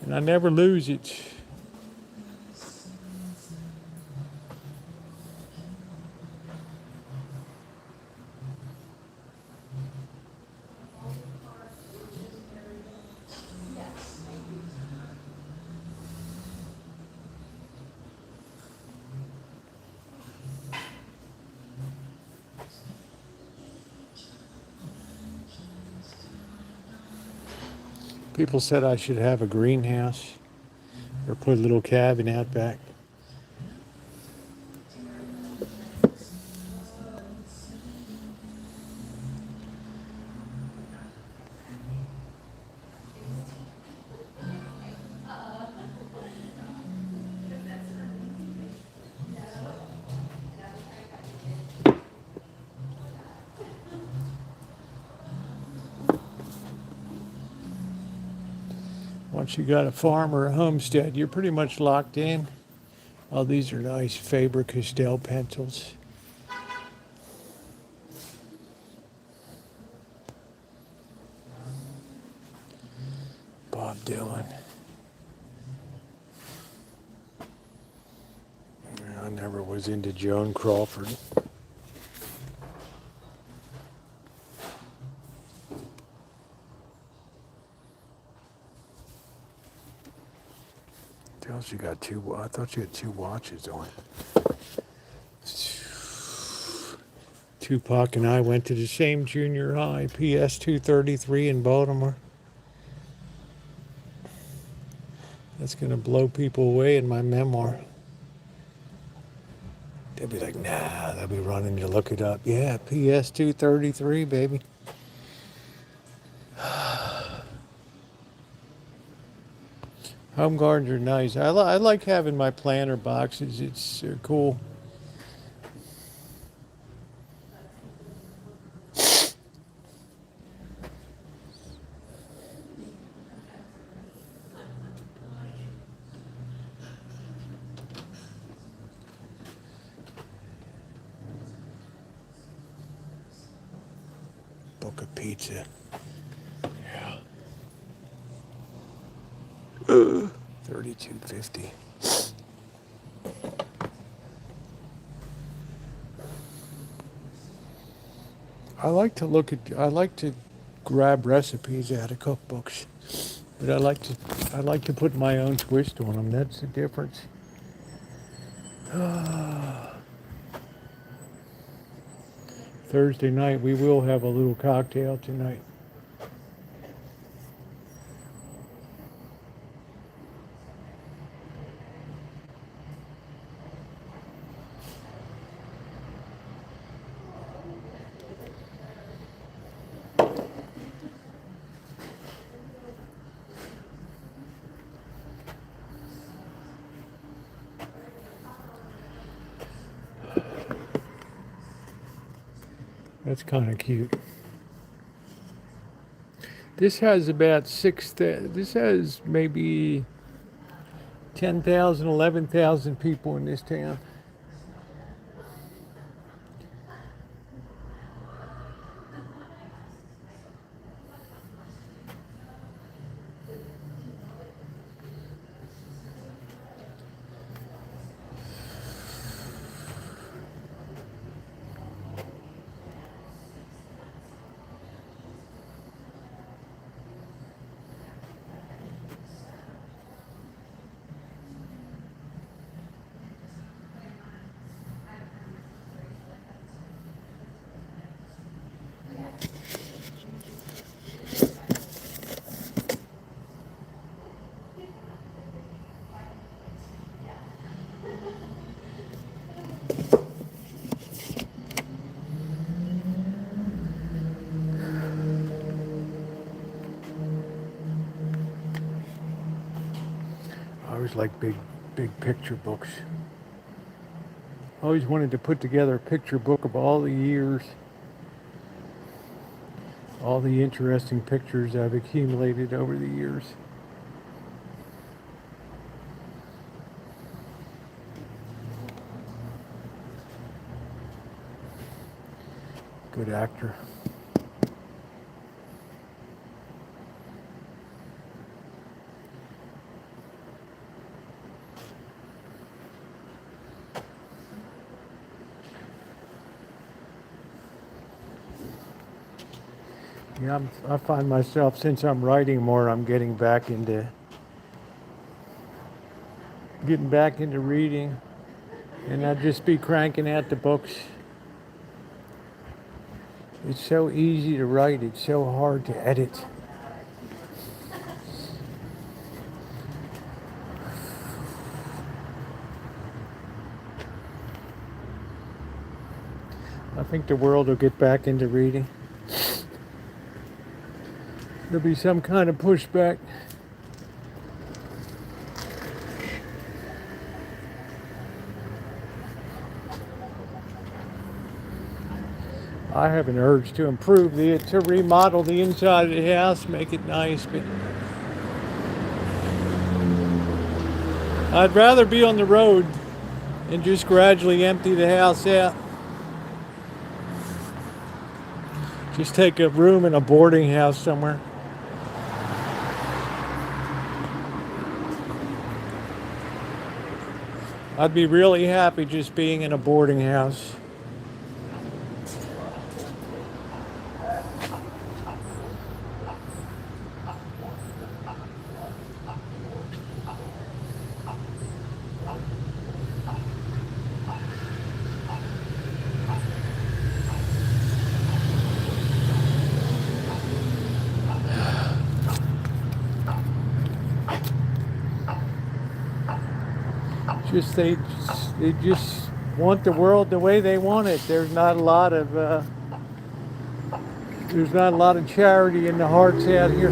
And I never lose it. People said I should have a greenhouse or put a little cabin out back. Once you got a farm or a homestead, you're pretty much locked in. Oh, these are nice Faber-Castell pencils. Bob Dylan. I never was into Joan Crawford. She got two. I thought she had two watches on. Tupac and I went to the same junior high, PS 233 in Baltimore. That's gonna blow people away in my memoir. They'll be like, nah. They'll be running to look it up. Yeah, PS 233, baby. Home gardens are nice. I like having my planter boxes. It's cool. Book of pizza. Yeah. $32.50. I like to grab recipes out of cookbooks, but I like to put my own twist on them. That's the difference. Thursday night we will have a little cocktail tonight. That's kind of cute. This has about this has maybe 10,000, 11,000 people in this town. I always liked big picture books. I always wanted to put together a picture book of all the years, all the interesting pictures I've accumulated over the years. Good actor. Yeah, I find myself, since I'm writing more, I'm getting back into reading, and I'd just be cranking out the books. It's so easy to write, it's so hard to edit. I think the world will get back into reading. There'll be some kind of pushback. I have an urge to to remodel the inside of the house, make it nice, but I'd rather be on the road and just gradually empty the house out. Just take a room in a boarding house somewhere. I'd be really happy just being in a boarding house. They just want the world the way they want it. There's not a lot of charity in the hearts out here.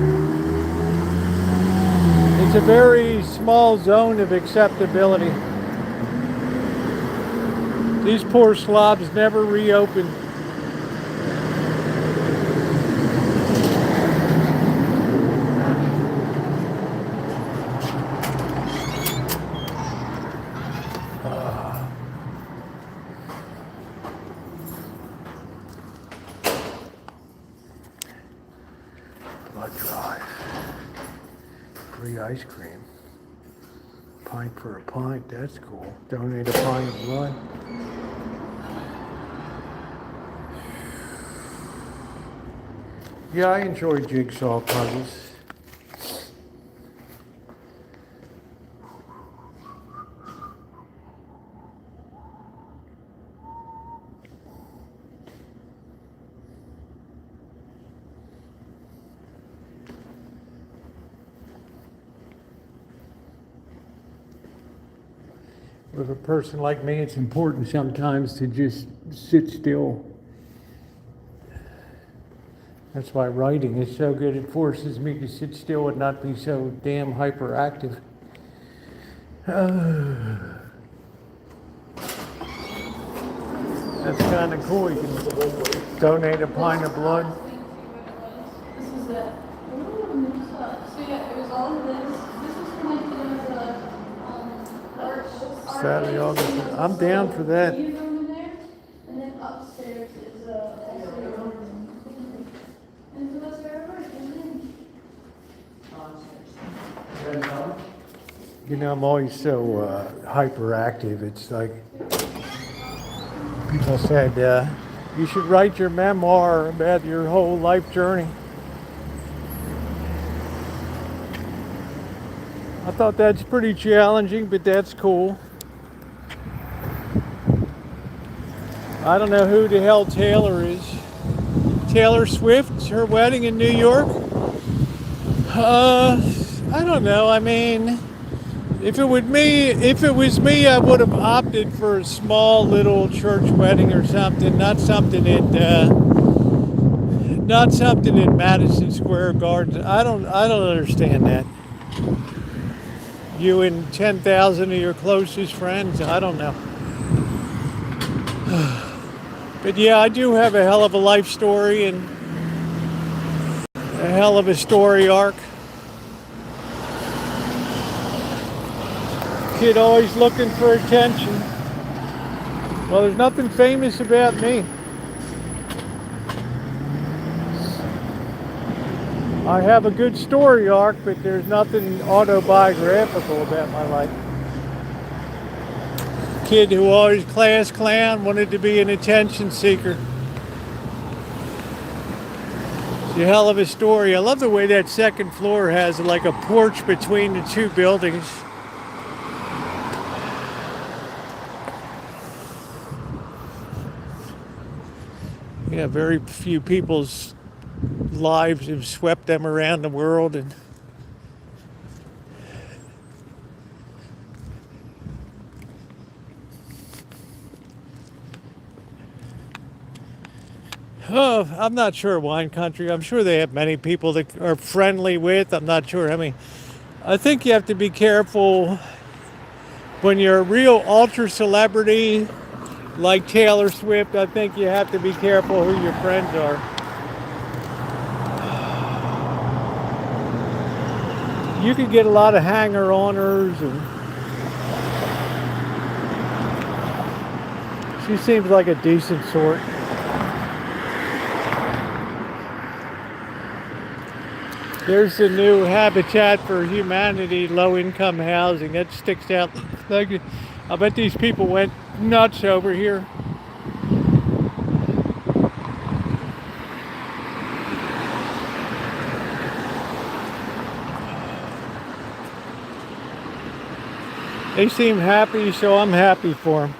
It's a very small zone of acceptability. These poor slobs never reopen. Free ice cream. Pint for a pint, that's cool. Donate a pint of blood. Yeah, I enjoy jigsaw puzzles. With a person like me, it's important sometimes to just sit still. That's why writing is so good. It forces me to sit still and not be so damn hyperactive. That's kind of cool. You can donate a pint of blood. This is it. So yeah, it was all of this. This was for my Saturday, August. I'm down for that. room in there, and then upstairs is and so that's where I work. And then You know, I'm always so hyperactive. It's like people said, you should write your memoir about your whole life journey. I thought that's pretty challenging, but that's cool. I don't know who the hell Taylor is. Taylor Swift, her wedding in New York? I don't know. I mean, if it was me, I would have opted for a small little church wedding or something, not something in Madison Square Garden. I don't understand that. You and 10,000 of your closest friends, I don't know. But yeah, I do have a hell of a life story and a hell of a story arc. Kid always looking for attention. Well, there's nothing famous about me. I have a good story arc, but there's nothing autobiographical about my life. Kid who always class clown, wanted to be an attention seeker. It's a hell of a story. I love the way that second floor has like a porch between the two buildings. Yeah, very few people's lives have swept them around the world, and oh, I'm not sure wine country. I'm sure they have many people that are friendly with. I'm not sure. I mean, I think you have to be careful when you're a real ultra celebrity like Taylor Swift. I think you have to be careful who your friends are. You could get a lot of hanger-oners and She seems like a decent sort. There's the new Habitat for Humanity low-income housing. That sticks out. Like, I bet these people went nuts over here. They seem happy, so I'm happy for them.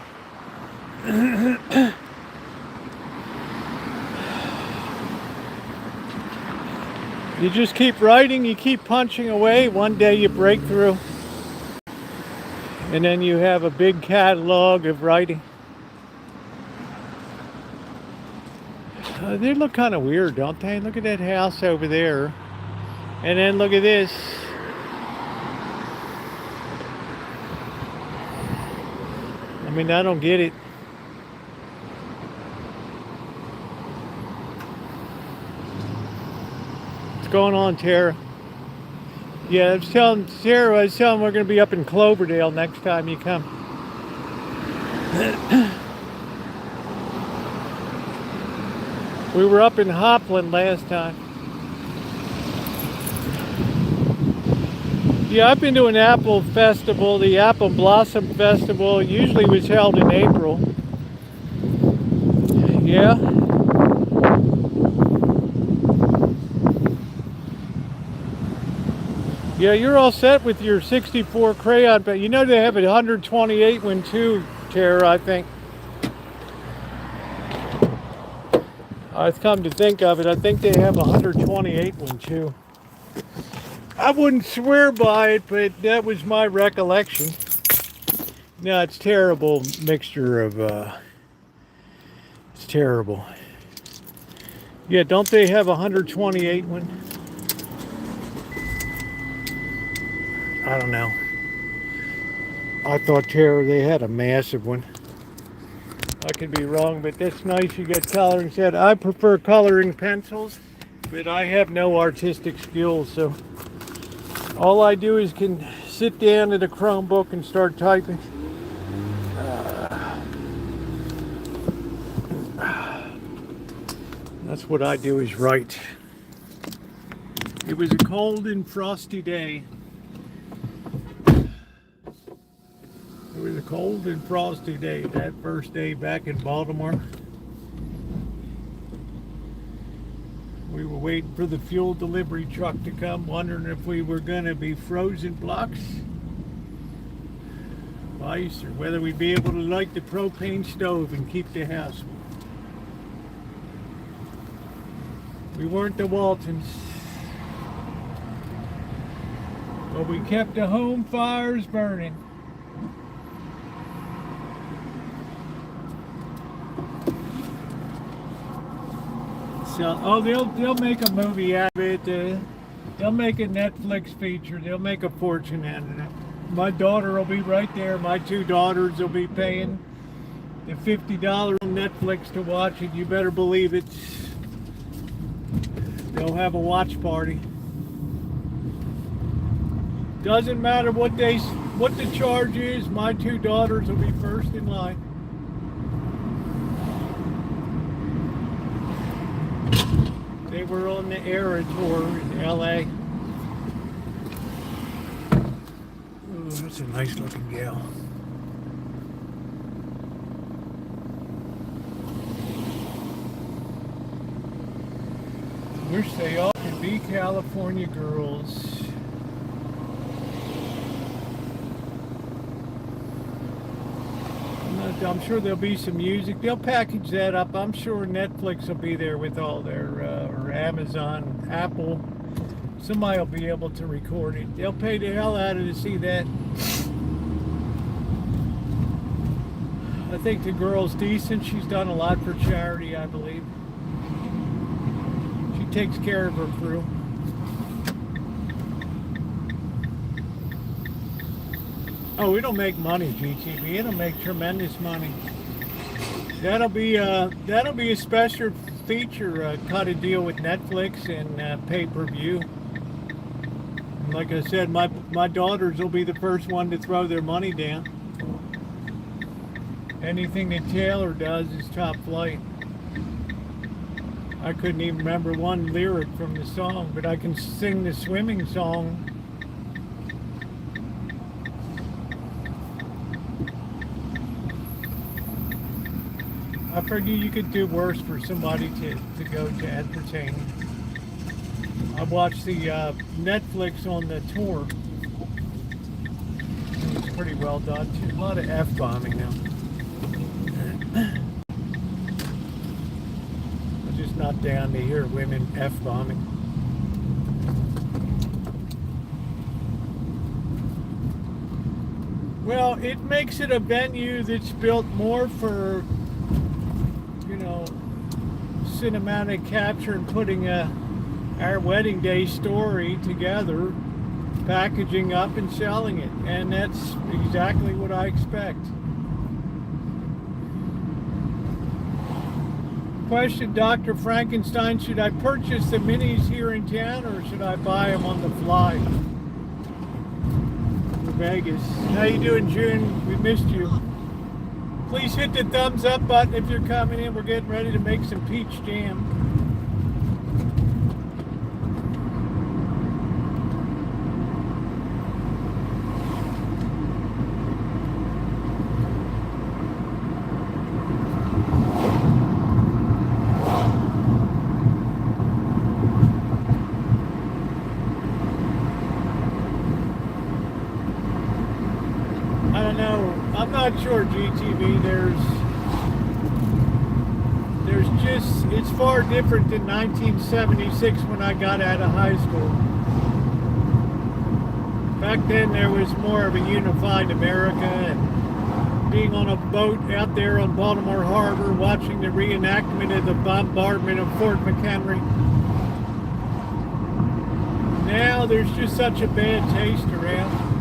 You just keep writing, you keep punching away. One day you break through. And then you have a big catalog of writing. They look kind of weird, don't they? Look at that house over there. And then look at this. I mean, I don't get it. What's going on, Tara? Yeah, I was telling Sarah, we're going to be up in Cloverdale next time you come. We were up in Hopland last time. Yeah, I've been to an apple festival. The Apple Blossom Festival usually was held in April. Yeah. Yeah, you're all set with your 64 crayon, but you know they have a 128 one too, Tara, I think. I've come to think of it, I think they have a 128 one too. I wouldn't swear by it, but that was my recollection. No, it's terrible mixture of, it's terrible. Yeah, don't they have a 128 one? I don't know. I thought, Tara, they had a massive one. I could be wrong, but that's nice. You got coloring set. I prefer coloring pencils, but I have no artistic skills, so all I do is can sit down at a Chromebook and start typing. That's what I do, is write. It was a cold and frosty day. It was a cold and frosty day, that first day back in Baltimore. We were waiting for the fuel delivery truck to come, wondering if we were going to be frozen blocks of ice, or whether we'd be able to light the propane stove and keep the house warm. We weren't the Waltons, but we kept the home fires burning. So, oh, they'll make a movie out of it. They'll make a Netflix feature. They'll make a fortune out of it. My daughter will be right there. My two daughters will be paying the $50 on Netflix to watch it. You better believe it. They'll have a watch party. Doesn't matter what the charge is. My two daughters will be first in line. They were on the Era tour in LA. Ooh, that's a nice looking gal. Wish they all could be California girls. I'm sure there'll be some music. They'll package that up. I'm sure Netflix will be there with all their, or Amazon, Apple. Somebody will be able to record it. They'll pay the hell out of it to see that. I think the girl's decent. She's done a lot for charity, I believe. She takes care of her crew. Oh, it'll make money, GTV. It'll make tremendous money. That'll be a special feature. Cut a deal with Netflix and pay-per-view. Like I said, my daughters will be the first one to throw their money down. Anything that Taylor does is top flight. I couldn't even remember one lyric from the song, but I can sing the swimming song. I figured you could do worse for somebody to go to entertain. I watched the Netflix on the tour. It was pretty well done too. A lot of F-bombing now. I'm just not down to hear women F-bombing. Well, it makes it a venue that's built more for, you know, cinematic capture and putting our wedding day story together, packaging up and selling it. And that's exactly what I expect. Question, Dr. Frankenstein, should I purchase the minis here in town or should I buy them on the fly for Vegas? How you doing, June? We missed you. Please hit the thumbs up button if you're coming in. We're getting ready to make some peach jam. I'm not sure, GTV. There's just, it's far different than 1976 when I got out of high school. Back then there was more of a unified America, and being on a boat out there on Baltimore Harbor watching the reenactment of the bombardment of Fort McHenry. Now there's just such a bad taste around.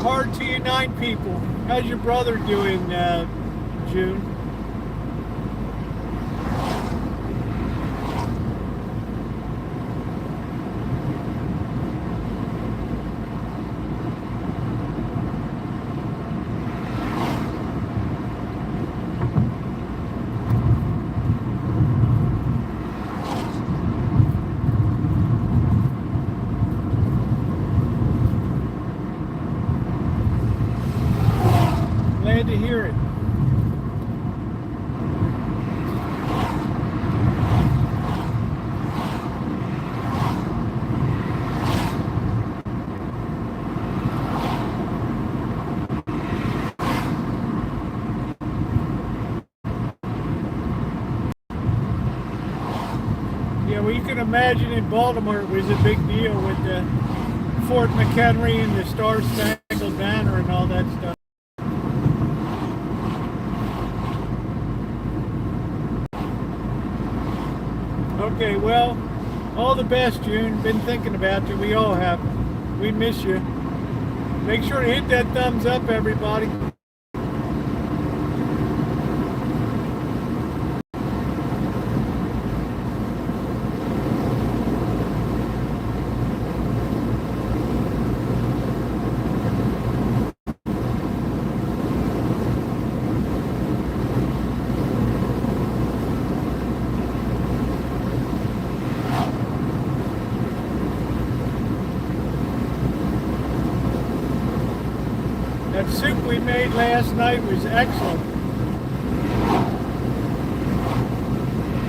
Hard to unite people. How's your brother doing, June? Glad to hear it. Yeah, well, you can imagine in Baltimore it was a big deal with the Fort McHenry and the Star-Spangled Banner and all that stuff. Okay, well, all the best, June. Been thinking about you. We all have. We miss you. Make sure to hit that thumbs up, everybody. That soup we made last night was excellent.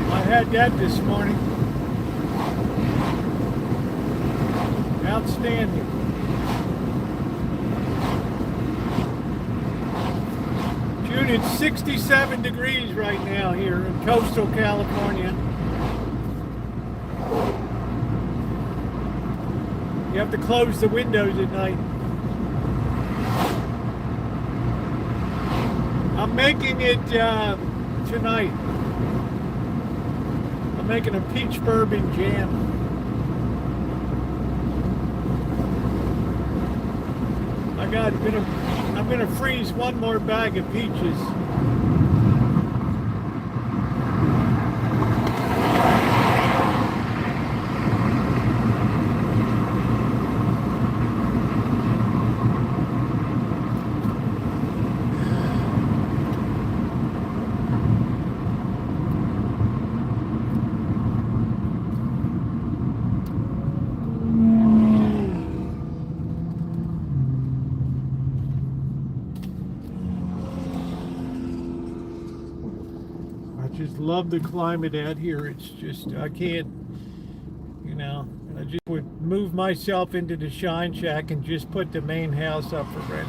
I had that this morning. Outstanding. June, it's 67 degrees right now here in coastal California. You have to close the windows at night. I'm making it tonight. I'm making a peach bourbon jam. I'm gonna freeze one more bag of peaches. Just love the climate out here. It's just, I can't, you know, I just would move myself into the Shine Shack and just put the main house up for rent.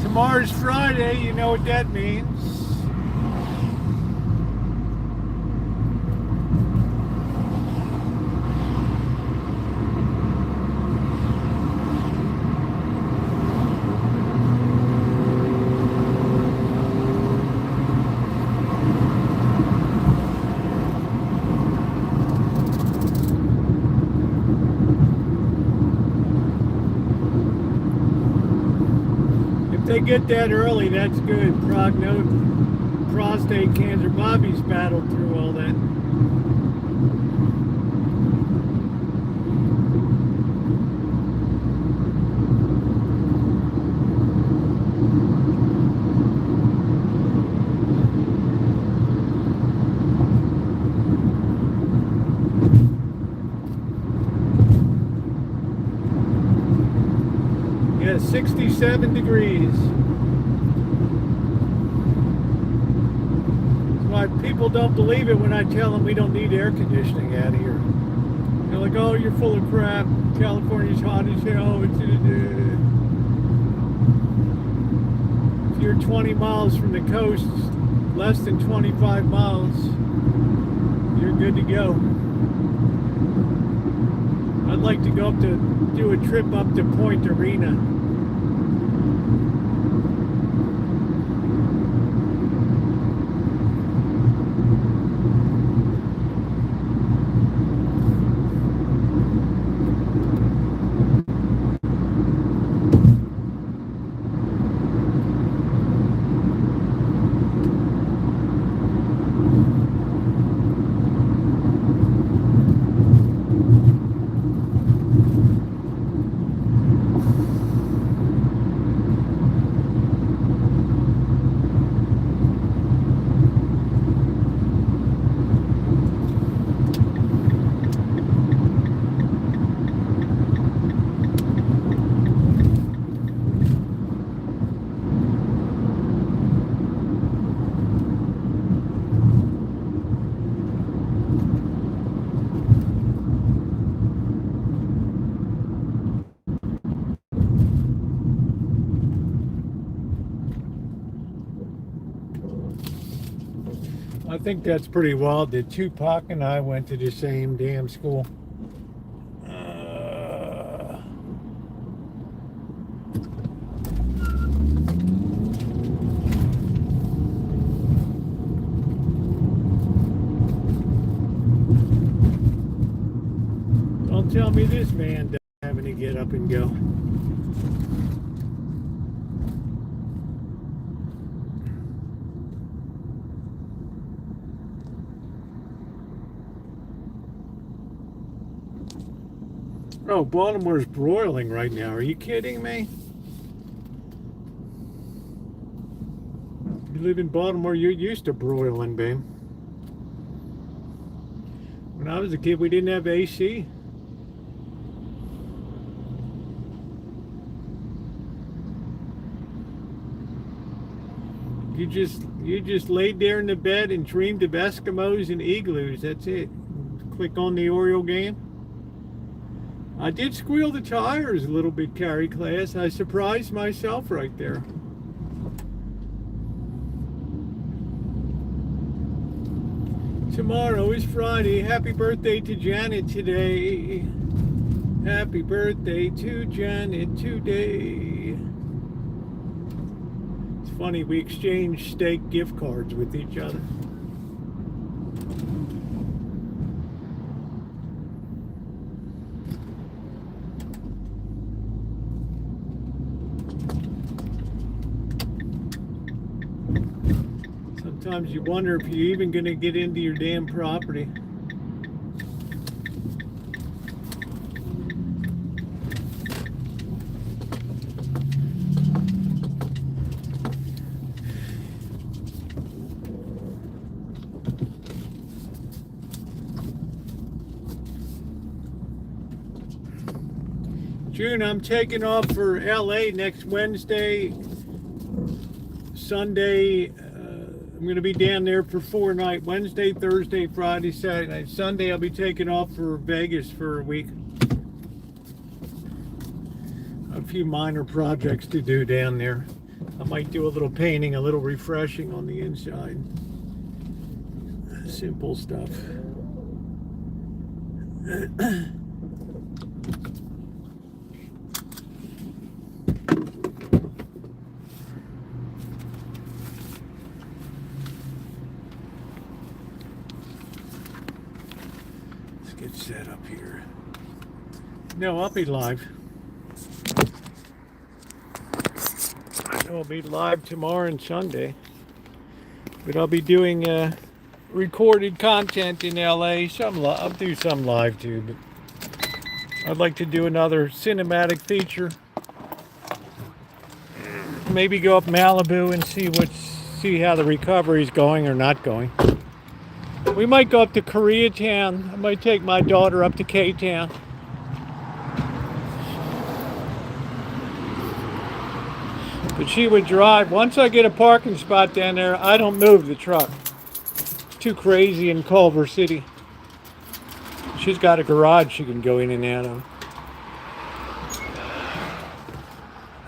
Tomorrow's Friday, you know what that means. They get that early, that's good. Prostate cancer. Bobby's battled through all that. Yeah, 67 degrees. That's why people don't believe it when I tell them we don't need air conditioning out here. They're like, oh, you're full of crap. California's hot as hell. If you're 20 miles from the coast, less than 25 miles, you're good to go. I'd like to go up to do a trip up to Point Arena. I think that's pretty wild that Tupac and I went to the same damn school. Don't tell me this man doesn't have any get up and go. Oh, Baltimore's broiling right now. Are you kidding me? You live in Baltimore, you're used to broiling, babe. When I was a kid, we didn't have AC. You just laid there in the bed and dreamed of Eskimos and igloos. That's it. Click on the Oriole game. I did squeal the tires a little bit, Carrie class. I surprised myself right there. Tomorrow is Friday. Happy birthday to Janet today. Happy birthday to Janet today. It's funny, we exchange steak gift cards with each other. Sometimes you wonder if you're even going to get into your damn property. June, I'm taking off for LA next Wednesday. Sunday, I'm going to be down there for 4 nights. Wednesday, Thursday, Friday, Saturday night. Sunday, I'll be taking off for Vegas for a week. A few minor projects to do down there. I might do a little painting, a little refreshing on the inside. Simple stuff. Get set up here. No, I'll be live. I'll be live tomorrow and Sunday. But I'll be doing recorded content in LA. I'll do some live too, but I'd like to do another cinematic feature. Maybe go up Malibu and see how the recovery's going or not going. We might go up to Koreatown. I might take my daughter up to K-Town. But she would drive. Once I get a parking spot down there, I don't move the truck. It's too crazy in Culver City. She's got a garage she can go in and out of.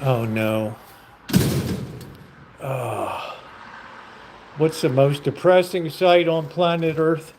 Oh no. Oh. What's the most depressing sight on planet Earth?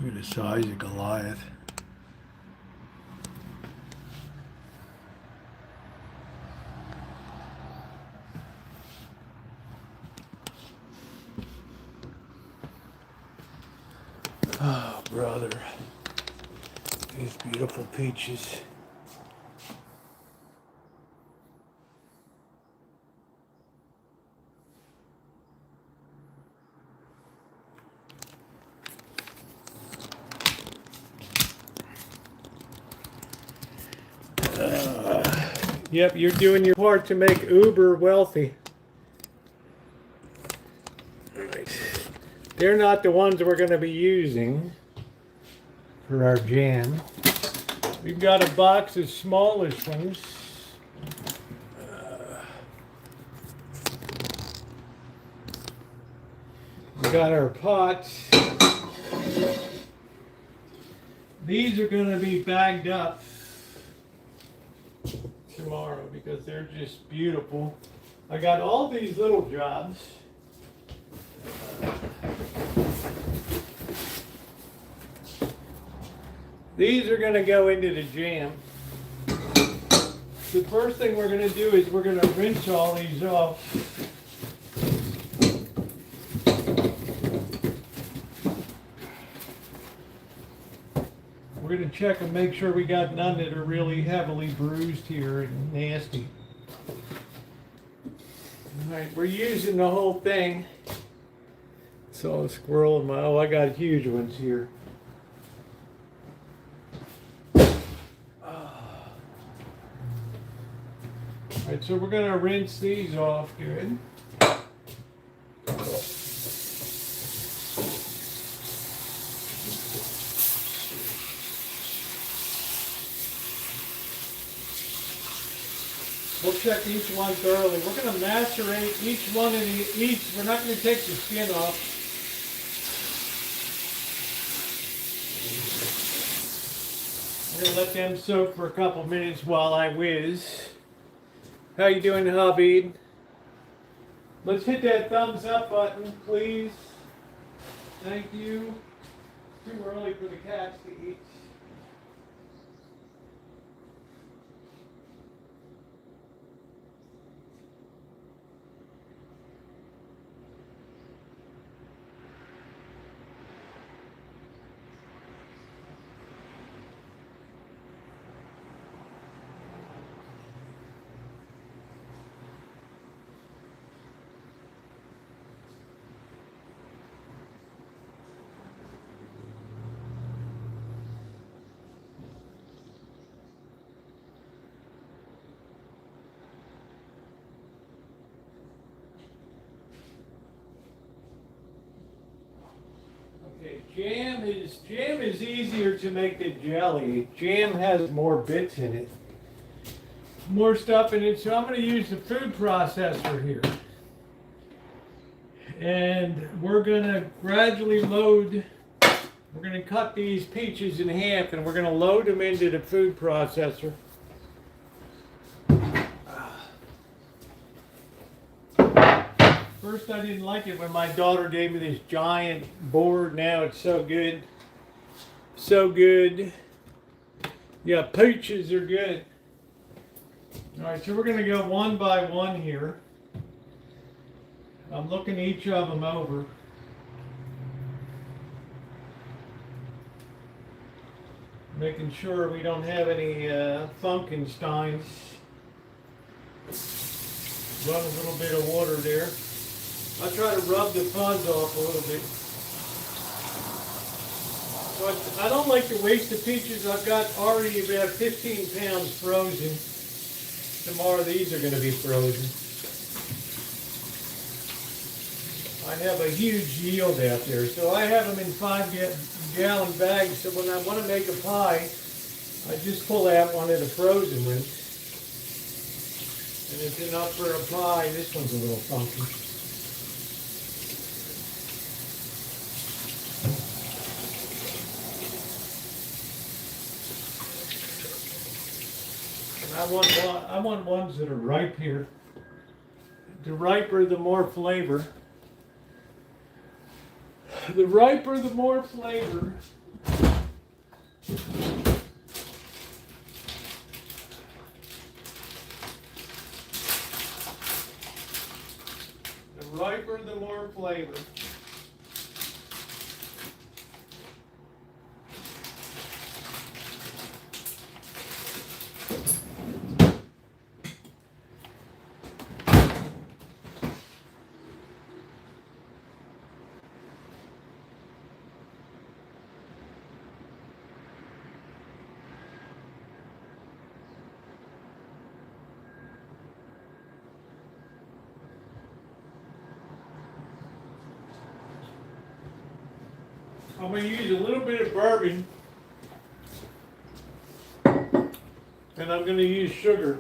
Look at the size of Goliath. Oh, brother. These beautiful peaches. Yep, you're doing your part to make Uber wealthy. All right. They're not the ones we're going to be using for our jam. We've got a box of smallish ones. We got our pots. These are going to be bagged up tomorrow because they're just beautiful. I got all these little jobs. These are going to go into the jam. The first thing we're going to do is we're going to rinse all these off. We're going to check and make sure we got none that are really heavily bruised here and nasty. Alright, we're using the whole thing. Saw a squirrel in my, oh, I got huge ones here. Alright, so we're going to rinse these off good. We'll check each one thoroughly. We're going to macerate each one of each. We're not going to take the skin off. We're going to let them soak for a couple minutes while I whiz. How you doing, Habib? Let's hit that thumbs up button, please. Thank you. too early for the cats to eat. Okay, jam is easier to make than jelly. Jam has more bits in it, more stuff in it. So I'm going to use the food processor here, and we're going to gradually load. We're going to cut these peaches in half, and we're going to load them into the food processor. First, I didn't like it when my daughter gave me this giant board. Now it's so good. So good. Yeah, peaches are good. Alright, so we're going to go one by one here. I'm looking each of them over. Making sure we don't have any Funkensteins. Run a little bit of water there. I try to rub the fuzz off a little bit. But I don't like to waste the peaches. I've got already about 15 pounds frozen. Tomorrow these are going to be frozen. I have a huge yield out there. So I have them in 5-gallon bags. So when I want to make a pie, I just pull out one of the frozen ones. And it's enough for a pie. This one's a little funky. I want ones that are ripe here. The riper, the more flavor. The riper, the more flavor. The riper, the more flavor. I'm going to use a little bit of bourbon, and I'm going to use sugar.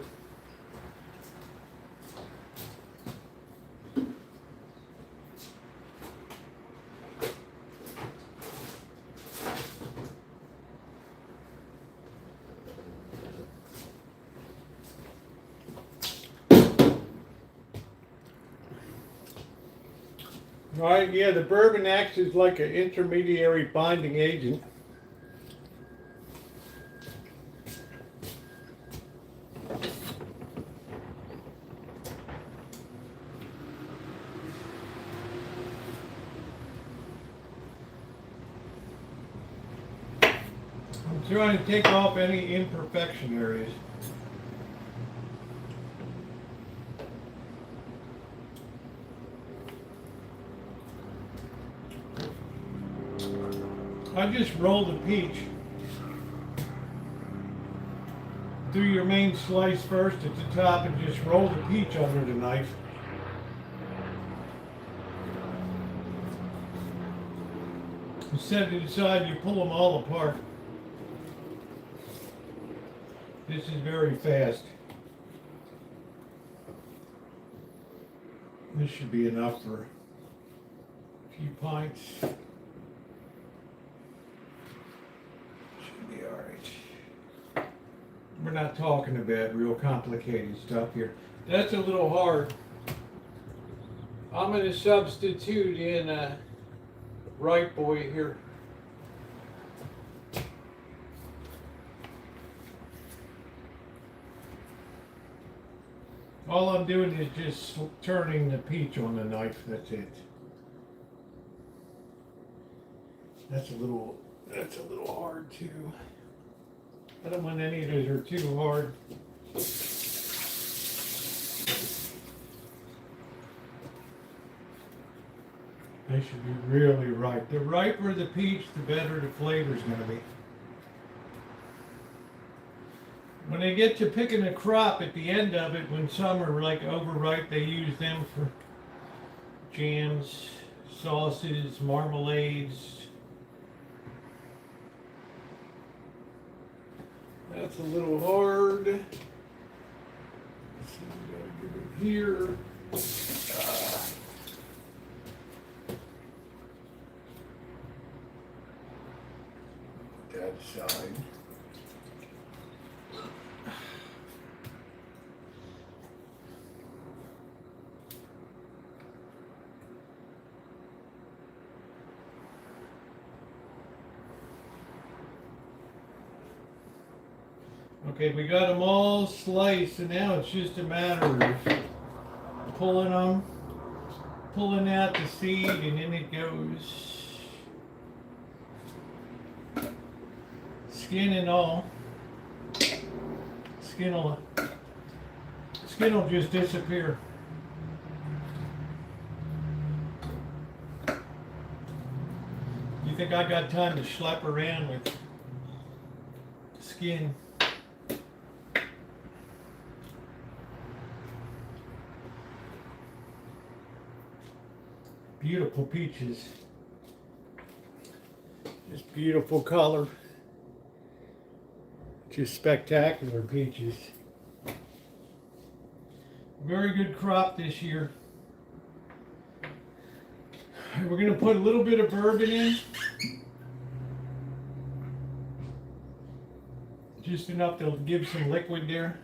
Right, yeah, the bourbon acts as like an intermediary binding agent. I'm trying to take off any imperfection areas. I just roll the peach through your main slice first at the top and just roll the peach under the knife. You set it aside, you pull them all apart. This is very fast. This should be enough for a few pints. We're not talking about real complicated stuff here. That's a little hard. I'm going to substitute in a right boy here. All I'm doing is just turning the peach on the knife, that's it. That's a little hard too. I don't want any of those are too hard. They should be really ripe. The riper the peach, the better the flavor's gonna be. When they get to picking a crop at the end of it, when some are like overripe, they use them for jams, sauces, marmalades. That's a little hard. Let's see, we gotta give it here. Put that aside. Okay, we got them all sliced, and now it's just a matter of pulling them, pulling out the seed, and in it goes. Skin and all. Skin will just disappear. You think I got time to schlep around with skin? Beautiful peaches. Just beautiful color. Just spectacular peaches. Very good crop this year. We're going to put a little bit of bourbon in. Just enough to give some liquid there.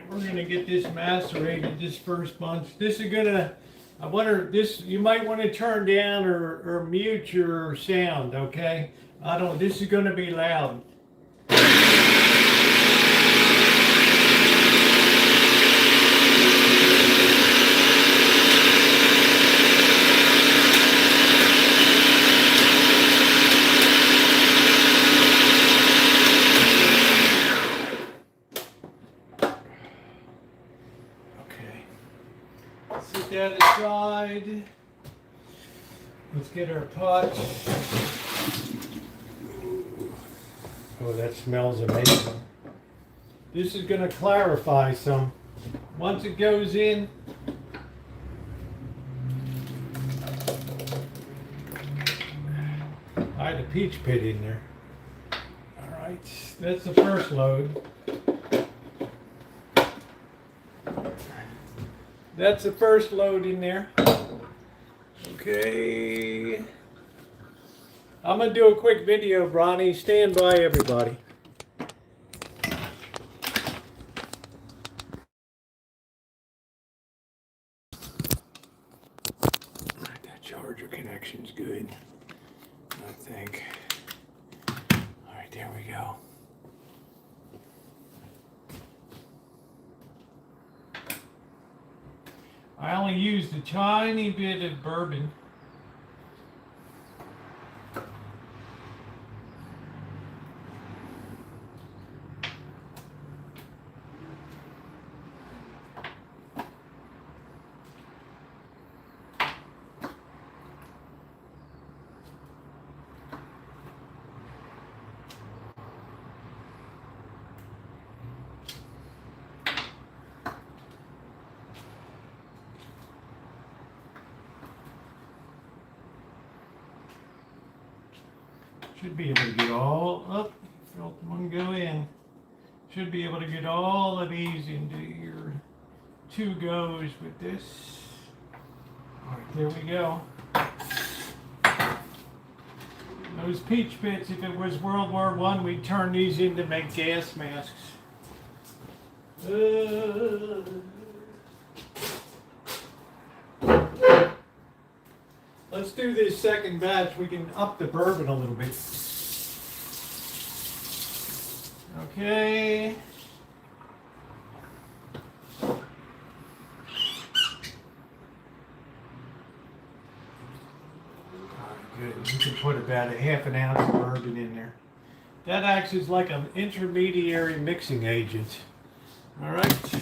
We're gonna get this macerated this first bunch. This is gonna, I wonder, this, you might want to turn down or mute your sound, okay? This is gonna be loud. That aside. Let's get our pot. Oh, that smells amazing. This is going to clarify some. Once it goes in, I had a peach pit in there. All right, that's the first load. That's the first load in there. Okay. I'm going to do a quick video, Ronnie. Stand by, everybody. That charger connection's good, I think. All right, there we go. I only used a tiny bit of bourbon. Should be able to get all up. Felt one go in. Should be able to get all of these into your 2 goes with this. All right, there we go. Those peach pits, if it was World War I, we'd turn these in to make gas masks. Let's do this second batch. We can up the bourbon a little bit. Okay. Good. You can put about a half an ounce of bourbon in there. That acts as like an intermediary mixing agent. All right. So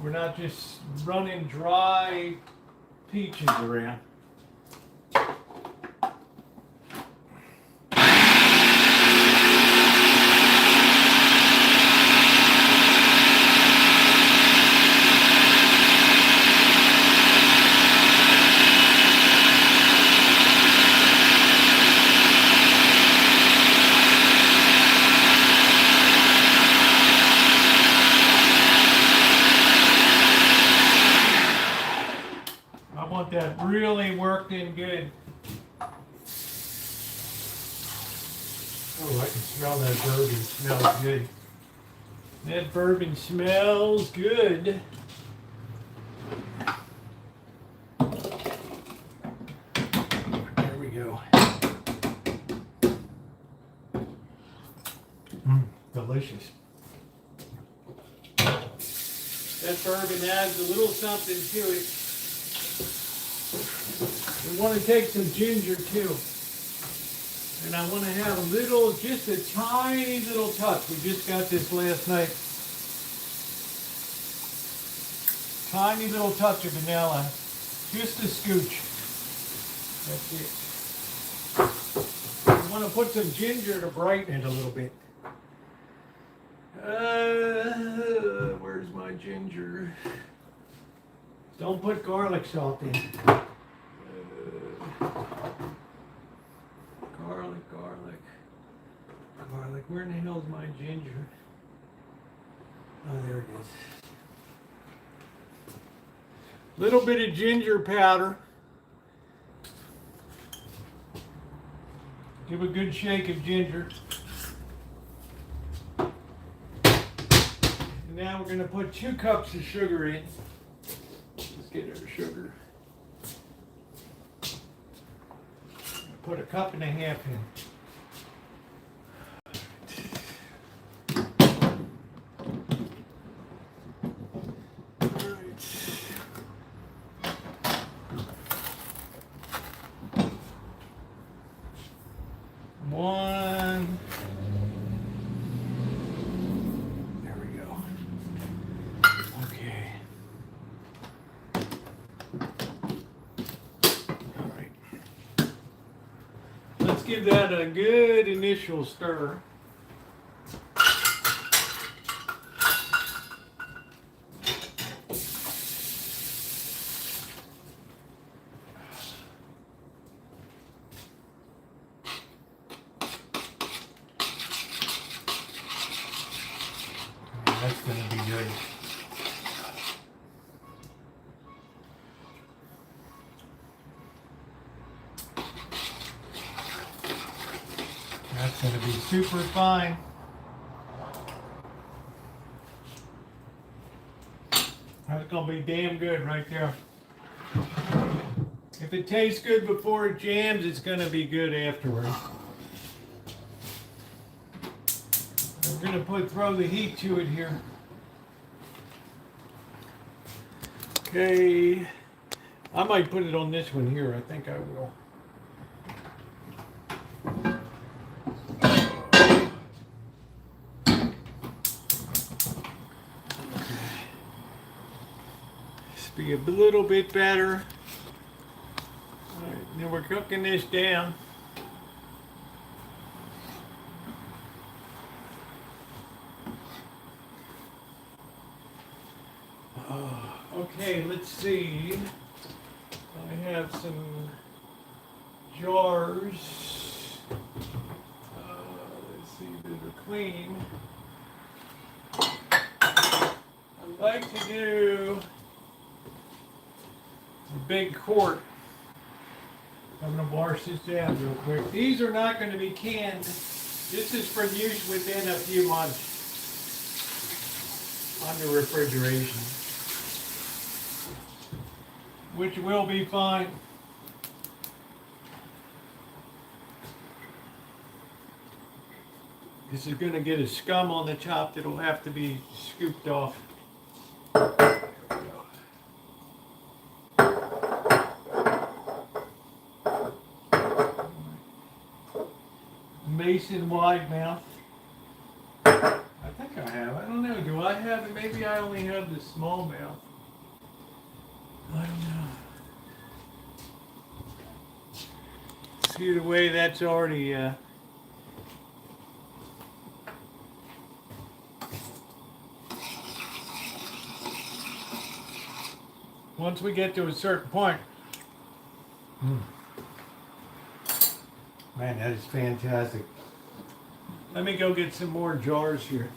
we're not just running dry peaches around. That really worked in good. Oh, I can smell that bourbon. Smells good. That bourbon smells good. There we go. Delicious. That bourbon adds a little something to it. We want to take some ginger too. And I want to have a little, just a tiny little touch. We just got this last night. Tiny little touch of vanilla. Just a scooch. That's it. We want to put some ginger to brighten it a little bit. Where's my ginger? Don't put garlic salt in. Garlic. Where in the hell's my ginger? Oh, there it is. Little bit of ginger powder. Give a good shake of ginger. And now we're going to put 2 cups of sugar in. Let's get our sugar. Put a cup and a half in. One. There we go. Okay. All right. Let's give that a good initial stir. That's going to be good. That's going to be super fine. That's going to be damn good right there. If it tastes good before it jams, it's going to be good afterwards. We're going to throw the heat to it here. Okay. I might put it on this one here. I think I will. Just be a little bit better. All right, now we're cooking this down. Okay, let's see. I have some jars. Let's see, that are clean. I'd like to do a big quart. I'm going to wash this down real quick. These are not going to be canned. This is for use within a few months under refrigeration, which will be fine. This is going to get a scum on the top that'll have to be scooped off. Mason wide mouth. I think I have. I don't know. Do I have it? Maybe I only have the small mouth. I don't know. See the way that's already once we get to a certain point. Man, that is fantastic. Let me go get some more jars here.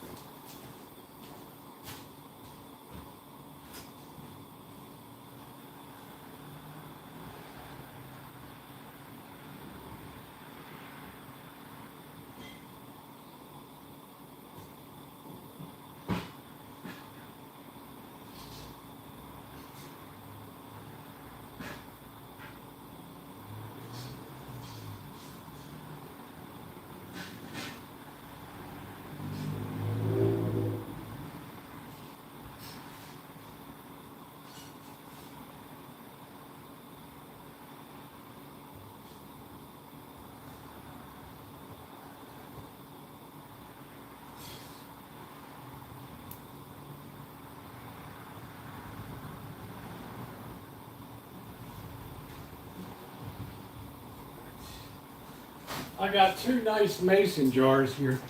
I got two nice mason jars here.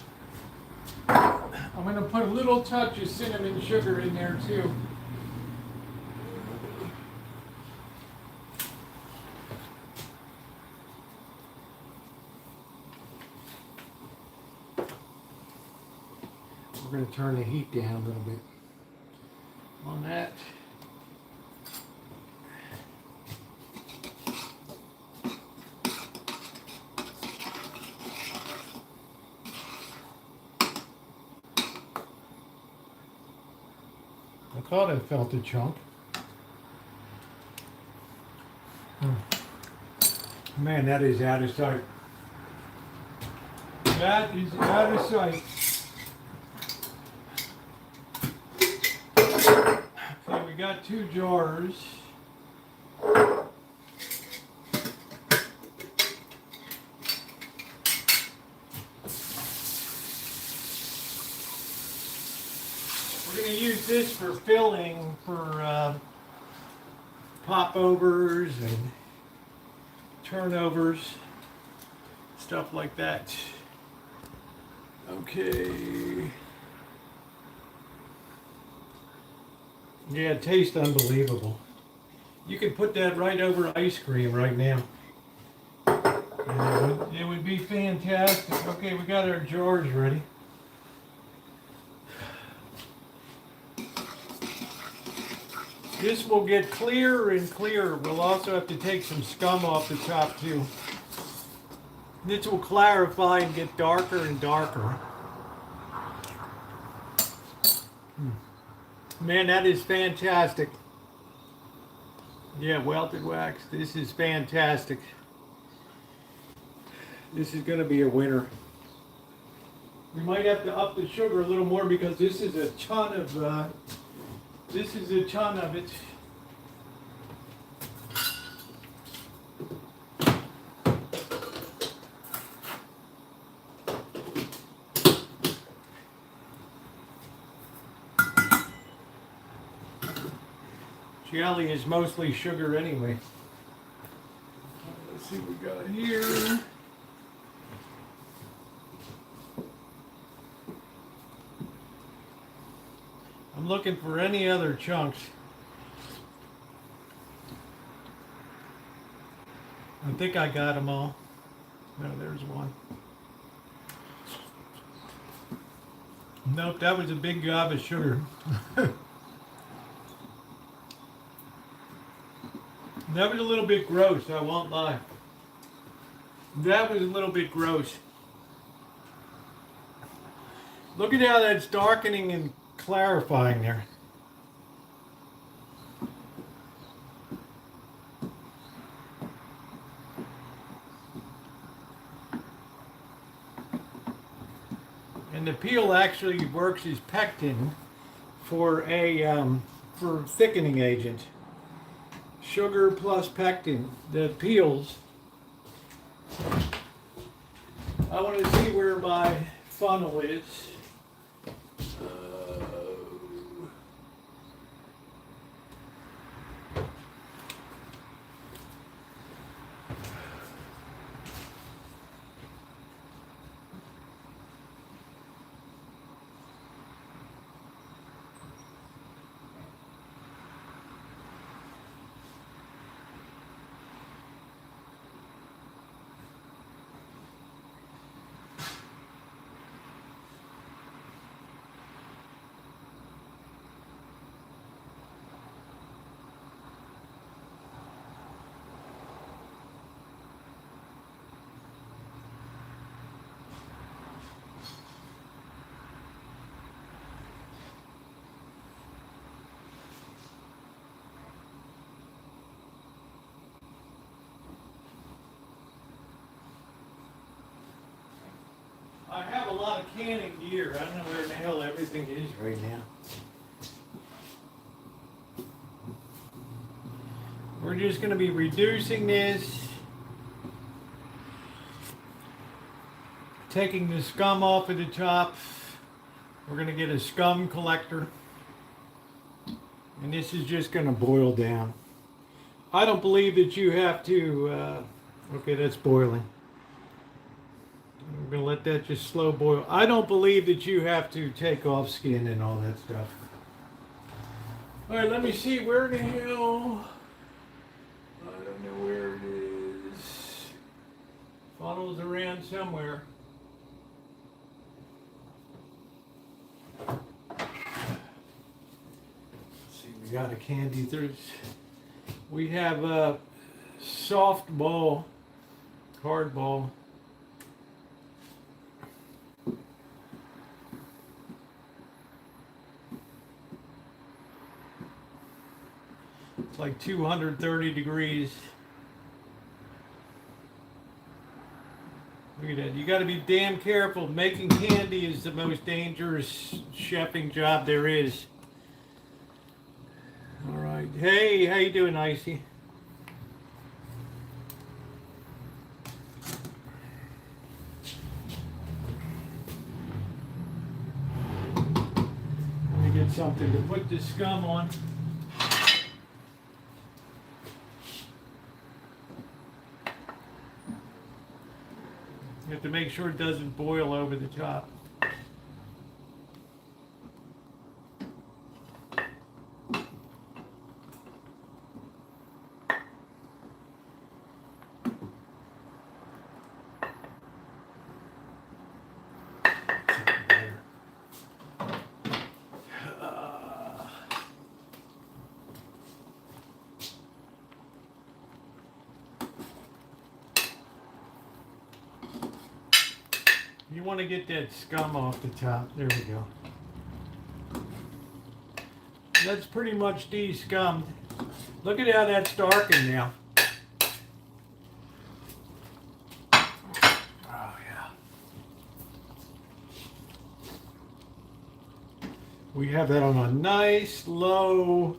I'm going to put a little touch of cinnamon sugar in there too. We're going to turn the heat down a little bit on that. I thought I felt a chunk. Man, that is out of sight. That is out of sight. Okay, we got two jars. We're going to use this for filling for popovers and turnovers, stuff like that. Okay. Yeah, it tastes unbelievable. You could put that right over ice cream right now. And it would be fantastic. Okay, we got our jars ready. This will get clearer and clearer. We'll also have to take some scum off the top too. This will clarify and get darker and darker. Man, that is fantastic. Yeah, welted wax. This is fantastic. This is going to be a winner. We might have to up the sugar a little more because this is a ton of it. Jelly is mostly sugar anyway. Let's see what we got here. I'm looking for any other chunks. I think I got them all. No, there's one. Nope, that was a big gob of sugar. That was a little bit gross, I won't lie. That was a little bit gross. Look at how that's darkening and clarifying there. And the peel actually works as pectin for for thickening agent. Sugar plus pectin. The peels. I want to see where my funnel is. I have a lot of canning gear. I don't know where the hell everything is right now. We're just going to be reducing this, taking the scum off of the top. We're going to get a scum collector, and this is just going to boil down. I don't believe that you have to, okay, that's boiling. We're going to let that just slow boil. I don't believe that you have to take off skin and all that stuff. All right, let me see where the hell. I don't know where it is. Funnel's around somewhere. Let's see, we got a candy thirst. We have a soft ball, hard ball. It's like 230 degrees. Look at that. You got to be damn careful. Making candy is the most dangerous chefing job there is. All right. Hey, how you doing, Icy? Let me get something to put this scum on. You have to make sure it doesn't boil over the top. You want to get that scum off the top. There we go. That's pretty much de-scummed. Look at how that's darkened now. Oh yeah. We have that on a nice low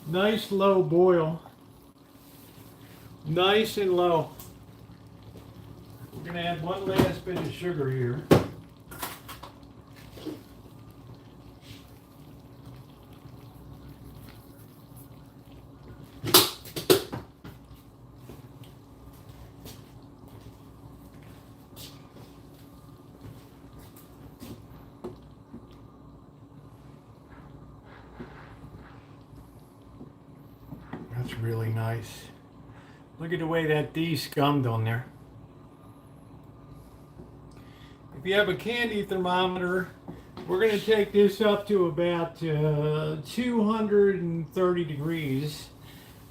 boil. Nice and low. We're going to add one last bit of sugar here. That's really nice. Look at the way that de-scummed on there. If you have a candy thermometer, we're going to take this up to about 230 degrees.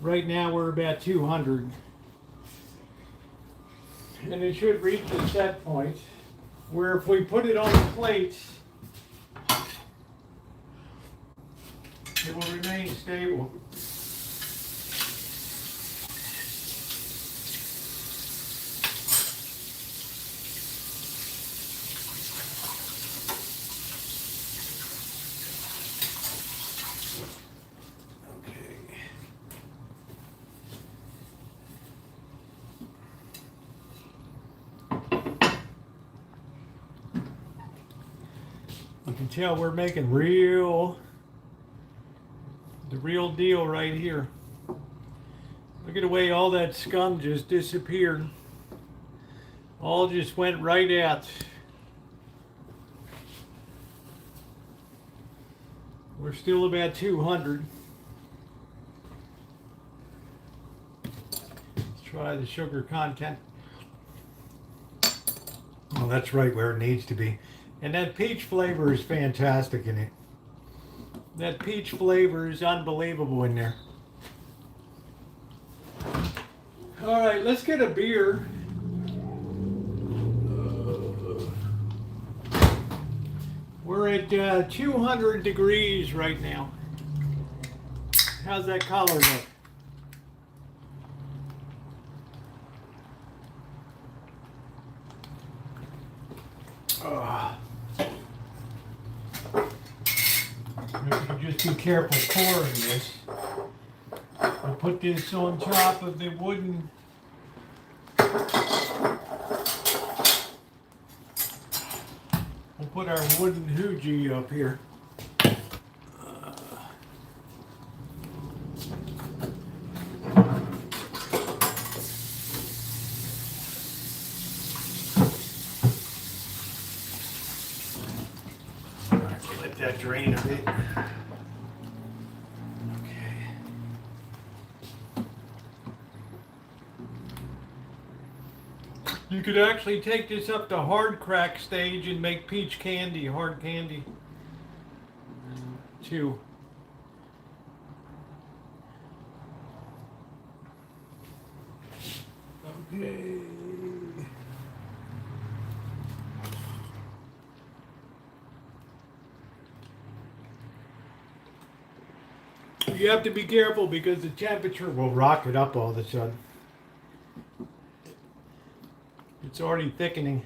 Right now we're about 200. And it should reach the set point where if we put it on the plates, it will remain stable. You can tell we're making the real deal right here. Look at the way all that scum just disappeared. All just went right out. We're still about 200. Let's try the sugar content. Oh, that's right where it needs to be. And that peach flavor is fantastic in it. That peach flavor is unbelievable in there. All right, let's get a beer. We're at 200 degrees right now. How's that color look? Just be careful pouring this. I'll put this on top of the wooden. We'll put our wooden hoogie up here. Let that drain a bit. You could actually take this up to hard crack stage and make peach candy, hard candy, too. Okay. You have to be careful because the temperature will rocket up all of a sudden. It's already thickening.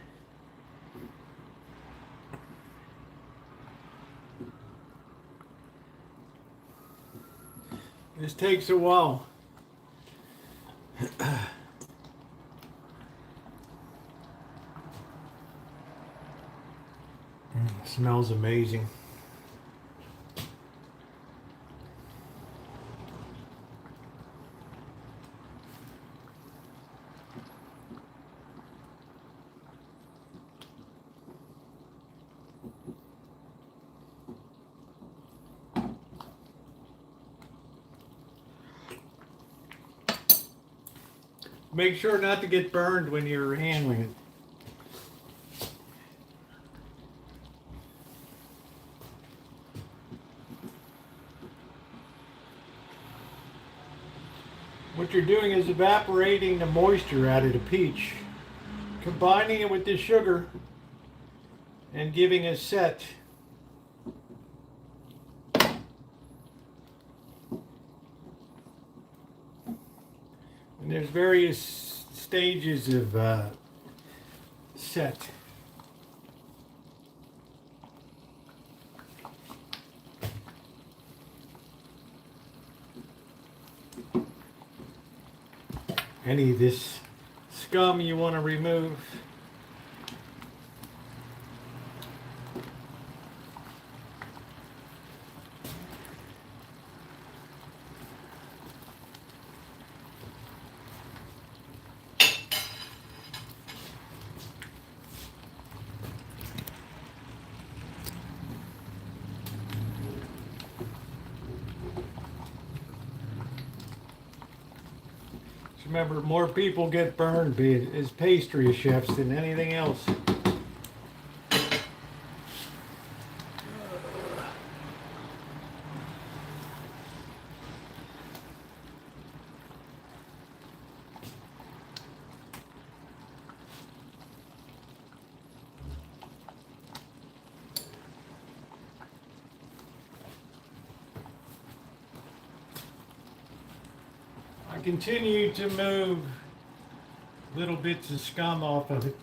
This takes a while. It smells amazing. Make sure not to get burned when you're handling it. What you're doing is evaporating the moisture out of the peach, combining it with the sugar, and giving a set. And there's various stages of set. Any of this scum you want to remove. Remember, more people get burned as pastry chefs than anything else. Continue to move little bits of scum off of it.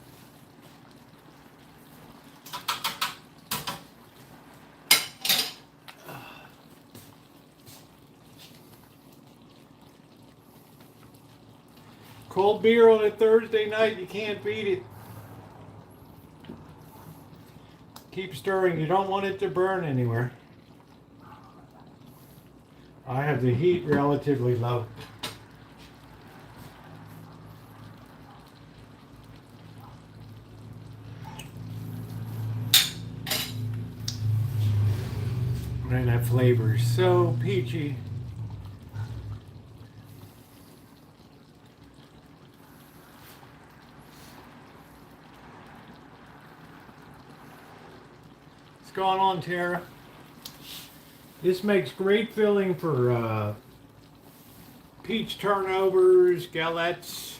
Cold beer on a Thursday night, you can't beat it. Keep stirring. You don't want it to burn anywhere. I have the heat relatively low. And that flavor is so peachy. What's going on, Tara? This makes great filling for peach turnovers, galettes.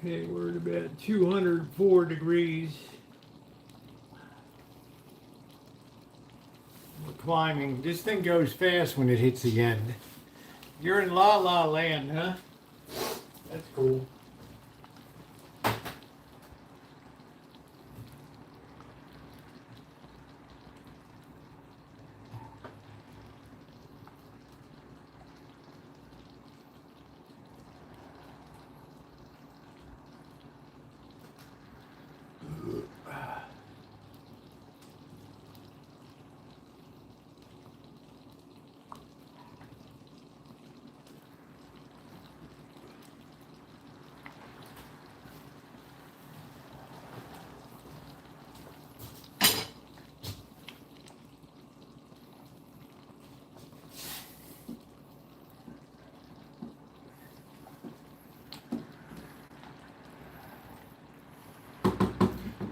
Okay, we're at about 204 degrees. We're climbing. This thing goes fast when it hits the end. You're in La La Land, huh? That's cool.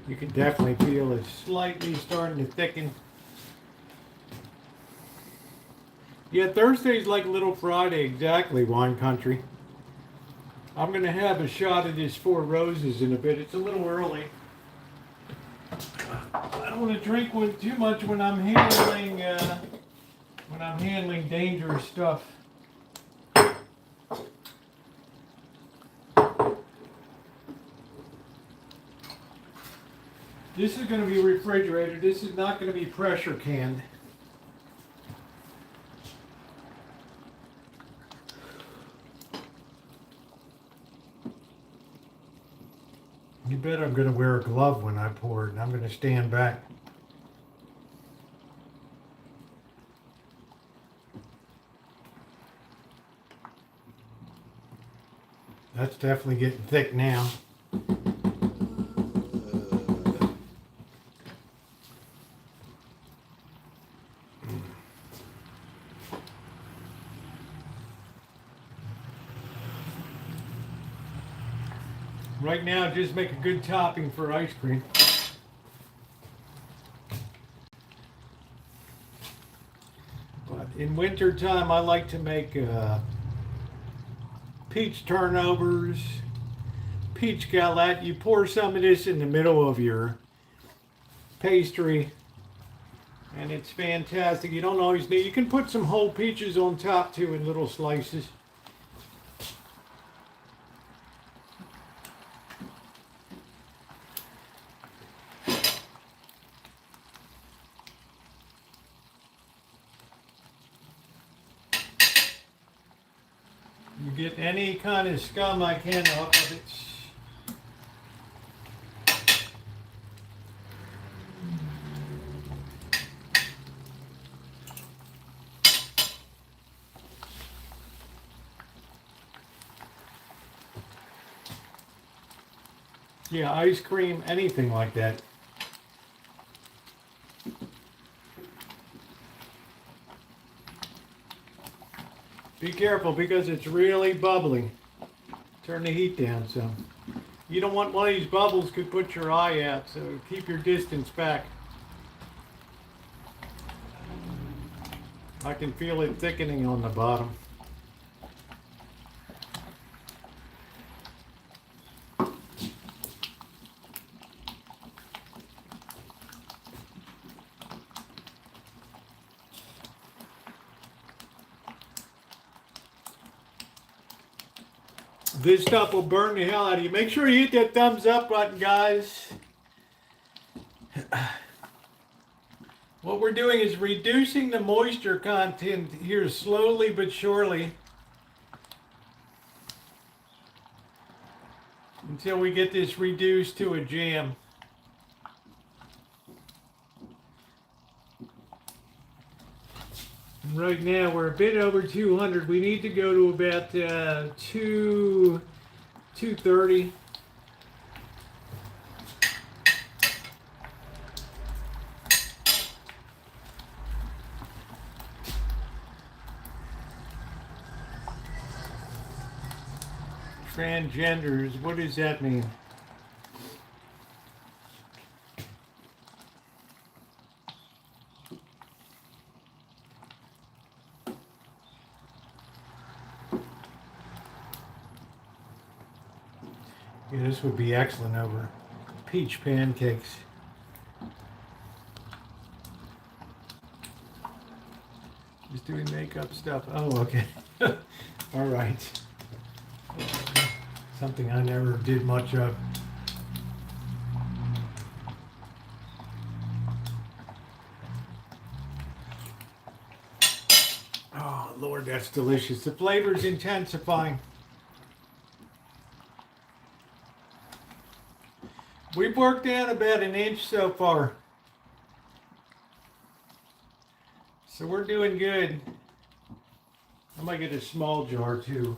You can definitely feel it's slightly starting to thicken. Yeah, Thursday's like Little Friday, exactly, Wine Country. I'm going to have a shot of this Four Roses in a bit. It's a little early. I don't want to drink too much when I'm handling dangerous stuff. This is going to be refrigerated. This is not going to be pressure canned. You bet I'm going to wear a glove when I pour it, and I'm going to stand back. That's definitely getting thick now. Right now, just make a good topping for ice cream. But in winter time, I like to make peach turnovers, peach galette. You pour some of this in the middle of your pastry, and it's fantastic. You don't always need. You can put some whole peaches on top too in little slices. You get any kind of scum I can off of it. Yeah, ice cream, anything like that. Be careful because it's really bubbling. Turn the heat down some. You don't want one of these bubbles could put your eye out, so keep your distance back. I can feel it thickening on the bottom. This stuff will burn the hell out of you. Make sure you hit that thumbs up button, guys. What we're doing is reducing the moisture content here slowly but surely until we get this reduced to a jam. Right now we're a bit over 200. We need to go to about 230. Transgenders, what does that mean? Yeah, this would be excellent over peach pancakes. Just doing makeup stuff. Oh, okay. All right. Something I never did much of. Oh, Lord, that's delicious. The flavor's intensifying. We've worked down about an inch so far. So we're doing good. I might get a small jar too.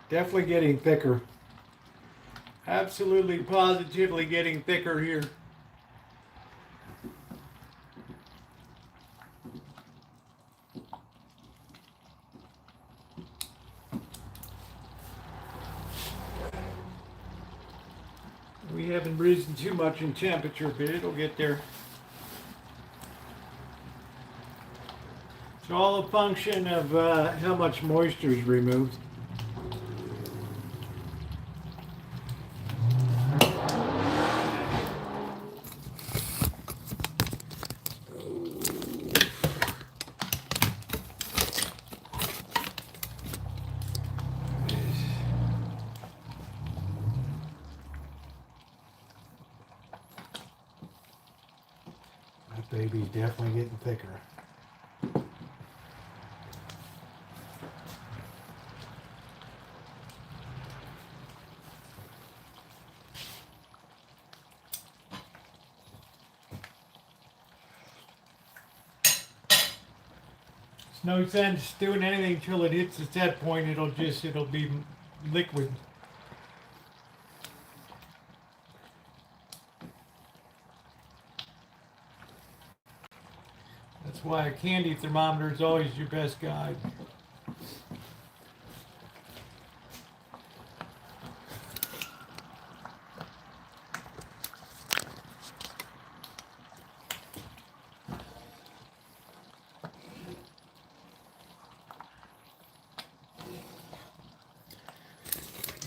Definitely getting thicker. Absolutely, positively getting thicker here. We haven't risen too much in temperature, but it'll get there. It's all a function of how much moisture is removed. That baby's definitely getting thicker. It's no sense doing anything till it hits the set point. It'll be liquid. That's why a candy thermometer is always your best guide.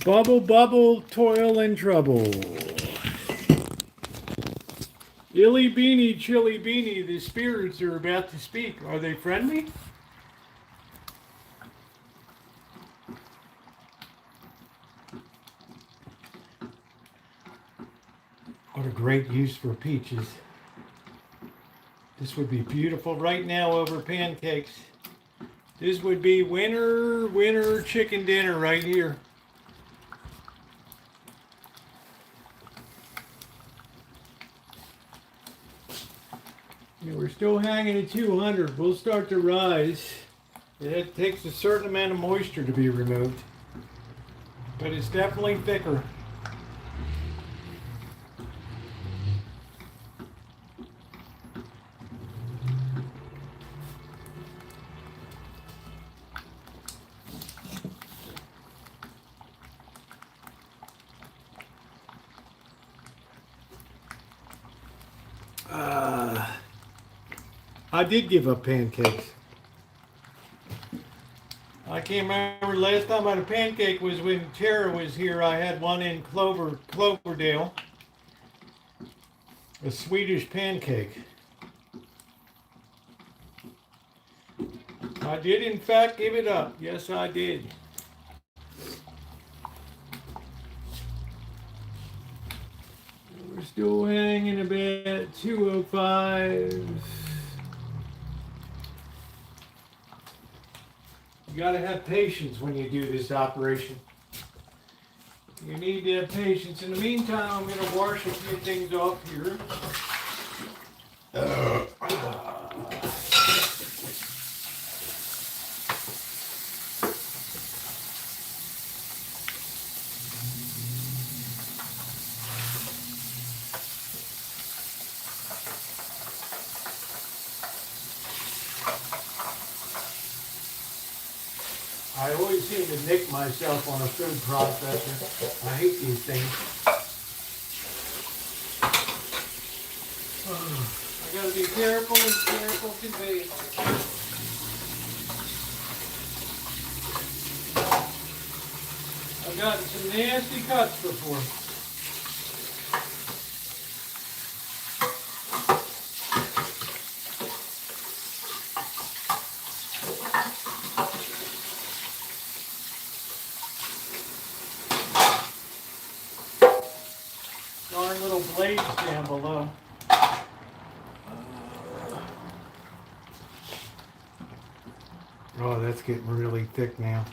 Bubble, bubble, toil and trouble. Illy beanie, chilly beanie, the spirits are about to speak. Are they friendly? What a great use for peaches. This would be beautiful right now over pancakes. This would be winter chicken dinner right here. We're still hanging at 200. We'll start to rise. It takes a certain amount of moisture to be removed, but it's definitely thicker. I did give up pancakes. I can't remember last time I had a pancake was when Tara was here. I had one in Cloverdale. A Swedish pancake. I did in fact give it up. Yes, I did. We're still hanging about 205. You gotta have patience when you do this operation. You need to have patience. In the meantime, I'm gonna wash a few things off here. I always seem to nick myself on a food processor. I hate these things. I gotta be careful and careful today. I've gotten some nasty cuts before. Darn little blades down below. Oh, that's getting really thick now.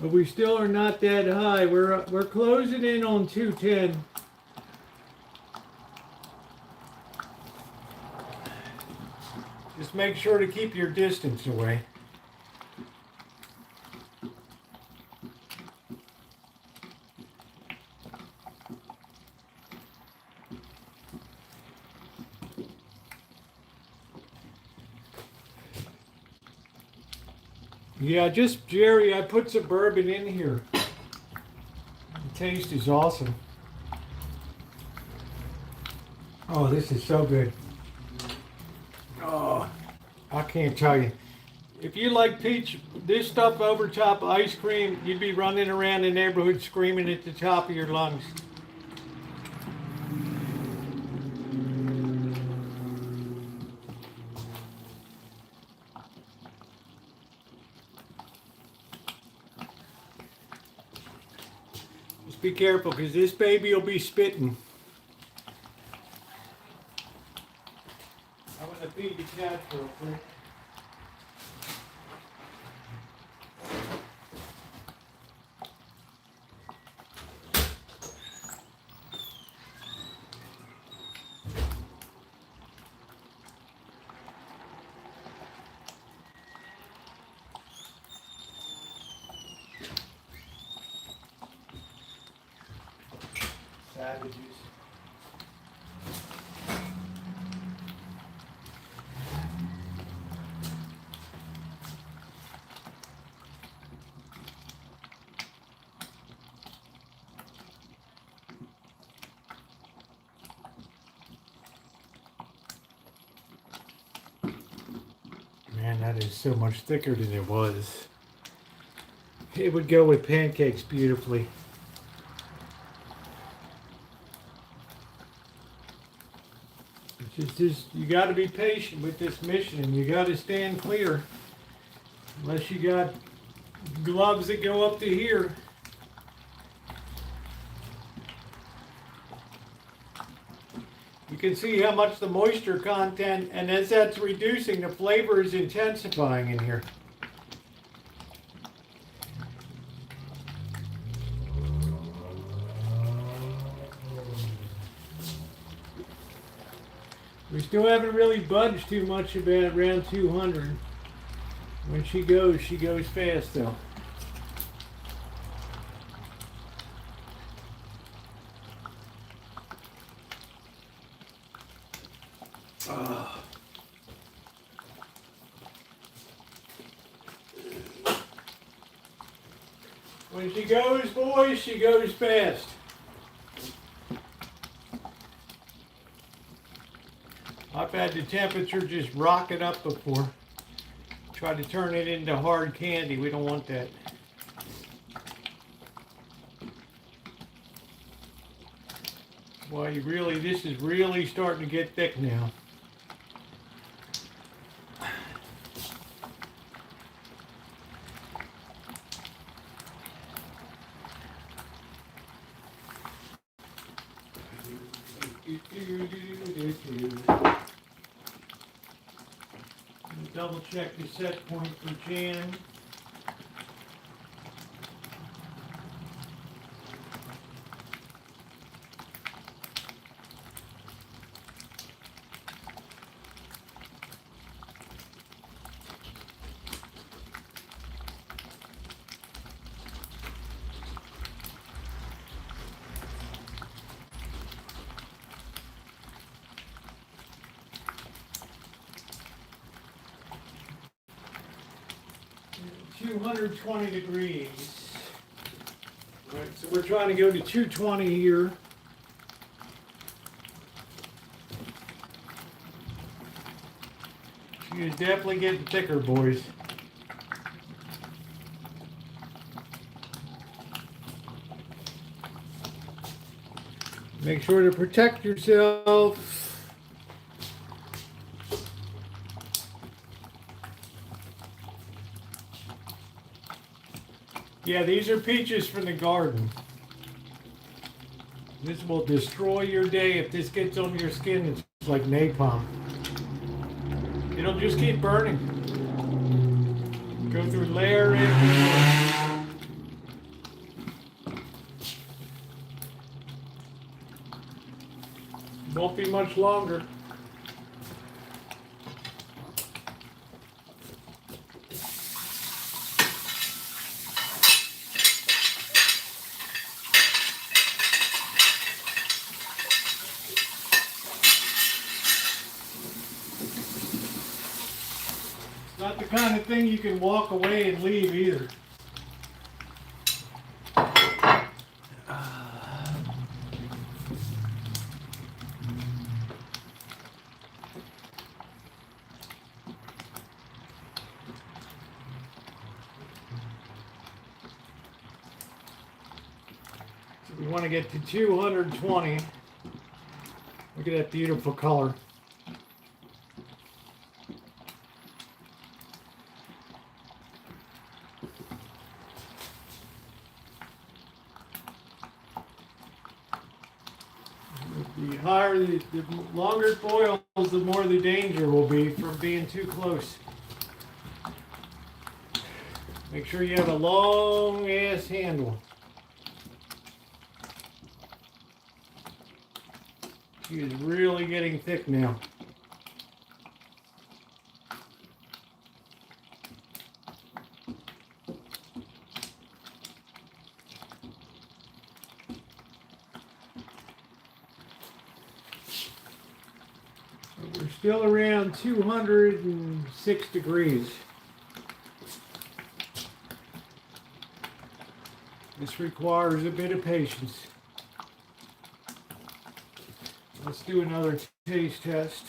But we still are not that high. We're closing in on 210. Just make sure to keep your distance away. Yeah, just Jerry, I put some bourbon in here. The taste is awesome. Oh, this is so good. Oh, I can't tell you. If you like this stuff over top of ice cream, you'd be running around the neighborhood screaming at the top of your lungs. Be careful, because this baby will be spitting. I'm going to feed the cat real quick. Savages. Man, that is so much thicker than it was. It would go with pancakes beautifully. It's just you got to be patient with this mission, and you got to stand clear. Unless you got gloves that go up to here. You can see how much the moisture content, and as that's reducing, the flavor is intensifying in here. We still haven't really budged too much about around 200. When she goes fast though. When she goes, boys, she goes fast. I've had the temperature just rocket up before. try to turn it into hard candy. We don't want that. Well, this is really starting to get thick now. Double check the set point for Jan. $220 degrees. All right, so we're trying to go to 220 here. She is definitely getting thicker, boys. Make sure to protect yourself. Yeah, these are peaches from the garden. This will destroy your day if this gets on your skin. It's like napalm. It'll just keep burning. Go through layer after layer. Won't be much longer. Not the kind of thing you can walk away and leave either. So we want to get to 220. Look at that beautiful color. The higher, the longer it boils, the more the danger will be from being too close. Make sure you have a long ass handle. She is really getting thick now. We're still around 206 degrees. This requires a bit of patience. Let's do another taste test.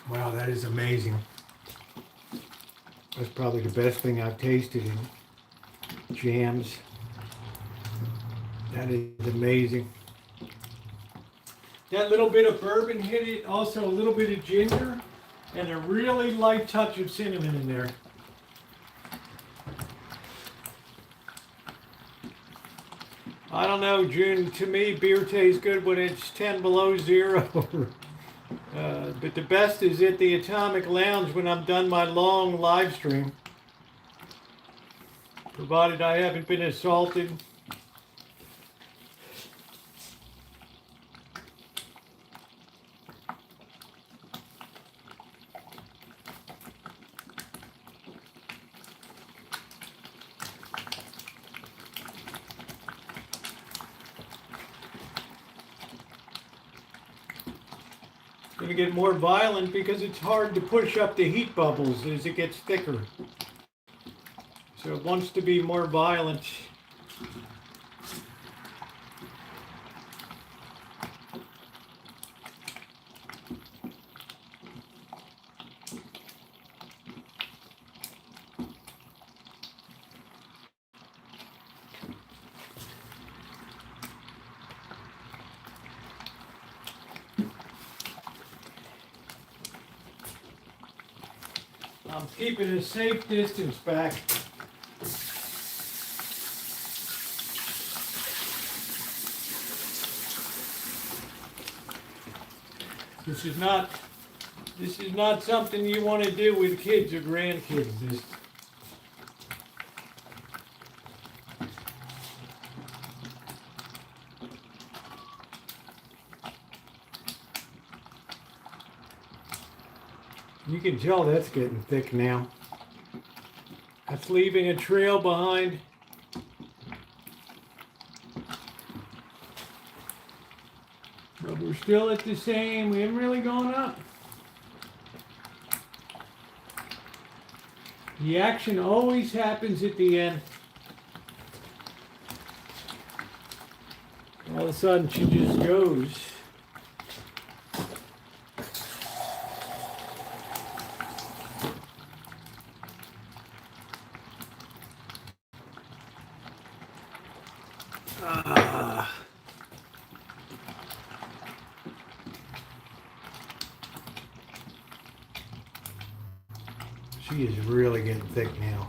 Wow, that is amazing. That's probably the best thing I've tasted in jams. That is amazing. That little bit of bourbon hit it, also a little bit of ginger, and a really light touch of cinnamon in there. I don't know, June, to me beer tastes good when it's 10 below zero. But the best is at the Atomic Lounge when I'm done my long live stream. Provided I haven't been assaulted. Going to get more violent because it's hard to push up the heat bubbles as it gets thicker. So it wants to be more violent. I'm keeping a safe distance back. This is not something you want to do with kids or grandkids. You can tell that's getting thick now. That's leaving a trail behind. But we're still at the same. We haven't really gone up. The action always happens at the end. All of a sudden she just goes. She is really getting thick now.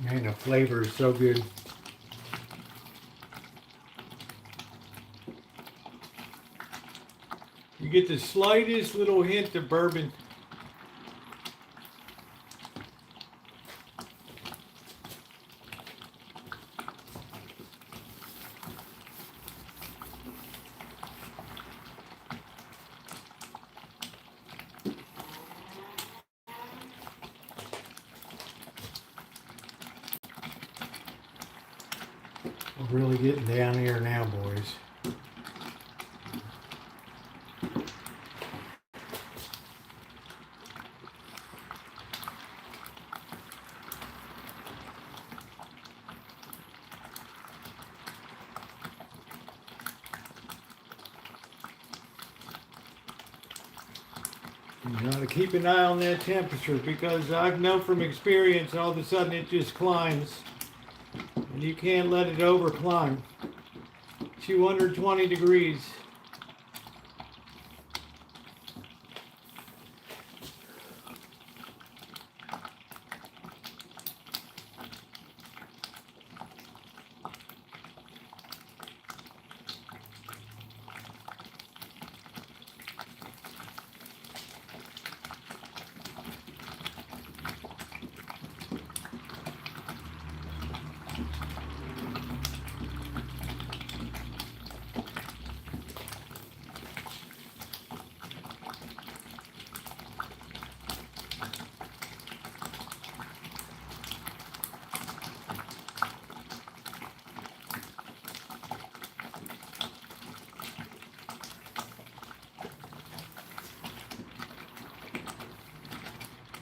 Man, the flavor is so good. You get the slightest little hint of bourbon. We're really getting down here now, boys. You gotta keep an eye on that temperature because I've known from experience all of a sudden it just climbs. And you can't let it over climb. 220 degrees.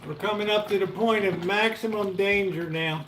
We're coming up to the point of maximum danger now.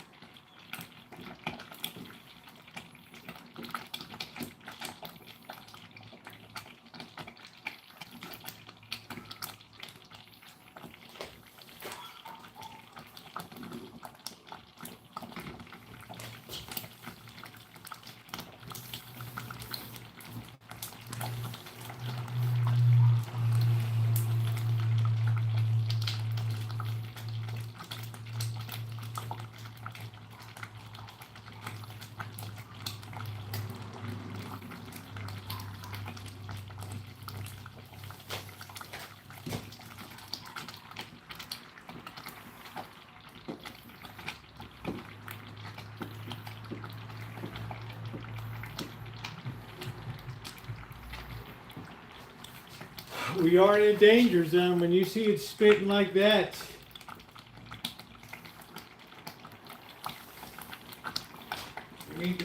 We are in a danger zone when you see it spitting like that.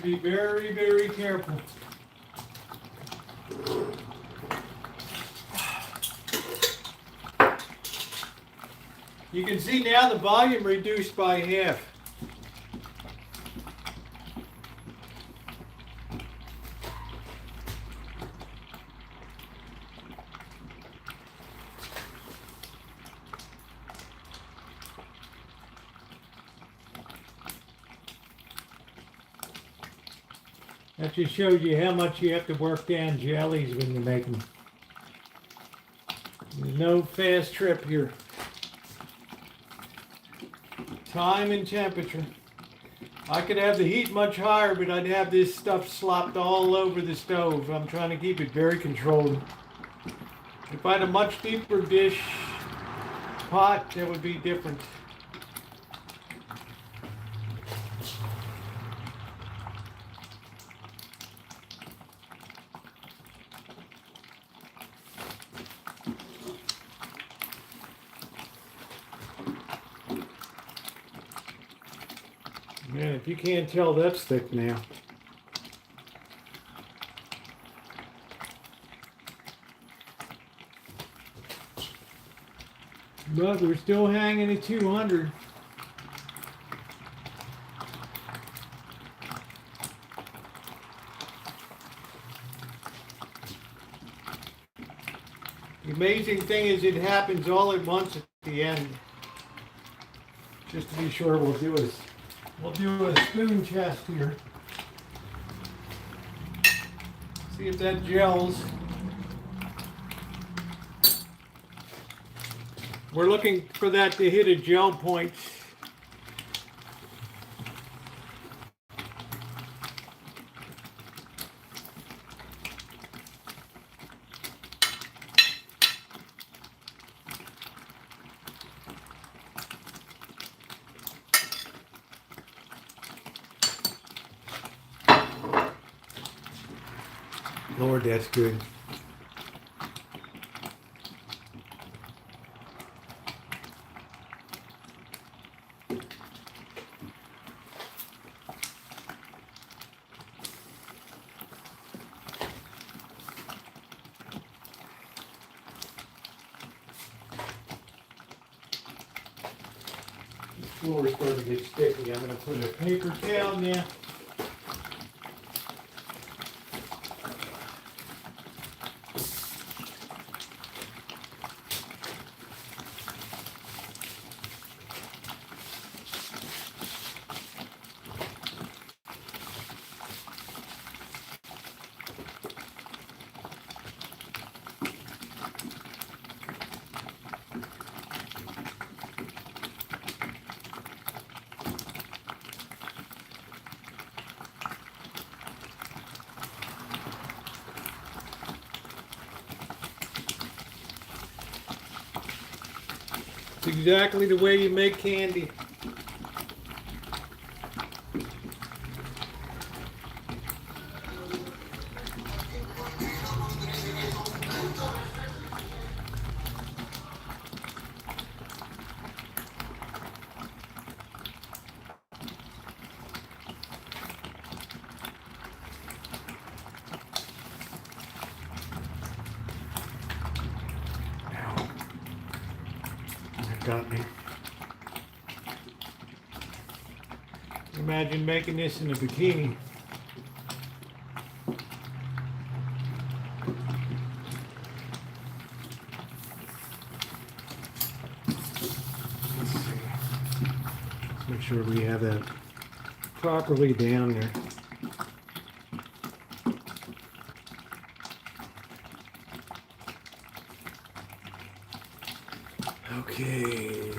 be very, very careful. You can see now the volume reduced by half. That just shows you how much you have to work down jellies when you make them. There's no fast trip here. Time and temperature. I could have the heat much higher, but I'd have this stuff slopped all over the stove. I'm trying to keep it very controlled. If I had a much deeper dish pot, that would be different. Man, if you can't tell, that's thick now. But we're still hanging at 200. The amazing thing is it happens all at once at the end. Just to be sure, we'll do a spoon test here. See if that gels. We're looking for that to hit a gel point. Lord, that's good. The floor is starting to get sticky. I'm going to put a paper towel now. It's exactly the way you make candy. Got me. Imagine making this in a bikini. Let's see. Let's make sure we have that properly down there. Okay.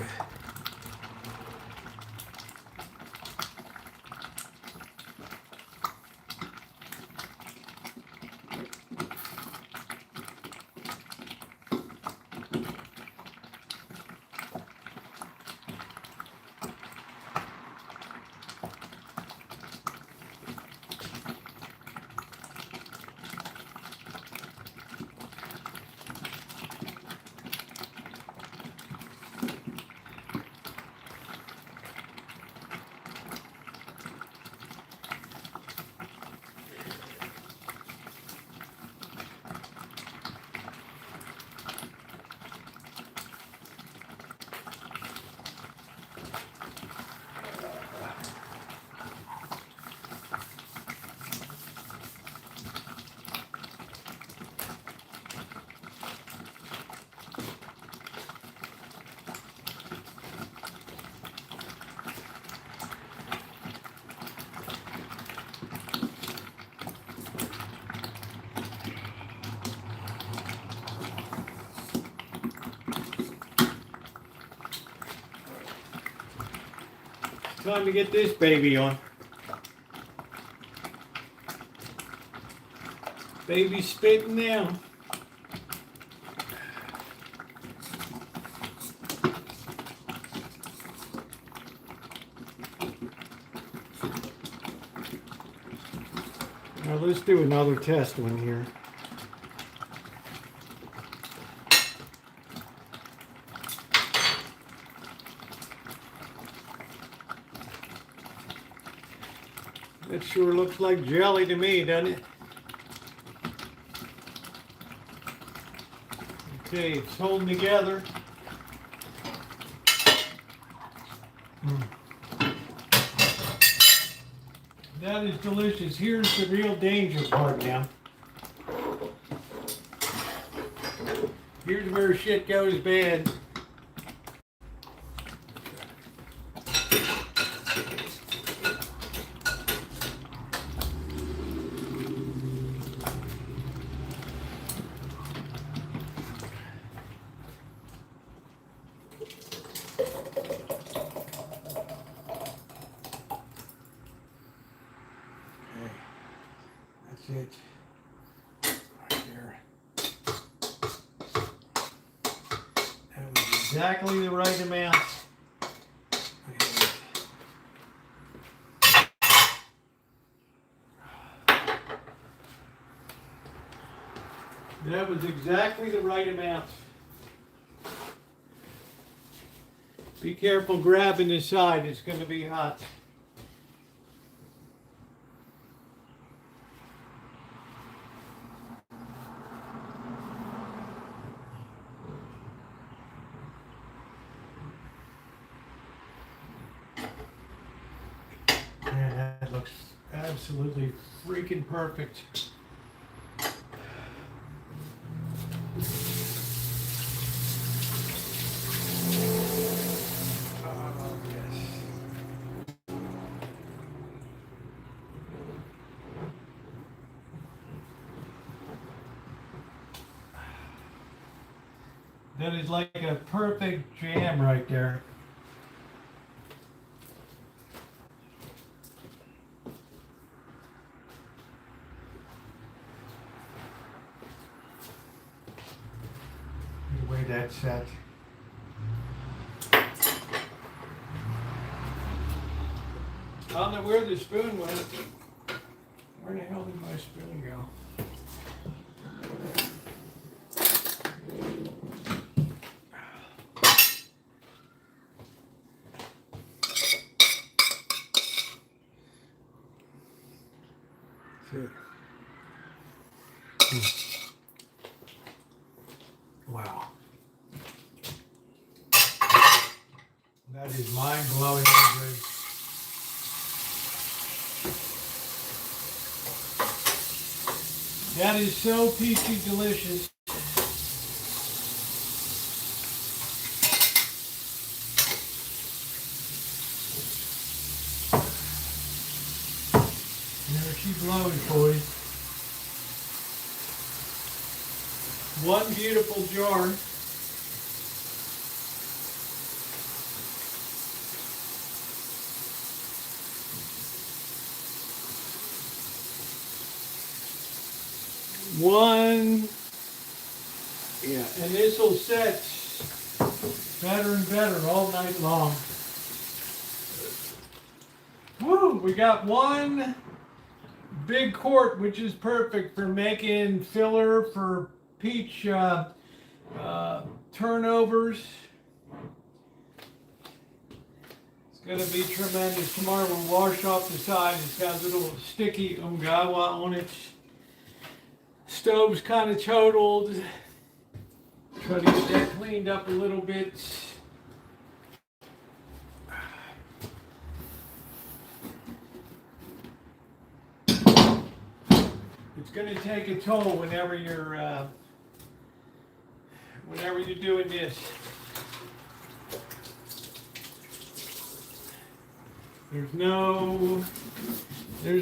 time to get this baby on. Baby spitting now. Now let's do another test one here. That sure looks like jelly to me, doesn't it? Okay, it's holding together. That is delicious. Here's the real danger part now. Here's where shit goes bad. That's it. Right there. That was exactly the right amount. That was exactly the right amount. Be careful grabbing the side, it's going to be hot. Man, that looks absolutely freaking perfect. That is like a perfect jam right there. The way that's set. I don't know where the spoon went. Where the hell did my spoon go? Wow. That is mind-blowing. That is so peachy delicious. There she blows, boys. One beautiful jar. One, yeah, and this will set better and better all night long. Woo, we got one big quart, which is perfect for making filler for peach turnovers. It's going to be tremendous. Tomorrow we'll wash off the side. It's got a little sticky umgawa on it. Stove's kind of totaled. Try to get that cleaned up a little bit. It's going to take a toll whenever you're doing this. There's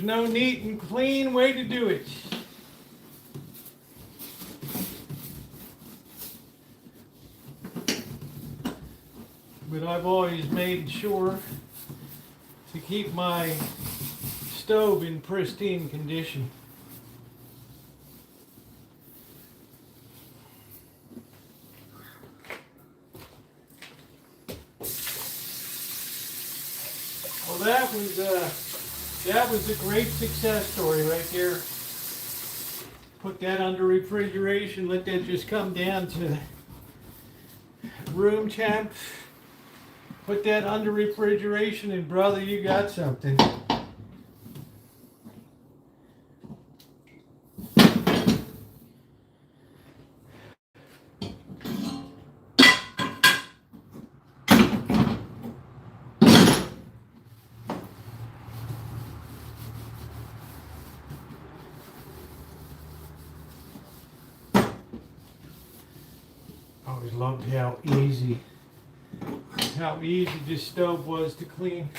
no neat and clean way to do it. But I've always made sure to keep my stove in pristine condition. Well, that was a great success story right there. Put that under refrigeration, let that just come down to room temp. Put that under refrigeration, and brother, you got something. I always loved how easy this stove was to clean.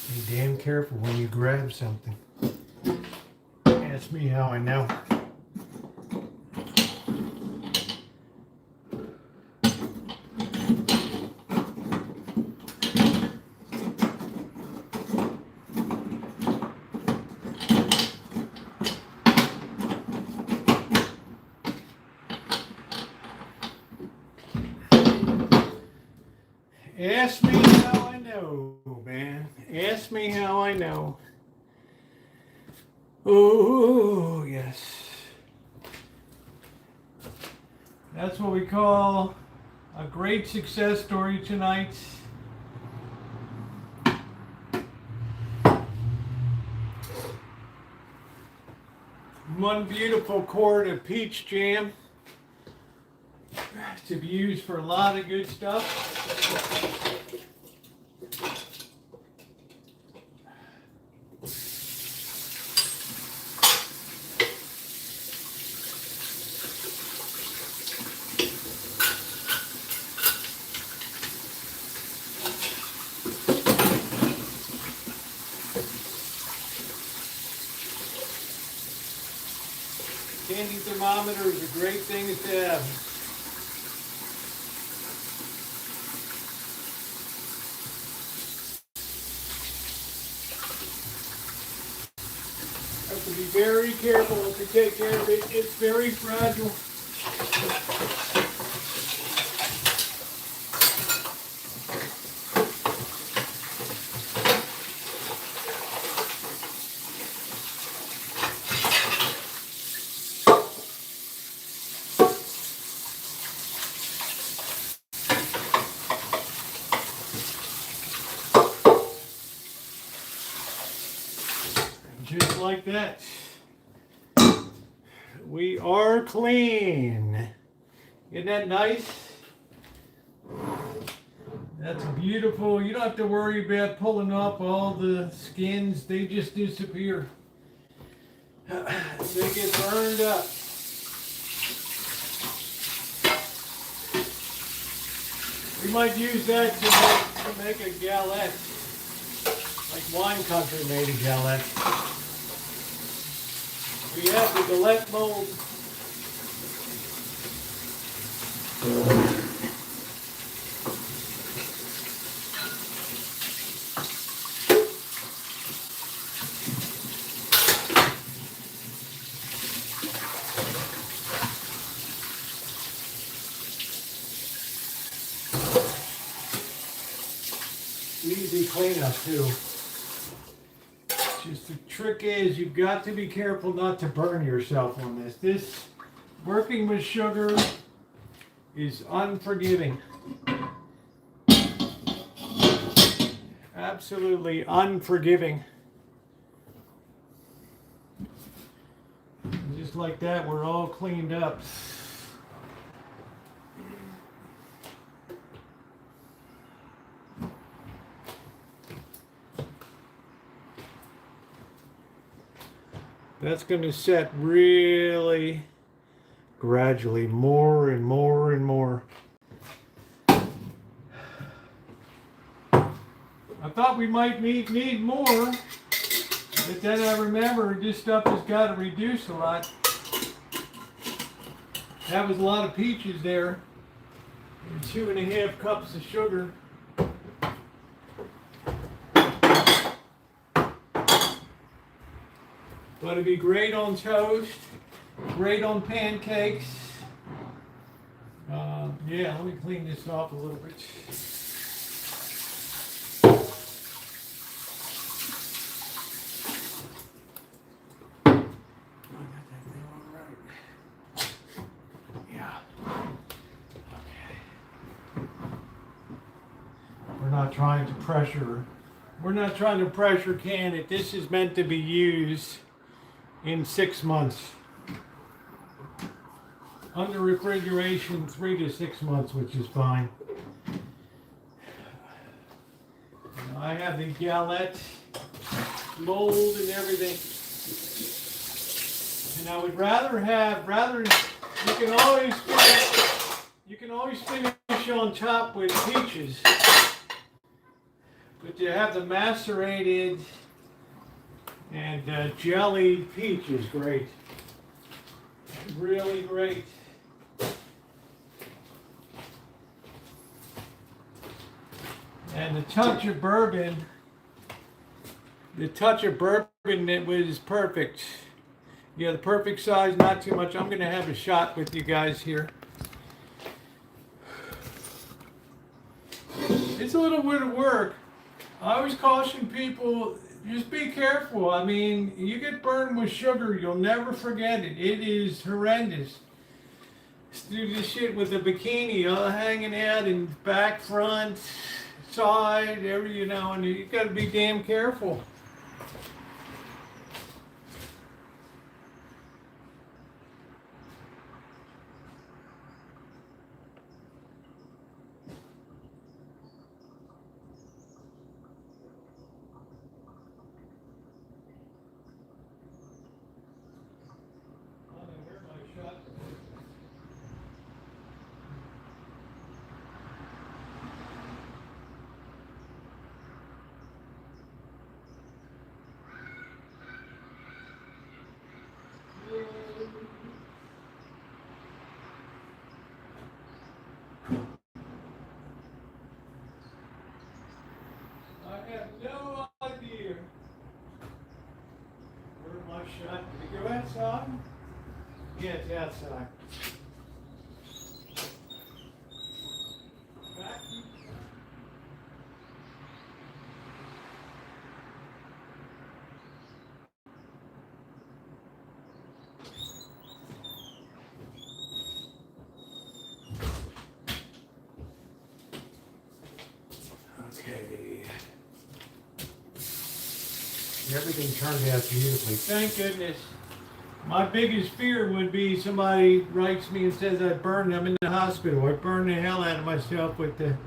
Be damn careful when you grab something. Ask me how I know. Ask me how I know, man. Ask me how I know. Oh, yes. That's what we call a great success story tonight. One beautiful quart of peach jam to be used for a lot of good stuff. Candy thermometer is a great thing to have. Have to be very careful to take care of it. It's very fragile. Just like that. We are clean. Isn't that nice? That's beautiful. You don't have to worry about pulling up all the skins. They just disappear. They get burned up. We might use that to make a galette. Like Wine Country made a galette. We have the galette mold. Easy cleanup too. Just the trick is you've got to be careful not to burn yourself on this. This working with sugar is unforgiving. Absolutely unforgiving. And just like that, we're all cleaned up. That's going to set really, gradually more and more and more. I thought we might need more, but then I remember this stuff has got to reduce a lot. That was a lot of peaches there, and 2.5 cups of sugar. But it'd be great on toast, great on pancakes. Yeah, let me clean this off a little bit. Yeah. Okay. We're not trying to pressure. We're not trying to pressure can it. This is meant to be used in 6 months. Under refrigeration, 3 to 6 months, which is fine. I have the galette mold and everything. And I would rather you can always finish on top with peaches. But to have the macerated and jellied peach is great. Really great. And the touch of bourbon that was perfect. Yeah, the perfect size, not too much. I'm going to have a shot with you guys here. It's a little bit of work. I always caution people, just be careful. I mean, you get burned with sugar, you'll never forget it. It is horrendous. Do this shit with a bikini all hanging out in back, front, side, and you got to be damn careful. I have no idea where my shot. Did it go outside? Yeah, it's outside. Back. Okay. Everything turned out beautifully. Thank goodness. My biggest fear would be somebody writes me and says I burned them in the hospital. I burned the hell out of myself with the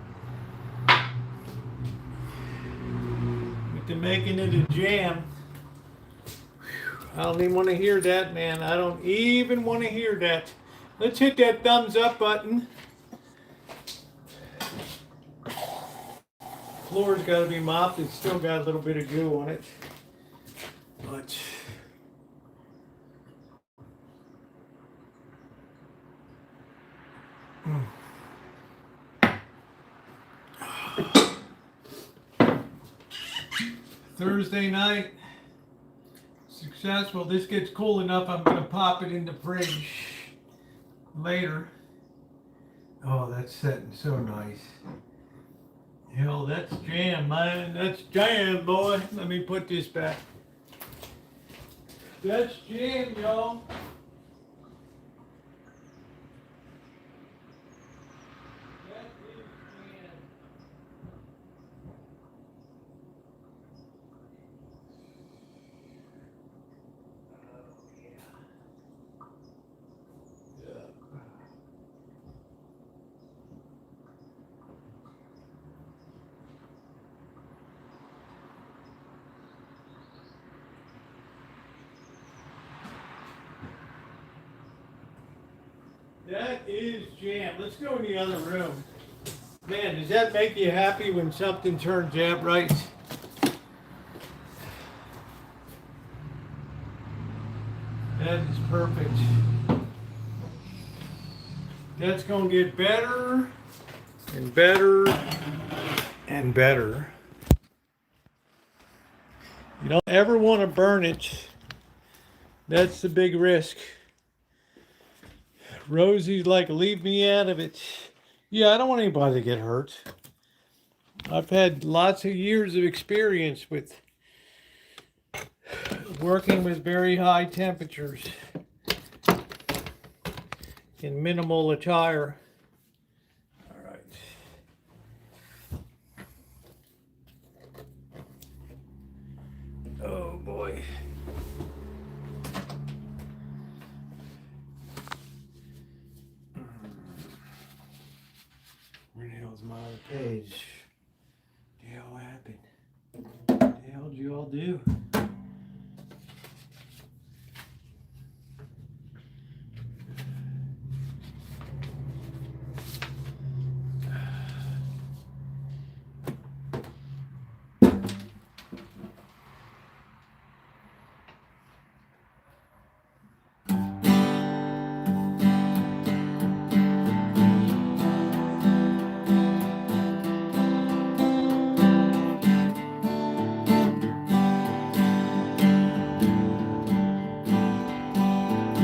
making of the jam. I don't even want to hear that, man. I don't even want to hear that. Let's hit that thumbs up button. Floor's got to be mopped. It's still got a little bit of goo on it. But Thursday night, successful. This gets cool enough, I'm going to pop it in the fridge later. Oh, that's setting so nice. Hell, that's jam, man. That's jam, boy. Let me put this back. That's jam, y'all. That is jam. That is jam. Let's go in the other room. Man, does that make you happy when something turns out right? That is perfect. That's going to get better and better and better. You don't ever want to burn it. That's the big risk. Rosie's like, leave me out of it. Yeah, I don't want anybody to get hurt. I've had lots of years of experience with working with very high temperatures in minimal attire. All right. Oh boy. Where the hell's my other page? What the hell happened? What the hell did you all do?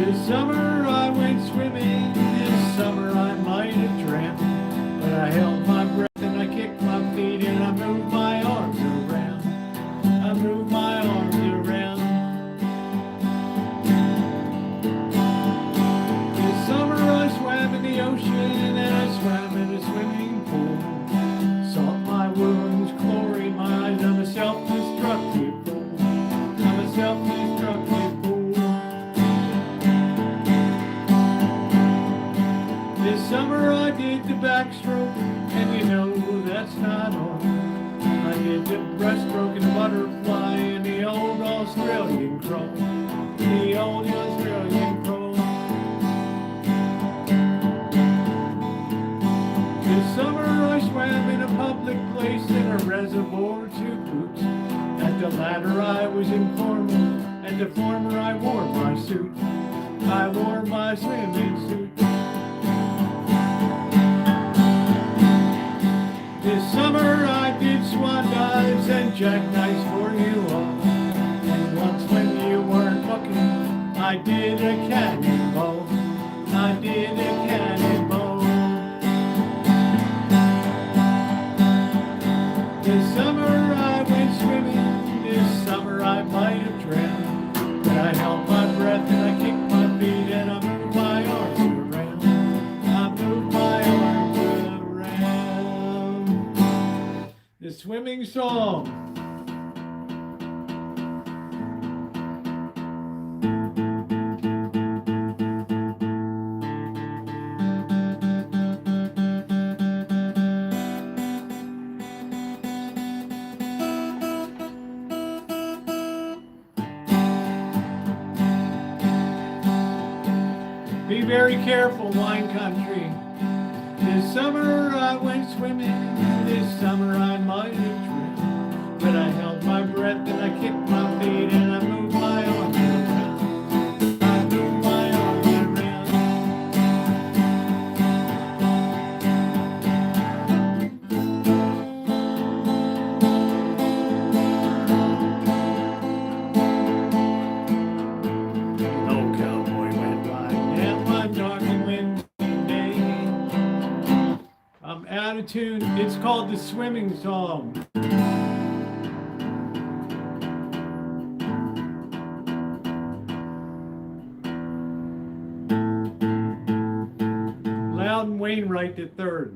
This summer I went swimming, this summer I might have drowned, but I held my breath and I kicked my feet and I moved my arms around. I moved my arms around. This summer I swam in the ocean and I swam in a swimming pool. Salt my wounds, chlorine my eyes, I'm a self-destructive fool. I'm a self-destructive fool. This summer I did the backstroke, and you know that's not all. I did the breaststroke and the butterfly and the old Australian crawl. The old Australian crawl. This summer I swam in a public place in a reservoir to boot. At the latter I was informal, at the former I wore my suit. I wore my swimming suit. This summer I did swan dives and jackknives for you all. And once when you weren't looking, I did a cannonball. I did a cannonball. This summer I went swimming, this summer I might have drowned. But I held my breath and I kicked my feet and I moved my arms around. I moved my arms around. The swimming song. Be very careful, wine country. This summer I went swimming, this summer I might have drowned. But I held my breath and I kicked my feet and I moved my arms around. I moved my arms around. No cowboy went by down one dark and windy day. I'm out of tune. It's called the swimming song. Loudon Wainwright III.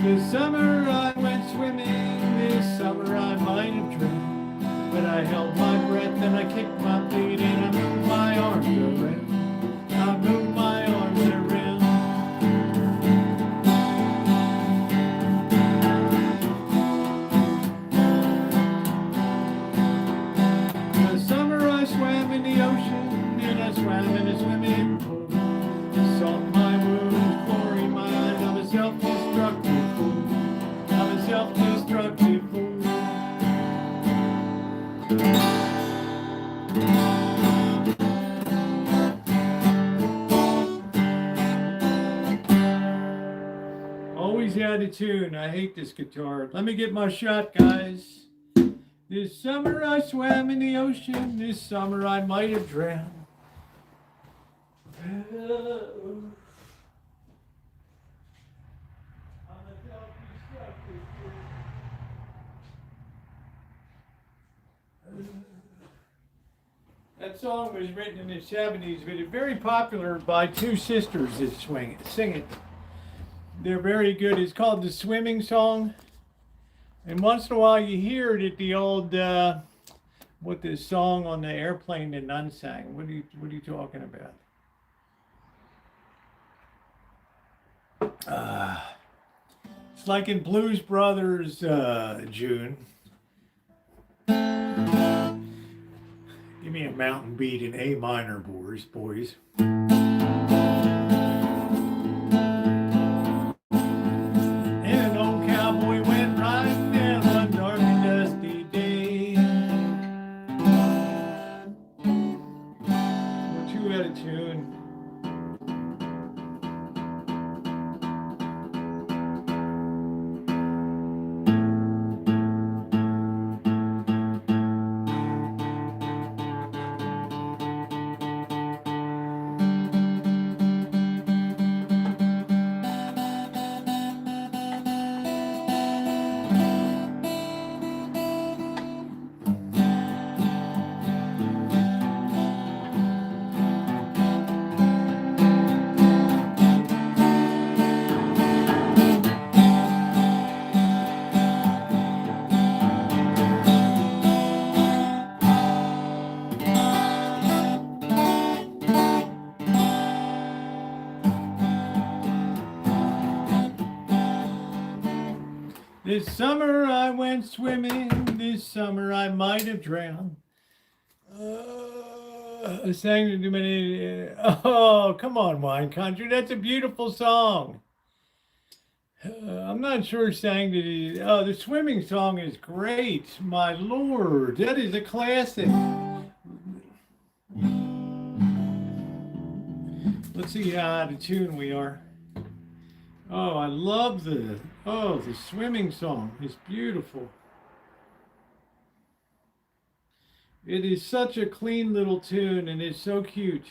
This summer I went swimming, this summer I might have drowned. But I held my breath and I kicked my feet and I moved my arms around. I moved my arms around. Always out of tune. I hate this guitar. Let me get my shot, guys. This summer I swam in the ocean. This summer I might have drowned. That song was written in the 70s, but it's very popular by two sisters that sing it. They're very good. It's called the Swimming Song. And once in a while you hear it at the old, what this song on the airplane that Nun sang. What are you talking about? It's like in Blues Brothers, June. Give me a mountain beat in A minor, boys. And an old cowboy went riding down one dark and dusty day. We're too out of tune. This summer I went swimming, this summer I might have drowned. I sang to too many. Oh, come on, Wine Country. That's a beautiful song. I'm not sure who sang it. Oh, the swimming song is great. My Lord, that is a classic. Let's see how out of tune we are. Oh, I love the swimming song. It's beautiful. It is such a clean little tune and it's so cute.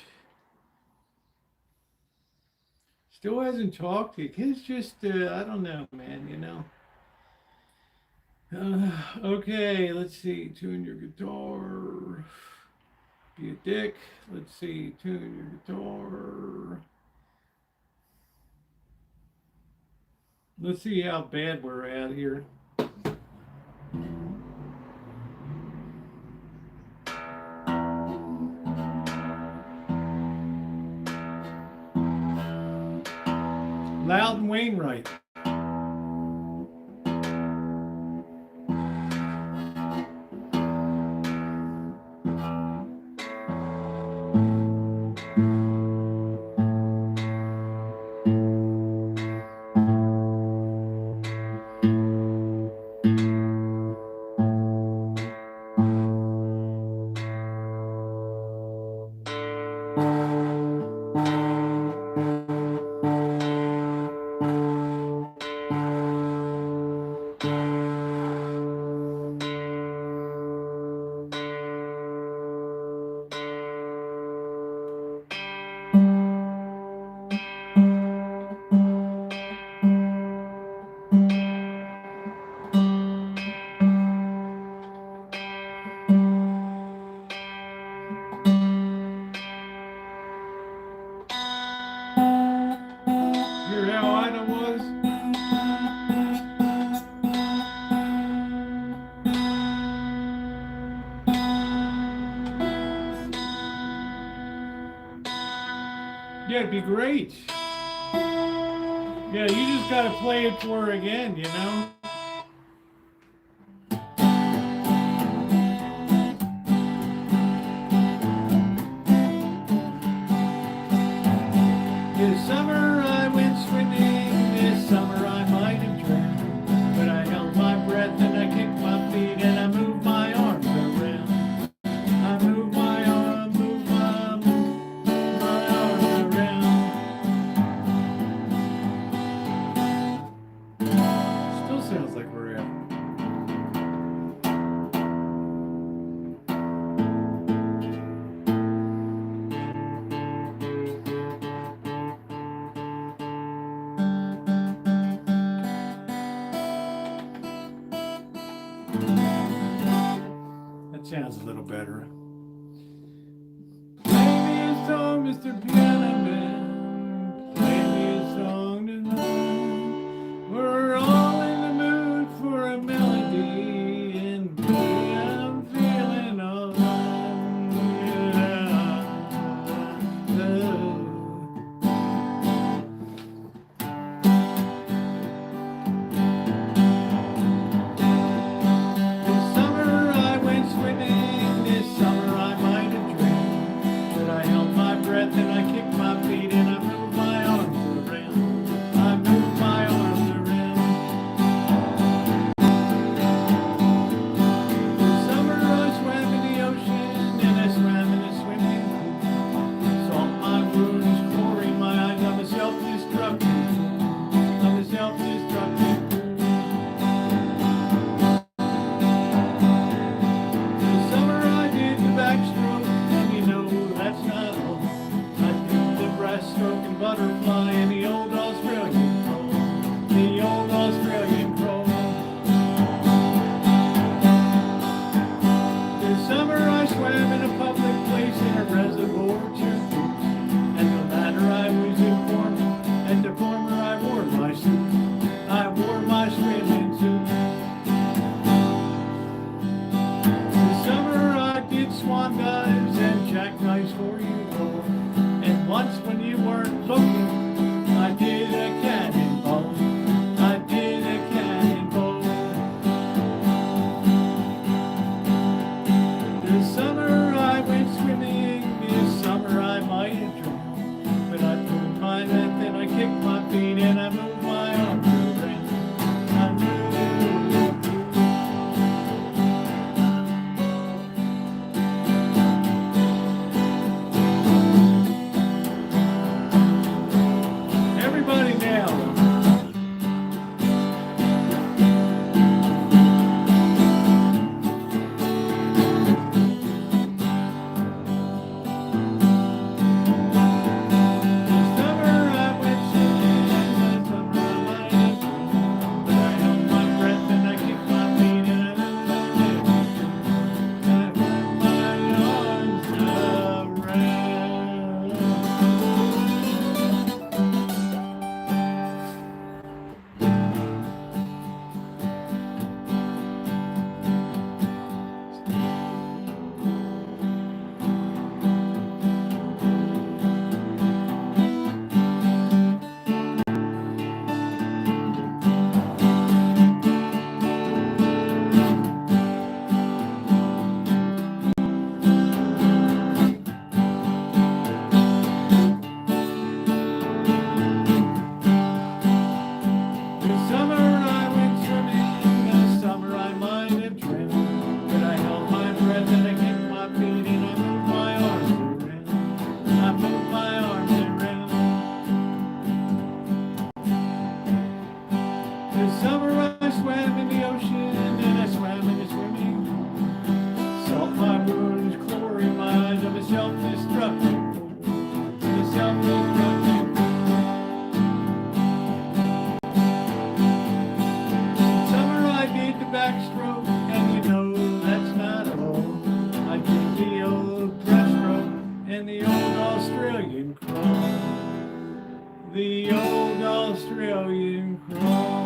Still hasn't talked. It's just, I don't know, man, you know. Okay, let's see. Tune your guitar. Be a dick. Let's see. Tune your guitar. Let's see how bad we're at here. Loudon Wainwright. Yeah, it'd be great. Yeah, you just gotta play it for her again, you know? This summer I went swimming, this summer I might have drowned. But I held my breath and I kicked my feet and I moved my arms around. Sounds a little better. Play me a song, Mr. Piano Man. Play me a song tonight. We're all in the mood for a melody, and baby, I'm feeling alright. This summer I went swimming. This summer I might have drowned, but I held my breath and I kicked my feet and I moved my arms around. I moved my arms around. This summer I swam in the ocean and I swam in a swimming pool. Salt my wounds, chlorine my eyes. I'm a self-destructive fool. I'm a self-destructive fool. This summer I did the backstroke, and you know that's not all. I did the breaststroke and butterfly and the old Australian crawl. The old Australian crawl. This summer I swam in a public place in a reservoir too. And the latter I was informed, and the former I wore my suit. I wore my swimming suit. This summer I did swan dives and jackknives for you all. And once when you weren't looking, I did a cannonball. I did a cannonball. This summer I went swimming. This summer I might have drowned, but I pulled my left and I kicked my feet and I moved my arms around. I moved. Everybody now. This summer I went swimming, this summer I might have drowned, but I held my breath and I kicked my feet and I moved my arms around. This summer I went swimming, this summer I might have drowned, but I held my breath and I kicked my feet and I moved my arms around. I moved my arms around. This summer I swam in the ocean and I swam in a swimming pool. Salt my wounds, chlorine my eyes. I'm a self-destructive fool. I'm a self-destructive fool. Summer I did the backstroke, and you know that's not all. I did the old breaststroke and the old Australian crawl. The old Australian crawl.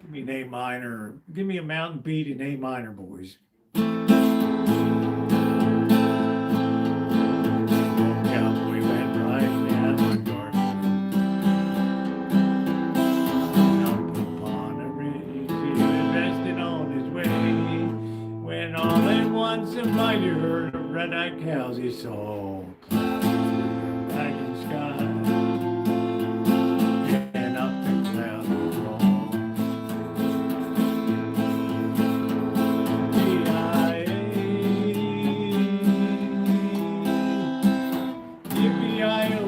Give me an A minor. Give me a mountain beat in A minor, boys. Cowboy went right down the garden. Up upon a ridge, he was resting on his way. When all at once a mighty herd of red-eyed cows he saw clouds in the wagon sky, and up the clouds would roll. Yippee-yi-yo.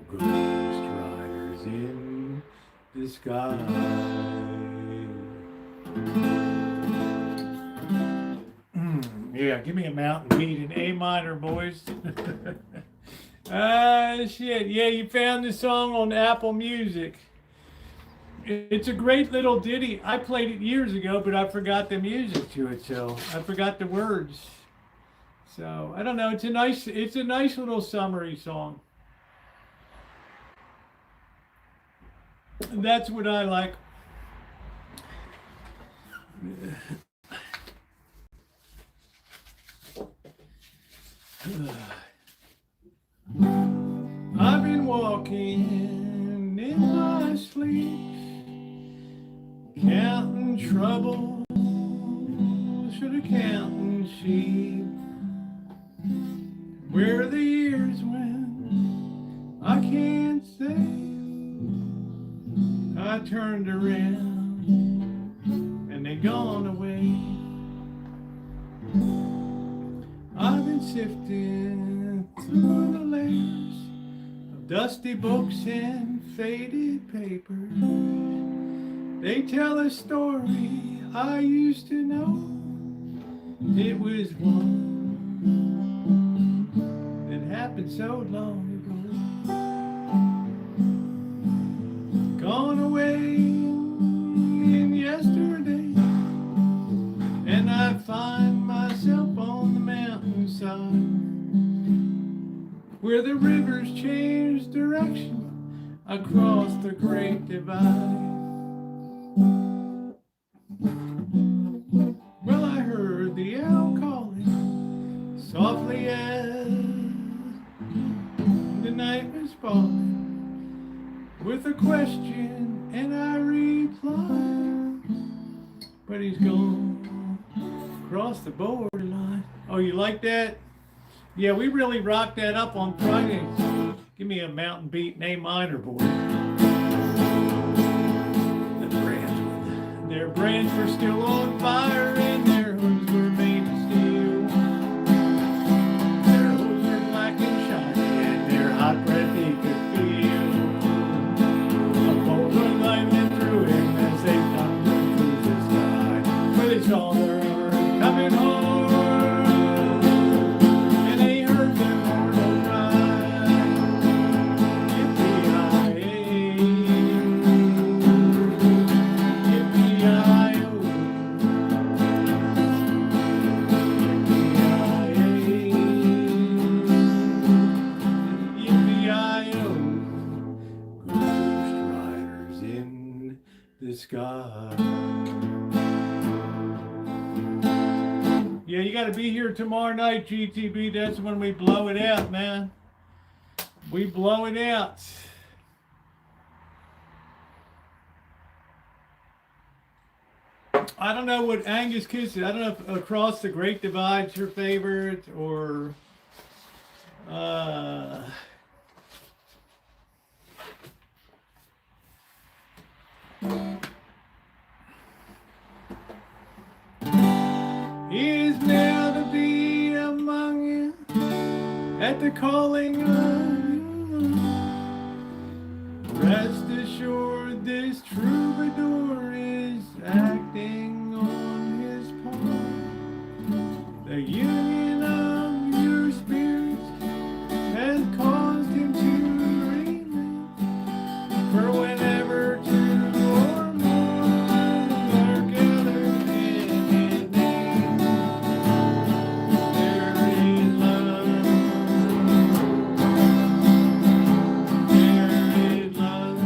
Ghost riders in the sky. Yeah, give me a mountain beat in A minor, boys. Shit. Yeah, you found this song on Apple Music. It's a great little ditty. I played it years ago, but I forgot the music to it, so I forgot the words. So I don't know. It's a nice little summery song. That's what I like. I've been walking in my sleep, counting trouble, should have counting sheep. Where the years went, I can't say. I turned around and they gone away. I've been sifting through the layers of dusty books and faded papers. They tell a story I used to know. It was one that happened so long ago. Gone away in yesterday, and I find myself on the mountainside where the rivers change direction across the great divide. Well, I heard the owl calling softly as the night was falling with a question, and I replied, but he's gone across the borderline. Oh, you like that? Yeah, we really rocked that up on Fridays. Give me a mountain beat in A minor, boy. The branch, their brands were still on fire, and their hoods were made of steel. Their hoods were black and shiny, and their hot breath they could feel. A bolt of light went through him as they thundered through the sky. But it's all their coming home. Sky. Yeah, you got to be here tomorrow night, GTB. That's when we blow it out, man. We blow it out. I don't know what Angus Kiss is. I don't know if Across the Great Divide's your favorite, or He is now to be among you at the calling of you. Rest assured, this troubadour is acting on his part. The union of your spirits has caused him to dream it. For whenever two or more are gathered in his name, there is love. There is love.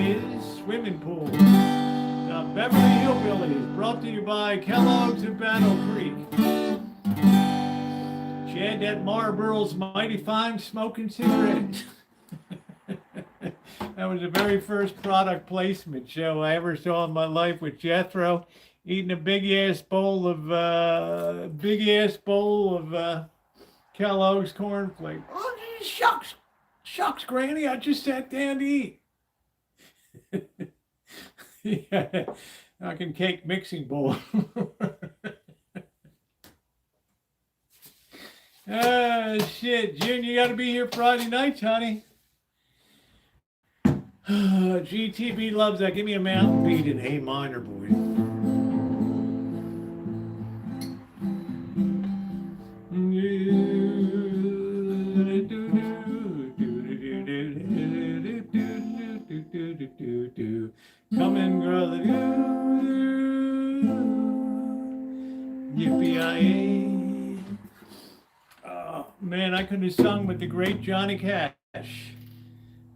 is Swimming Pool. The Beverly Hillbillies, brought to you by Kellogg's of Battle Creek. She had that Marlboro's Mighty Fine smoking cigarette. That was the very first product placement show I ever saw in my life with Jethro, eating a big ass bowl of Kellogg's cornflakes. Oh, shucks, Granny, I just sat down to eat. Yeah, I can cake mixing bowl. Ah, shit, June, you gotta be here Friday nights, honey. GTB loves that. Give me a mountain beat in A minor, boy. Come in, girl. Yippee-yi-yay. Oh, man, I could have sung with the great Johnny Cash.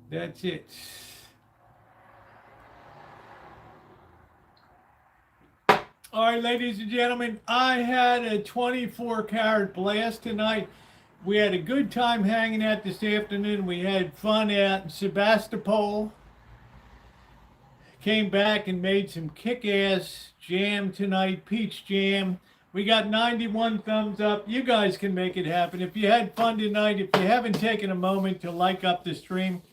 That's it. All right, ladies and gentlemen, I had a 24-karat blast tonight. We had a good time hanging out this afternoon. We had fun out in Sebastopol. Came back and made some kick-ass jam tonight, peach jam. We got 91 thumbs up. You guys can make it happen. If you had fun tonight, if you haven't taken a moment to like up the stream,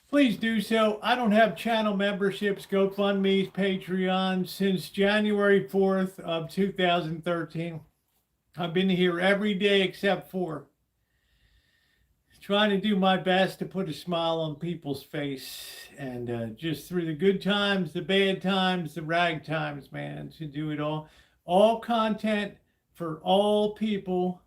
please do so. I don't have channel memberships, GoFundMes, Patreon since January 4th of 2013. I've been here every day except for trying to do my best to put a smile on people's face. And just through the good times, the bad times, the rag times, man, to do it all. All content for all people,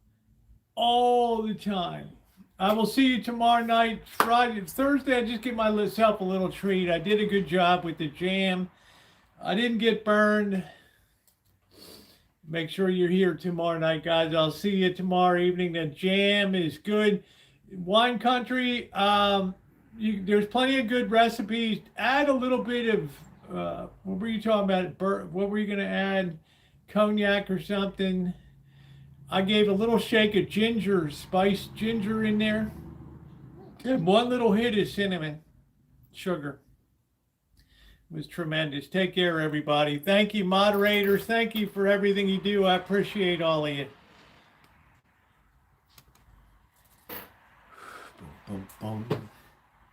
all the time. I will see you tomorrow night, Friday, Thursday. I just give myself a little treat. I did a good job with the jam. I didn't get burned. Make sure you're here tomorrow night, guys. I'll see you tomorrow evening. The jam is good. Wine Country, there's plenty of good recipes. Add a little bit of, what were you talking about? What were you going to add? Cognac or something. I gave a little shake of ginger, spiced ginger in there. And one little hit of cinnamon sugar. It was tremendous. Take care, everybody. Thank you, moderators. Thank you for everything you do. I appreciate all of you. Boom, boom, boom.